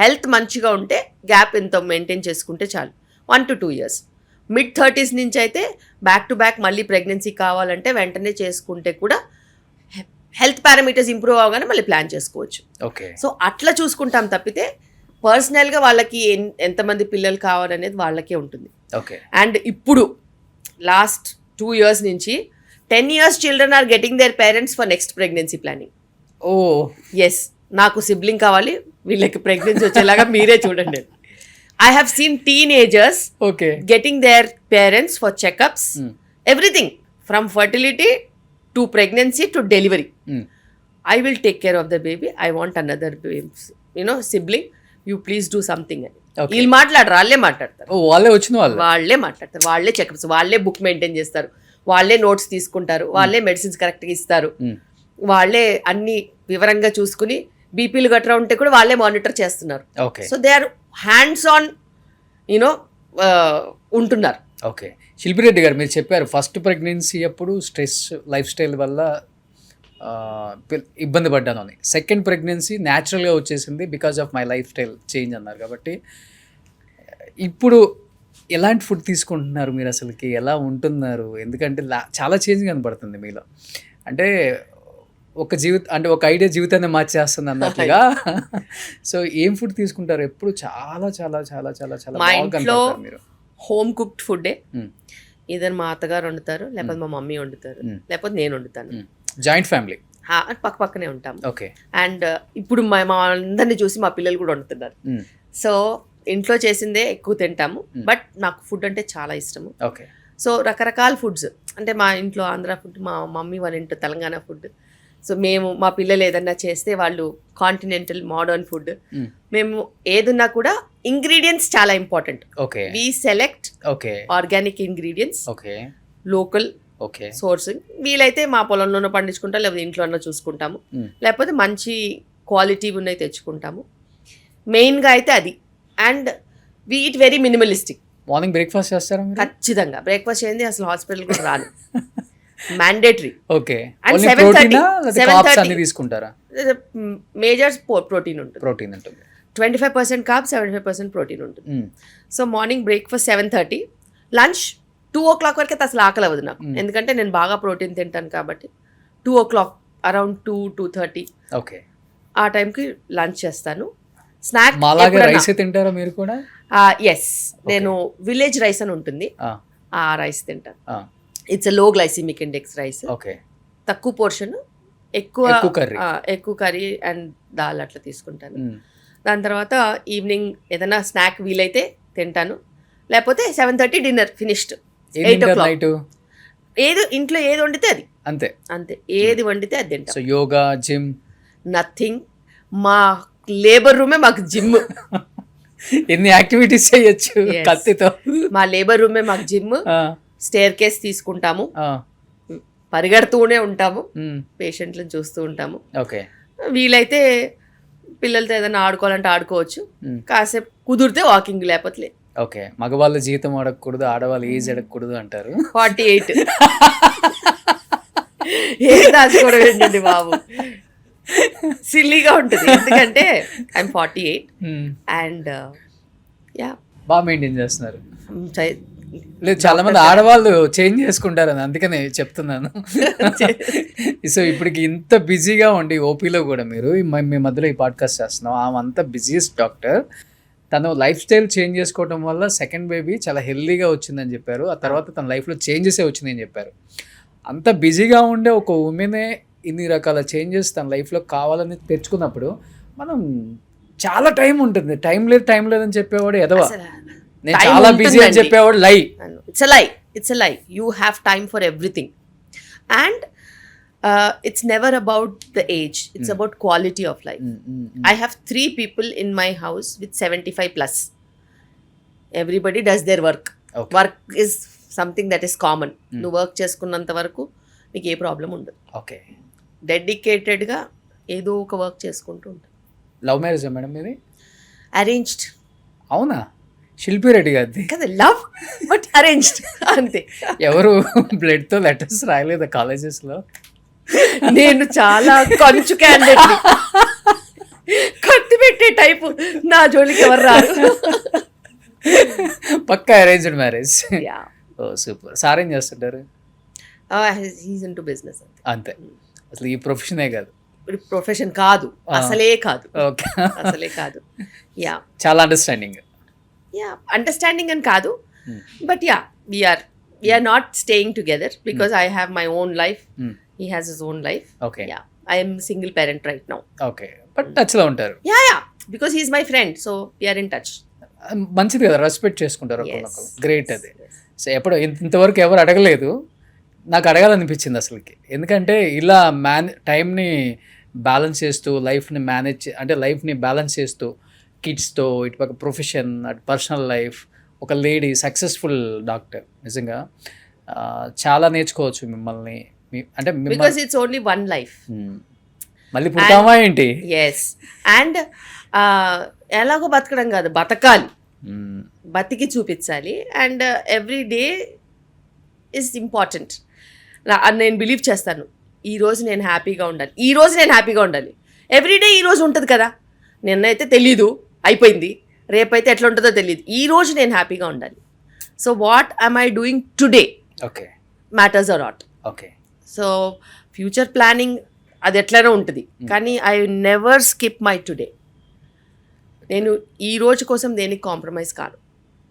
హెల్త్ మంచిగా ఉంటే గ్యాప్ ఎంత మెయింటైన్ చేసుకుంటే చాలు, 1 to 2 years. mid-30s నుంచి అయితే బ్యాక్ టు బ్యాక్ మళ్ళీ ప్రెగ్నెన్సీ కావాలంటే వెంటనే చేసుకుంటే కూడా హెల్త్ పారామీటర్స్ ఇంప్రూవ్ అవగానే మళ్ళీ ప్లాన్ చేసుకోవచ్చు. ఓకే. సో అట్లా చూసుకుంటాం తప్పితే పర్సనల్గా వాళ్ళకి ఎంతమంది పిల్లలు కావాలనేది వాళ్ళకే ఉంటుంది. ఓకే. అండ్ ఇప్పుడు లాస్ట్ 2 years నుంచి 10 years children are getting their parents for next pregnancy planning. Oh yes, నాకు సిబ్లింగ్ కావాలి, వీళ్ళకి ప్రెగ్నెన్సీ వచ్చేలాగా మీరే చూడండి. I have seen teenagers okay getting their parents for checkups, everything from fertility to pregnancy to delivery. I will take care of the baby. I want another baby, sibling. You please do something. Okay. వీళ్ళు మాట్లాడరు, వాళ్ళే మాట్లాడతారు. ఓ వాళ్ళే వచ్చిన వాళ్ళు. వాళ్ళే మాట్లాడతారు, వాళ్ళే చెకప్స్, వాళ్ళే బుక్ మెయింటైన్ చేస్తారు, వాళ్ళే నోట్స్ తీసుకుంటారు, వాళ్ళే మెడిసిన్స్ కరెక్ట్గా ఇస్తారు, వాళ్ళే అన్ని వివరంగా చూసుకుని బీపీలు గట్రా ఉంటే కూడా వాళ్ళే మానిటర్ చేస్తున్నారు. Okay. So they are hands on ఉంటున్నారు. ఓకే. శిల్పిరెడ్డి గారు, మీరు చెప్పారు ఫస్ట్ ప్రెగ్నెన్సీ అప్పుడు స్ట్రెస్ లైఫ్ స్టైల్ వల్ల ఇబ్బంది పడ్డాను అని. సెకండ్ ప్రెగ్నెన్సీ న్యాచురల్గా వచ్చేసింది because of my life style change అన్నారు. కాబట్టి ఇప్పుడు ఎలాంటి ఫుడ్ తీసుకుంటున్నారు మీరు, అసలుకి ఎలా ఉంటున్నారు? ఎందుకంటే చాలా చేంజ్ కనపడుతుంది మీలో. అంటే ఒక ఐడియా జీవితాన్ని మార్చేస్తుంది అన్నట్లుగా. సో ఏం ఫుడ్ తీసుకుంటారు? ఎప్పుడు చాలా చాలా చాలా చాలా చాలా మా బాగా ఇంట్లో కనపడతారు మీరు. హోమ్ కుక్డ్ ఫుడ్డే, ఇద్దరు మా అత్తగారు వండుతారు, లేకపోతే మా మమ్మీ వండుతారు, లేకపోతే నేను వండుతాను. జాయింట్ ఫ్యామిలీ, పక్క పక్కనే ఉంటాము. ఓకే. అండ్ ఇప్పుడు మా అందరిని చూసి మా పిల్లలు కూడా వండుతున్నారు. సో ఇంట్లో చేసిందే ఎక్కువ తింటాము, బట్ నాకు ఫుడ్ అంటే చాలా ఇష్టము. ఓకే. సో రకరకాల ఫుడ్స్, అంటే మా ఇంట్లో ఆంధ్ర ఫుడ్, మా మమ్మీ వాళ్ళ ఇంట్లో తెలంగాణ ఫుడ్. సో మా పిల్లలు ఏదన్నా చేస్తే వాళ్ళు కాంటినెంటల్ మోడర్న్ ఫుడ్. మేము ఏదున్నా కూడా ఇంగ్రీడియంట్స్ చాలా important. Okay. We select okay organic ingredients, okay, local okay sourcing. వీలైతే మా పొలంలోనూ పండించుకుంటాం, లేకపోతే ఇంట్లోనూ చూసుకుంటాము, లేకపోతే మంచి క్వాలిటీ ఉన్నాయి తెచ్చుకుంటాము. మెయిన్గా అయితే అది. And we eat very minimalistic. Morning breakfast చేస్తారా మీరు? ఖచ్చితంగా బ్రేక్ఫాస్ట్ చేయండి అసలు హాస్పిటల్ కూడా రాను. మ్యాండేటరీ. ఓకే. And ఓన్లీ 7:30 ప్రోటీనా లేదా కార్బ్స్ 7:30 అన్ని తీసుకుంటారా? మేజర్ ప్రోటీన్ ఉంటుంది, ప్రోటీన్ ఉంటుంది. 25% కార్బ్స్, 75% ప్రోటీన్ ఉంటుంది. So morning breakfast 7:30, lunch 2 o'clock వరకు అసలు ఆకలి అవ్వదు నాకు, ఎందుకంటే నేను బాగా ప్రోటీన్ తింటాను కాబట్టి. 2 o'clock, అరౌండ్ 2-2:30 ఓకే, ఆ టైంకి లంచ్ చేస్తాను. స్నాక్ మాలాగా రైస్ తింటారా మీరు కూడా? ఎస్, నేను విలేజ్ రైస్ అని ఉంటుంది, ఆ రైస్ తింటాను. It's low glycemic index rice. Okay. తక్కువ పోర్షన్, ఎక్కువ కర్రీ అండ్ దాల్ అట్లా తీసుకుంటాను. దాని తర్వాత ఈవినింగ్ ఏదైనా స్నాక్ వీలైతే తింటాను, లేకపోతే 7:30 డిన్నర్ ఫినిష్డ్. 8 o'clock ఇంట్లో ఏది వండితే అది అంతే అంతే, ఏది వండితే అది తింటాం. So yoga, gym, nothing. మా లేబర్ రూమే మాకు జిమ్. ఎన్ని యాక్టివిటీస్ చేయొచ్చు కత్తితో. మా లేబర్ రూమే మాకు జిమ్. స్టేర్ కేస్ తీసుకుంటాము, పరిగెడుతూనే ఉంటాము, పేషెంట్లను చూస్తూ ఉంటాము. ఓకే. వీలైతే పిల్లలతో ఏదైనా ఆడుకోవాలంటే ఆడుకోవచ్చు, కాసేపు కుదిరితే వాకింగ్, లేకపోతే లేదు. ఓకే. మగవాళ్ళ జీతం అడగకూడదు, ఆడవాళ్ళ ఏజ్ అడగకూడదు అంటారు. 48. ఏం దాచుకోవడం ఏంటండి బాబు, సిల్లీగా ఉంటుంది. ఎందుకంటే ఐఎమ్ 48 అండ్ యా బాగా మెయింటైన్ చేస్తున్నారు. లేదు, చాలా మంది ఆడవాళ్ళు చేంజ్ చేసుకుంటారు అని అందుకనే చెప్తున్నాను. సో ఇప్పటికి ఇంత బిజీగా ఉండి ఓపీలో కూడా మీరు మీ మధ్యలో ఈ పాడ్కాస్ట్ చేస్తున్నాం, ఆమె అంత బిజీయెస్ట్ డాక్టర్. తను లైఫ్ స్టైల్ చేంజ్ చేసుకోవడం వల్ల సెకండ్ బేబీ చాలా హెల్దీగా వచ్చిందని చెప్పారు. ఆ తర్వాత తన లైఫ్లో చేంజెసే వచ్చిందని చెప్పారు. అంత బిజీగా ఉండే ఒక ఉమెనే ఇన్ని రకాల చేంజెస్ తన లైఫ్లో కావాలని తెచ్చుకున్నప్పుడు మనం చాలా టైం ఉంటుంది. టైం లేదని చెప్పేవాడు ఎదవా, నేను చాలా బిజీ అని చెప్పేవాడు లై. ఇట్స్ ఎ లై. You have time for everything and it's never about the age, it's about quality of life. I have 3 people in my house with 75 plus. Everybody does their work. Okay. Work is something that is common. నువ్వు work చేసుకున్నంత వరకు నీకు ఏ problem ఉండదు. Okay. డెడికేటెడ్గా ఏదో ఒక work చేసుకుంటూ ఉంటాను. Love మ్యారేజా మేడం మీది? అరేంజ్డ్. అవునా? శిల్పి రెడ్డి గారిది కదా, లవ్ బట్ అరేంజ్డ్ అంతే. ఎవరు బ్లడ్తో లెటర్స్ రాయలేదా కాలేజెస్లో? నేను చాలా కొంచెం క్యాండిడేట్, కత్తి పెట్టే టైపు, నా జోలికి ఎవరు రారు. పక్కా అరేంజ్డ్ మ్యారేజ్. ఓ సూపర్. సార్ ఏం చేస్తుంటారు? He's into business. అంతే, అసలు ఈ ప్రొఫెషనే కాదు, ప్రొఫెషన్ కాదు, అసలే కాదు, ఓకే. అసలే కాదు. యా చాలా అండర్స్టాండింగ్. యా అండర్స్టాండింగ్ అని కాదు, but yeah we are not staying together because I have my own life, he has his own life. Okay. Yeah I'm single parent right now. Okay, but టచ్లో ఉంటారు. Yeah because he is my friend, so we are in touch. మంచిది కదా, respect చేసుకుంటారు ఒకరినొకరు. Great అది. So ఎప్పుడు ఇంతవరకు ఎవరు అడగలేదు, నాకు అడగాలనిపించింది అసలుకి. ఎందుకంటే ఇలా టైంని బ్యాలెన్స్ చేస్తూ లైఫ్ని లైఫ్ని బ్యాలెన్స్ చేస్తూ కిడ్స్తో ఇటుపక్క ప్రొఫెషన్ అటు పర్సనల్ లైఫ్, ఒక లేడీ సక్సెస్ఫుల్ డాక్టర్. నిజంగా చాలా నేర్చుకోవచ్చు మిమ్మల్ని. అంటే because it's only one life. మళ్ళీ పుట్టామా ఏంటి? ఎస్, అండ్ ఎలాగో బతకడం కాదు, బతకాలి, బతికి చూపించాలి. And every day is important. నేను బిలీవ్ చేస్తాను, ఈరోజు నేను హ్యాపీగా ఉండాలి. ఎవ్రీడే ఈరోజు ఉంటుంది కదా, నిన్నైతే తెలీదు, అయిపోయింది, రేపైతే ఎట్లా ఉంటుందో తెలియదు. ఈరోజు నేను హ్యాపీగా ఉండాలి. So what I'm I doing today okay matters or not. Okay. So future planning అది ఎట్లనే ఉంటుంది, కానీ I never skip my today. నేను ఈ రోజు కోసం దేనికి కాంప్రమైజ్ కాను.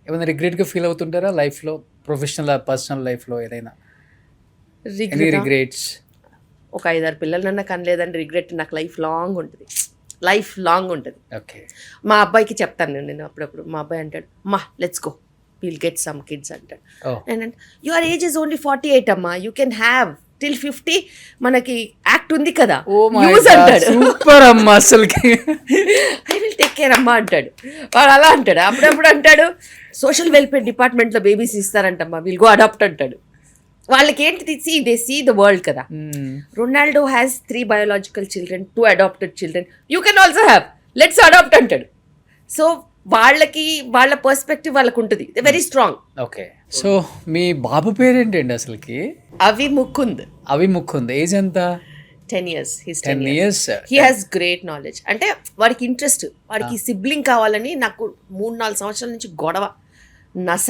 ఏమైనా రిగ్రెట్గా ఫీల్ అవుతుంటారా లైఫ్లో, ప్రొఫెషనల్ పర్సనల్ లైఫ్లో ఏదైనా రిగ్రెట్స్? ఒక 5-6 పిల్లలన్నా కనలేదని రిగ్రెట్ నాకు లైఫ్ లాంగ్ ఉంటుంది. ఓకే. మా అబ్బాయికి చెప్తాను నేను అప్పుడప్పుడు. మా అబ్బాయి అంటాడు, మా let's go, will get some kids అంటాడు. And your age is only 48 అమ్మా, యూ కెన్ హ్యావ్ టిల్ 50, మనకి యాక్ట్ ఉంది కదా, యూజ్ అంటాడు. సూపర్ అమ్మా, అసలుకి ఐ విల్ టేక్ కేర్ అమ్మా అంటాడు వాడు. అలా అంటాడు. అప్పుడప్పుడు అంటాడు, సోషల్ వెల్ఫేర్ డిపార్ట్మెంట్లో బేబీస్ ఇస్తారంటమ్మా, విల్ గో అడాప్ట్ అంటాడు. వాళ్ళకి ఏంటిది, దే సీ ద వరల్డ్ కదా. Ronaldo has 3 biological children, 2 adopted children, you can also have, let's adopt అంటాడు. సో వాళ్ళ పర్స్పెక్టివ్ వాళ్ళకు ఉంటుంది, they very strong. Okay. So మీ బాబు పేరేంటండి అసలుకి? అవి ముక్కుంద్. ఏజ్ ఎంత? 10 years. He's 10 years. He has great knowledge. అంటే వాడికి ఇంట్రెస్ట్, వాడికి సిబ్లింగ్ కావాలని. నాకు 3-4 సంవత్సరాల నుంచి గొడవ, నస,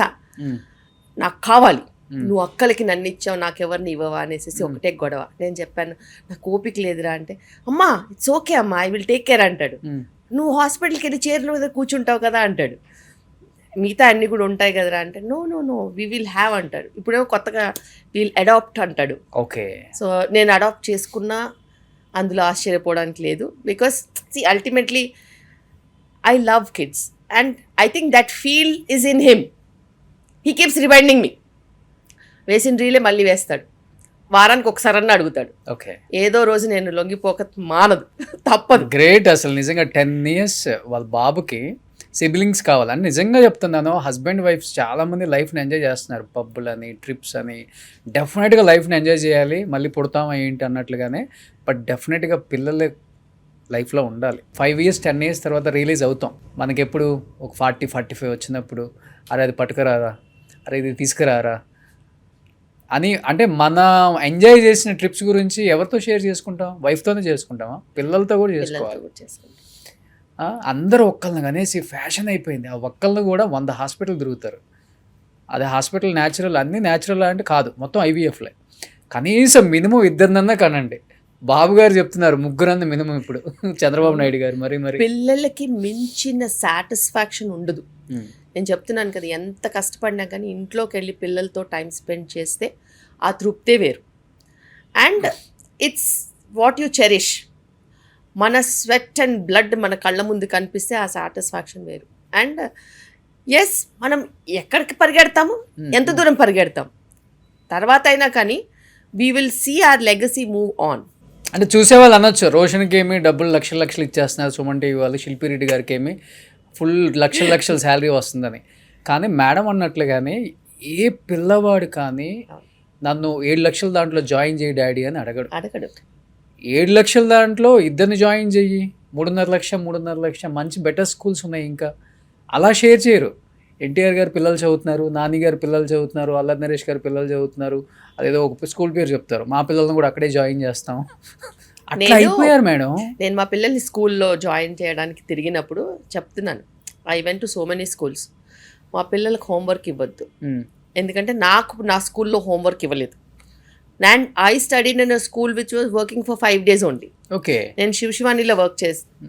నాకు కావాలి, నువ్వు అక్కలకి నన్ను ఇచ్చావు, నాకెవరిని ఇవ్వవా అనేసి ఒకటే గొడవ. నేను చెప్పాను, నాకు ఓపిక లేదురా అంటే, అమ్మా ఇట్స్ ఓకే అమ్మా, ఐ విల్ టేక్ కేర్ అంటాడు. నువ్వు హాస్పిటల్కి వెళ్ళి చైర్ల మీద కూర్చుంటావు కదా అంటాడు. మిగతా అన్నీ కూడా ఉంటాయి కదరా అంటే, నో వి విల్ హ్యావ్ అంటాడు. ఇప్పుడేమో కొత్తగా విల్ అడాప్ట్ అంటాడు. ఓకే. సో నేను అడాప్ట్ చేసుకున్నా అందులో ఆశ్చర్యపోవడానికి లేదు. Because ultimately I love kids and I think that feel is in him. He keeps reminding me. వేసిన రీలే మళ్ళీ వేస్తాడు, వారానికి ఒకసారన్నా అడుగుతాడు. ఓకే. ఏదో రోజు నేను లొంగిపోక మానదు, తప్పదు. గ్రేట్ అసలు నిజంగా. 10 years వాళ్ళ బాబుకి సిబ్లింగ్స్ కావాలని నిజంగా చెప్తున్నాను. హస్బెండ్ వైఫ్స్ చాలామంది లైఫ్ని ఎంజాయ్ చేస్తున్నారు, పబ్బులని, ట్రిప్స్ అని. డెఫినెట్గా లైఫ్ని ఎంజాయ్ చేయాలి, మళ్ళీ పుడతామా ఏంటి అన్నట్లుగానే. బట్ డెఫినెట్గా పిల్లలే లైఫ్లో ఉండాలి. 5 years 10 years తర్వాత రిలీజ్ అవుతాం. మనకి ఎప్పుడు ఒక 40-45 వచ్చినప్పుడు, అరే అది పట్టుకురారా, అరే ఇది తీసుకురారా అని. అంటే మనం ఎంజాయ్ చేసిన ట్రిప్స్ గురించి ఎవరితో షేర్ చేసుకుంటాం? వైఫ్తోనే చేసుకుంటామా? పిల్లలతో కూడా చేసుకోవాలి. అందరూ ఒక్కళ్ళని అనేసి ఫ్యాషన్ అయిపోయింది. ఆ ఒక్కళ్ళని కూడా 100 హాస్పిటల్ తిరుగుతారు. అదే హాస్పిటల్ న్యాచురల్, అన్నీ న్యాచురల్ అంటే కాదు, మొత్తం IVFలే. కనీసం మినిమం 2 కనండి. బాబు గారు చెప్తున్నారు 3 మినిమం ఇప్పుడు, చంద్రబాబు నాయుడు గారు. మరి పిల్లలకి మించిన సాటిస్ఫాక్షన్ ఉండదు. నేను చెప్తున్నాను కదా, ఎంత కష్టపడినా కానీ ఇంట్లోకి వెళ్ళి పిల్లలతో టైం స్పెండ్ చేస్తే ఆ తృప్తే వేరు. And it's what you cherish. మన స్వెట్ అండ్ బ్లడ్ మన కళ్ళ ముందు కనిపిస్తే ఆ సాటిస్ఫాక్షన్ వేరు. అండ్ ఎస్, మనం ఎక్కడికి పరిగెడతాము, ఎంత దూరం పరిగెడతాం తర్వాత అయినా కానీ we will see our legacy move on. అంటే చూసేవాళ్ళు అనొచ్చు, రోషన్కి ఏమి డబ్బులు లక్షలు ఇచ్చేస్తున్నారు సుమన్ టీవీ వాళ్ళు, శిల్పి రెడ్డి గారికి ఏమి ఫుల్ లక్షల శాలరీ వస్తుందని. కానీ మేడం అన్నట్లుగానే ఏ పిల్లవాడు కానీ నన్ను 7 లక్షల దాంట్లో జాయిన్ చేయి డాడీ అని అడగడు. 7 లక్షల దాంట్లో 2 జాయిన్ చెయ్యి, 3.5 లక్ష మంచి బెటర్ స్కూల్స్ ఉన్నాయి. ఇంకా అలా షేర్ చేయరు. ఎన్టీఆర్ గారు పిల్లలు చదువుతున్నారు, నాని గారు పిల్లలు చదువుతున్నారు, అల్లరి నరేష్ గారు పిల్లలు చదువుతున్నారు, అదేదో ఒక స్కూల్ పేరు చెప్తారు, మా పిల్లల్ని కూడా అక్కడే జాయిన్ చేస్తాం. అట్లా అయిపోయారు మేడం. నేను మా పిల్లల్ని స్కూల్లో జాయిన్ చేయడానికి తిరిగినప్పుడు చెప్తున్నాను, I went to so many schools. మా పిల్లలకు హోంవర్క్ ఇవ్వద్దు, ఎందుకంటే నాకు నా స్కూల్లో హోంవర్క్ ఇవ్వలేదు. And I studied in a school which was working for 5 days only. Okay. నేను శివానీలో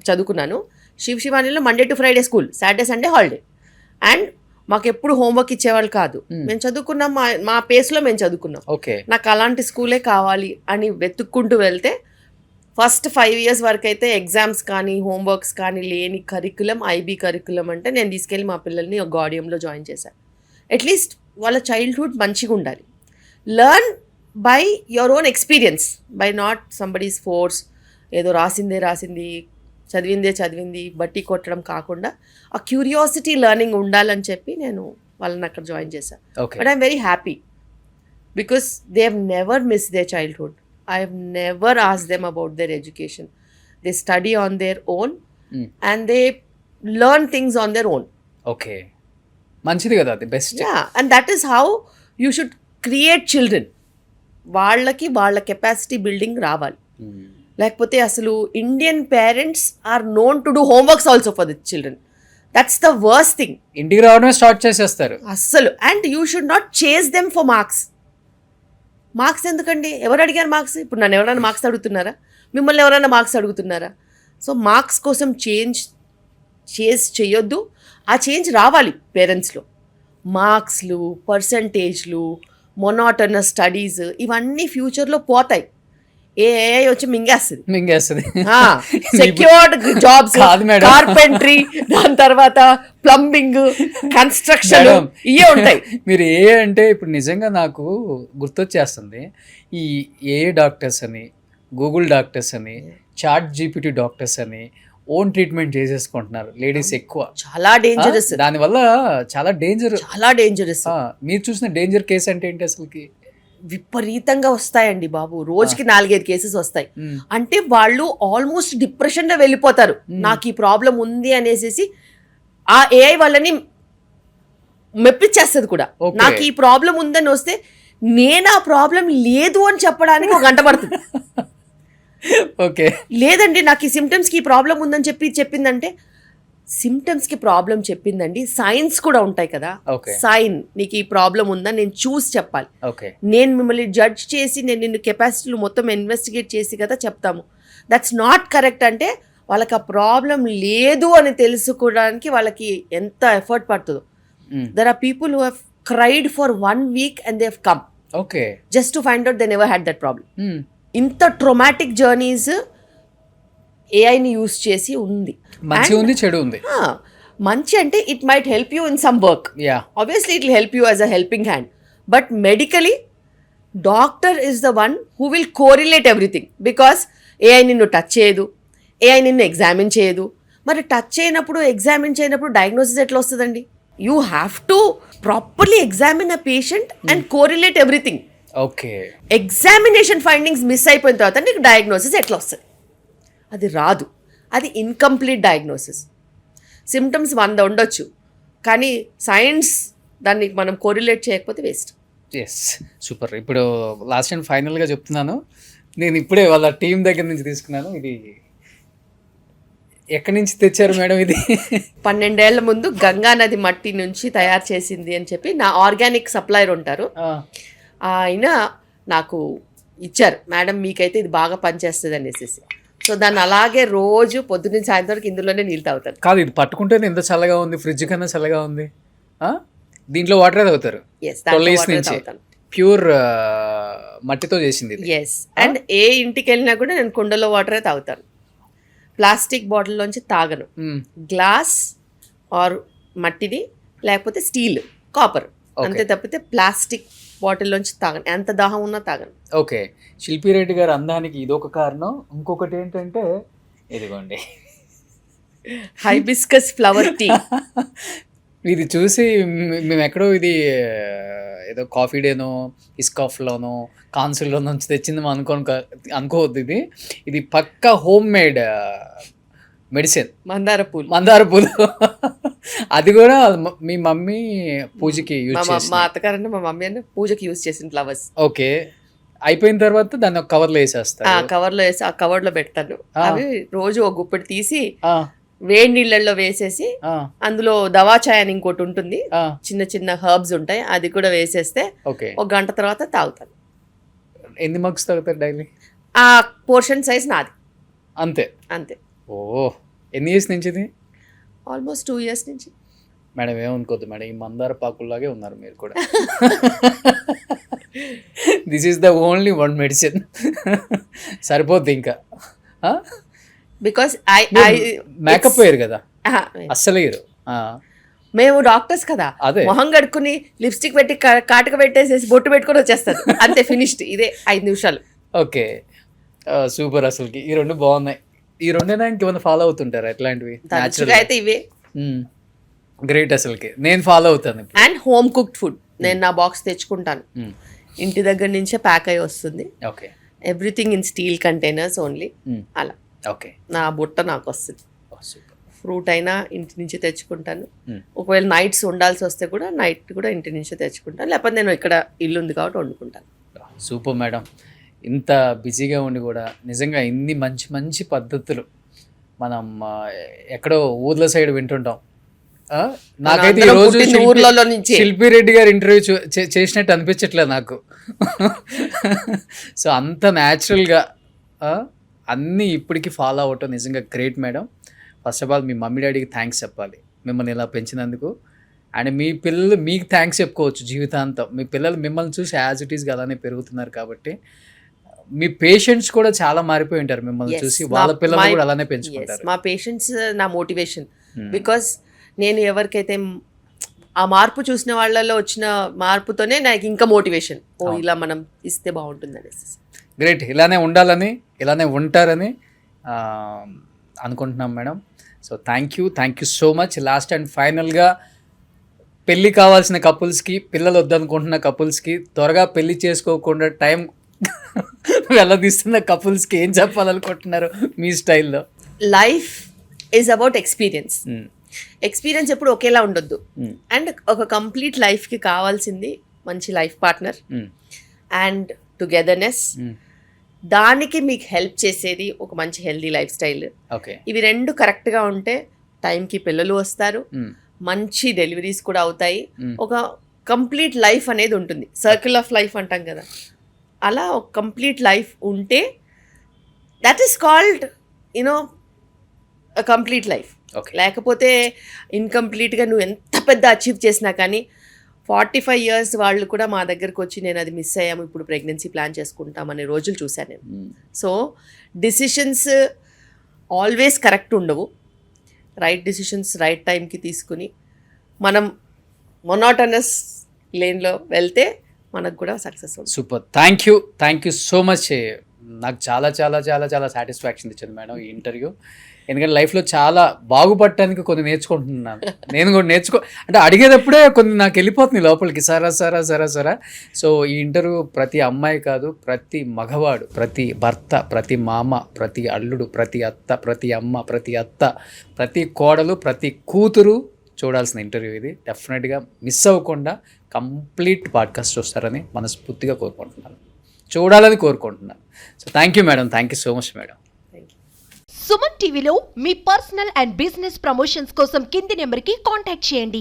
చదువుకున్నాను. శివానీలో Monday to Friday school, Saturday Sunday holiday. And మాకు ఎప్పుడు హోంవర్క్ ఇచ్చేవాళ్ళు కాదు. మేము చదువుకున్నాం, మా పేస్లో మేము చదువుకున్నాం. ఓకే. నాకు అలాంటి స్కూలే కావాలి అని వెతుక్కుంటూ వెళ్తే ఫస్ట్ 5 years వరకు అయితే ఎగ్జామ్స్ కానీ హోంవర్క్స్ కానీ లేని కరికులం, ఐబీ కరికులం అంటే నేను తీసుకెళ్ళి మా పిల్లల్ని ఒక గాడియంలో జాయిన్ చేశాను. అట్లీస్ట్ వాళ్ళ చైల్డ్హుడ్ మంచిగా ఉండాలి. Learn by your own experience, by not somebody's force. ఏదో రాసింది చదివింది బట్టి కొట్టడం కాకుండా ఆ క్యూరియాసిటీ లెర్నింగ్ ఉండాలని చెప్పి నేను వాళ్ళని అక్కడ జాయిన్ చేశాను. But I'm very happy because they have never miss their childhood. I have never asked them about their education. They study on their own and they learn things on their own. Okay. మంచిది కదా, అది best. Yeah, and that is how you should create children. వాళ్ళ capacity building రావాలి. లేకపోతే అసలు Indian parents are known to do homeworks also for the children. That's the worst thing. ఇంటికి రావడమే start చేసేస్తారు అస్సలు. And you should not chase them for marks ఎందుకండి? ఎవరు అడిగారు మార్క్స్? ఇప్పుడు నన్ను ఎవరైనా మార్క్స్ అడుగుతున్నారా? మిమ్మల్ని ఎవరైనా మార్క్స్ అడుగుతున్నారా? సో మార్క్స్ కోసం చేయొద్దు. ఆ చేంజ్ రావాలి పేరెంట్స్లో. మార్క్స్లు, పర్సంటేజ్లు, మొనాటనస్ స్టడీస్ ఇవన్నీ ఫ్యూచర్లో పోతాయి. ఏఐ వచ్చి మింగేస్తుంది. సెక్యూర్డ్ జాబ్స్, కార్పెంటరీ, దాని తర్వాత ప్లంబింగ్, కన్స్ట్రక్షన్ ఇవే ఉంటాయి. మీరు ఏ అంటే ఇప్పుడు నిజంగా నాకు గుర్తొచ్చేస్తుంది ఈ ఏఏ డాక్టర్స్ అని, గూగుల్ డాక్టర్స్ అని, చాట్ జీపీటీ డాక్టర్స్ అని ఓన్ ట్రీట్మెంట్ చేసేసుకుంటున్నారు లేడీస్ ఎక్కువ. చాలా డేంజరస్. దానివల్ల చాలా డేంజరస్. మీరు చూసిన డేంజర్ కేసు అంటే ఏంటి అసలుకి? విపరీతంగా వస్తాయండి బాబు. రోజుకి 4-5 కేసెస్ వస్తాయి. అంటే వాళ్ళు ఆల్మోస్ట్ డిప్రెషన్ లో వెళ్ళిపోతారు. నాకు ఈ ప్రాబ్లం ఉంది అనేసి ఆ ఏఐ వాళ్ళని మెప్పించేస్తుంది కూడా. నాకు ఈ ప్రాబ్లం ఉందని వస్తే నేను ఆ ప్రాబ్లం లేదు అని చెప్పడానికి 1 గంట పడుతుంది. ఓకే, లేదండి నాకు ఈ సిమ్టమ్స్కి ఈ ప్రాబ్లం ఉందని చెప్పిందంటే సిమ్టమ్స్కి ప్రాబ్లం చెప్పిందండి. సైన్స్ కూడా ఉంటాయి కదా. సైన్ నీకు ఈ ప్రాబ్లం ఉందని నేను చూసి చెప్పాలి. నేను మిమ్మల్ని జడ్జ్ చేసి నేను నిన్ను కెపాసిటీలు మొత్తం ఇన్వెస్టిగేట్ చేసి కదా చెప్తాము. That's not correct. అంటే వాళ్ళకి ఆ ప్రాబ్లం లేదు అని తెలుసుకోవడానికి వాళ్ళకి ఎంత ఎఫర్ట్ పడుతుందో. There are people who have cried for 1 week and they have come just to find out they never had that problem. ఇంత ట్రొమాటిక్ జర్నీస్ ఏఐని యూస్ చేసి ఉంది. మంచి ఉంది, చెడు ఉంది. మంచి అంటే it might help you in some work. Obviously it will help you as a helping hand. But medically doctor is the one who will correlate everything. Because AI నిన్ను టచ్ చేయదు, ఏఐ నిన్ను ఎగ్జామిన్ చేయదు. మరి touch చేయనప్పుడు, examine చేయనప్పుడు diagnosis ఎట్లా వస్తుందండి? You have to properly examine a patient and correlate everything. Examination findings miss అయిపోయిన తర్వాత నీకు డయాగ్నోసిస్ ఎట్లా వస్తుంది? అది రాదు. అది ఇన్కంప్లీట్ డయాగ్నోసిస్. సిమ్టమ్స్ 100 ఉండొచ్చు, కానీ సైన్స్ దాన్ని మనం కోరిలేట్ చేయకపోతే వేస్ట్. Yes, super. ఇప్పుడు లాస్ట్ అండ్ ఫైనల్గా చెప్తున్నాను, నేను ఇప్పుడే వాళ్ళ టీం దగ్గర నుంచి తీసుకున్నాను. ఇది ఎక్కడి నుంచి తెచ్చారు మేడం? ఇది 12 ఏళ్ల ముందు గంగా నది మట్టి నుంచి తయారు చేసింది అని చెప్పి నా ఆర్గానిక్ సప్లయర్ ఉంటారు, ఆయన నాకు ఇచ్చారు. మేడం మీకైతే ఇది బాగా పనిచేస్తుంది అనేసి. సో దాన్ని అలాగే రోజు పొద్దున్న సాయంత్రం వరకు ఇందులోనే నీళ్ళు తాగుతారు. కాదు, ఇది పట్టుకుంటేనే ఎంత చల్లగా ఉంది, ఫ్రిడ్జ్ కన్నా చల్లగా ఉంది. దీంట్లో వాటరే తాగుతారు. ప్యూర్ మట్టితో చేసింది. ఎస్, అండ్ ఏ ఇంటికి వెళ్ళినా కూడా నేను కుండలో వాటరే తాగుతాను. ప్లాస్టిక్ బాటిల్లోంచి తాగను. గ్లాస్ ఆర్ మట్టిది, లేకపోతే స్టీల్, కాపర్, అంతే తప్పితే ప్లాస్టిక్ బాటిల్లోంచి తాగను. ఎంత దాహం ఉన్నా తాగను. ఓకే, శిల్పి రెడ్డి గారు అందానికి ఇదొక కారణం. ఇంకొకటి ఏంటంటే ఇదిగోండి హైబిస్కస్ ఫ్లవర్ టీ. ఇది చూసి మేము ఎక్కడో ఇది ఏదో కాఫీ డేనో ఇస్కాఫ్లోనో కాన్సిల్లో నుంచి తెచ్చింది అనుకోవద్దు. ఇది పక్కా హోమ్ మేడ్ మెడిసిన్. మందార పూలు. అది కూడా మీ మమ్మీ పూజకి యూజ్ చేసి, మా అత్తగారంటే మా మమ్మీ అంటే పూజకి యూజ్ చేసిన ఫ్లవర్స్. ఓకే, అయిపోయిన తర్వాత దాన్ని ఒక కవర్లో వేసేస్తాను. కవర్లో వేసి ఆ కవర్లో పెడతాను. అవి రోజు ఒక గుప్పెడు తీసి వేడి నీళ్ళల్లో వేసేసి అందులో దవాచాయ్ అని ఇంకోటి ఉంటుంది, చిన్న చిన్న హర్బ్స్ ఉంటాయి, అది కూడా వేసేస్తే 1 గంట తర్వాత తాగుతాను. ఎన్ని మగ్స్ తాగుతారు డైలీ? ఆ పోర్షన్ సైజ్ నాది అంతే. అంతే. ఓ, ఎన్ని ఇయర్స్ నుంచి ఇది? ఆల్మోస్ట్ 2 years నుంచి. మేడం ఏమనుకోద్దు మేడం, ఈ మందార పాకుల్లాగే ఉన్నారు మీరు కూడా. This is the only one medicine. సరిపోద్ది ఇంకా. బికాస్ మేకప్ వేయరు కదా అస్సలు వేయరు. మేము డాక్టర్స్ కదా, అదే. మొహం కడుక్కుని లిప్స్టిక్ పెట్టి కాటుక పెట్టేసేసి బొట్టు పెట్టుకొని వచ్చేస్తారు అంతే, ఫినిష్డ్. ఇదే 5 నిమిషాలు. Okay, super. అసలుకి ఈ రెండు బాగున్నాయి. ఈ రెండైనా ఇంకేమైనా ఫాలో అవుతుంటారా ఇట్లాంటివి? తరచుగా అయితే ఇవే. గ్రేట్. అసలుకి నేను ఫాలో అవుతాను ఇప్పుడు. అండ్ హోమ్ కుక్డ్ ఫుడ్ నేను నా బాక్స్ తెచ్చుకుంటాను. ఇంటి దగ్గర నుంచే ప్యాక్ అయ్యి వస్తుంది. Okay. Everything in steel containers only. అలా ఓకే. నా బుట్ట నాకు వస్తుంది. ఫ్రూట్ అయినా ఇంటి నుంచి తెచ్చుకుంటాను. ఒకవేళ నైట్స్ ఉండాల్సి వస్తే కూడా నైట్ కూడా ఇంటి నుంచే తెచ్చుకుంటాను, లేకపోతే నేను ఇక్కడ ఇల్లు ఉంది కాబట్టి వండుకుంటాను. Super madam. ఇంత బిజీగా ఉండి కూడా నిజంగా ఇన్ని మంచి మంచి పద్ధతులు మనం ఎక్కడో ఊర్ల సైడ్ వింటుంటాం. నాకైతే ఈ రోజు ఊర్లలో నుంచి శిల్పి రెడ్డి గారు ఇంటర్వ్యూ చేసినట్టు అనిపించట్లేదు నాకు. సో అంత న్యాచురల్గా అన్నీ ఇప్పటికీ ఫాలో అవ్వటం నిజంగా great madam. First of all me mummy డాడీకి థ్యాంక్స్ చెప్పాలి మిమ్మల్ని ఇలా పెంచినందుకు. అండ్ మీ పిల్లలు మీకు థ్యాంక్స్ చెప్పుకోవచ్చు జీవితాంతం. మీ పిల్లలు మిమ్మల్ని చూసి యాజ్ ఇట్ ఈస్గా అలానే పెరుగుతున్నారు కాబట్టి. మీ పేషెంట్స్ కూడా చాలా మారిపోయి ఉంటారు మిమ్మల్ని చూసి, వాళ్ళ పిల్లలు కూడా అలానే పెంచుకుంటారు. మా పేషెంట్స్ నా మోటివేషన్. బికాస్ నేను ఎవరికైతే ఆ మార్పు చూసిన వాళ్ళలో వచ్చిన మార్పుతోనే నాకు ఇంకా మోటివేషన్, ఓ ఇలా మనం ఇస్తే బాగుంటుంది అనేసి. గ్రేట్. ఇలానే ఉండాలని, ఇలానే ఉంటారని అనుకుంటున్నాం madam. So thank you so much. Last and ఫైనల్గా పెళ్ళి కావాల్సిన కపుల్స్కి, పిల్లలు వద్దనుకుంటున్న కపుల్స్కి, త్వరగా పెళ్ళి చేసుకోకుండా టైం వెళ్ళదీస్తున్న కపుల్స్కి ఏం చెప్పాలనుకుంటున్నారు మీ స్టైల్లో? Life is about experience. Experience ఎప్పుడు ఒకేలా ఉండొద్దు. అండ్ ఒక కంప్లీట్ లైఫ్కి కావాల్సింది మంచి లైఫ్ పార్ట్నర్ అండ్ టుగెదర్నెస్. దానికి మీకు హెల్ప్ చేసేది ఒక మంచి హెల్దీ లైఫ్ స్టైల్. ఇవి రెండు కరెక్ట్గా ఉంటే టైంకి పిల్లలు వస్తారు, మంచి డెలివరీస్ కూడా అవుతాయి, ఒక కంప్లీట్ లైఫ్ అనేది ఉంటుంది. సర్కిల్ ఆఫ్ లైఫ్ అంటాం కదా, అలా ఒక కంప్లీట్ లైఫ్ ఉంటే that is called you know complete life. లేకపోతే ఇన్కంప్లీట్గా నువ్వు ఎంత పెద్ద అచీవ్ చేసినా కానీ 45 years వాళ్ళు కూడా మా దగ్గరకు వచ్చి నేను అది మిస్ అయ్యాము, ఇప్పుడు ప్రెగ్నెన్సీ ప్లాన్ చేసుకుంటామనే రోజులు చూశాను నేను. సో డిసిషన్స్ ఆల్వేస్ కరెక్ట్ ఉండవు. రైట్ డిసిషన్స్ రైట్ టైంకి తీసుకుని మనం మొనోటనస్ లేన్లో వెళ్తే మనకు కూడా సక్సెస్ అవుతుంది. Super. Thank you so much. నాకు చాలా చాలా చాలా చాలా సాటిస్ఫాక్షన్ ఇచ్చింది మేడం ఈ ఇంటర్వ్యూ. ఎందుకంటే లైఫ్లో చాలా బాగుపడటానికి కొన్ని నేర్చుకుంటున్నాను. నేను కూడా అంటే అడిగేటప్పుడే కొన్ని నాకు వెళ్ళిపోతుంది లోపలికి సరా. సో ఈ ఇంటర్వ్యూ ప్రతి అమ్మాయి కాదు, ప్రతి మగవాడు, ప్రతి భర్త, ప్రతి మామ, ప్రతి అల్లుడు, ప్రతి అత్త, ప్రతి అమ్మ, ప్రతి అత్త, ప్రతి కోడలు, ప్రతి కూతురు చూడాల్సిన ఇంటర్వ్యూ ఇది. డెఫినెట్గా మిస్ అవ్వకుండా కంప్లీట్ పాడ్కాస్ట్ చూస్తారని మనస్ఫూర్తిగా కోరుకుంటున్నాను, చూడాలని కోరుకుంటున్నాను. So thank you madam. Thank you so much madam. Suman టీవీలో మీ పర్సనల్ అండ్ బిజినెస్ ప్రమోషన్స్ కోసం కింది నెంబర్కి కాంటాక్ట్ చేయండి.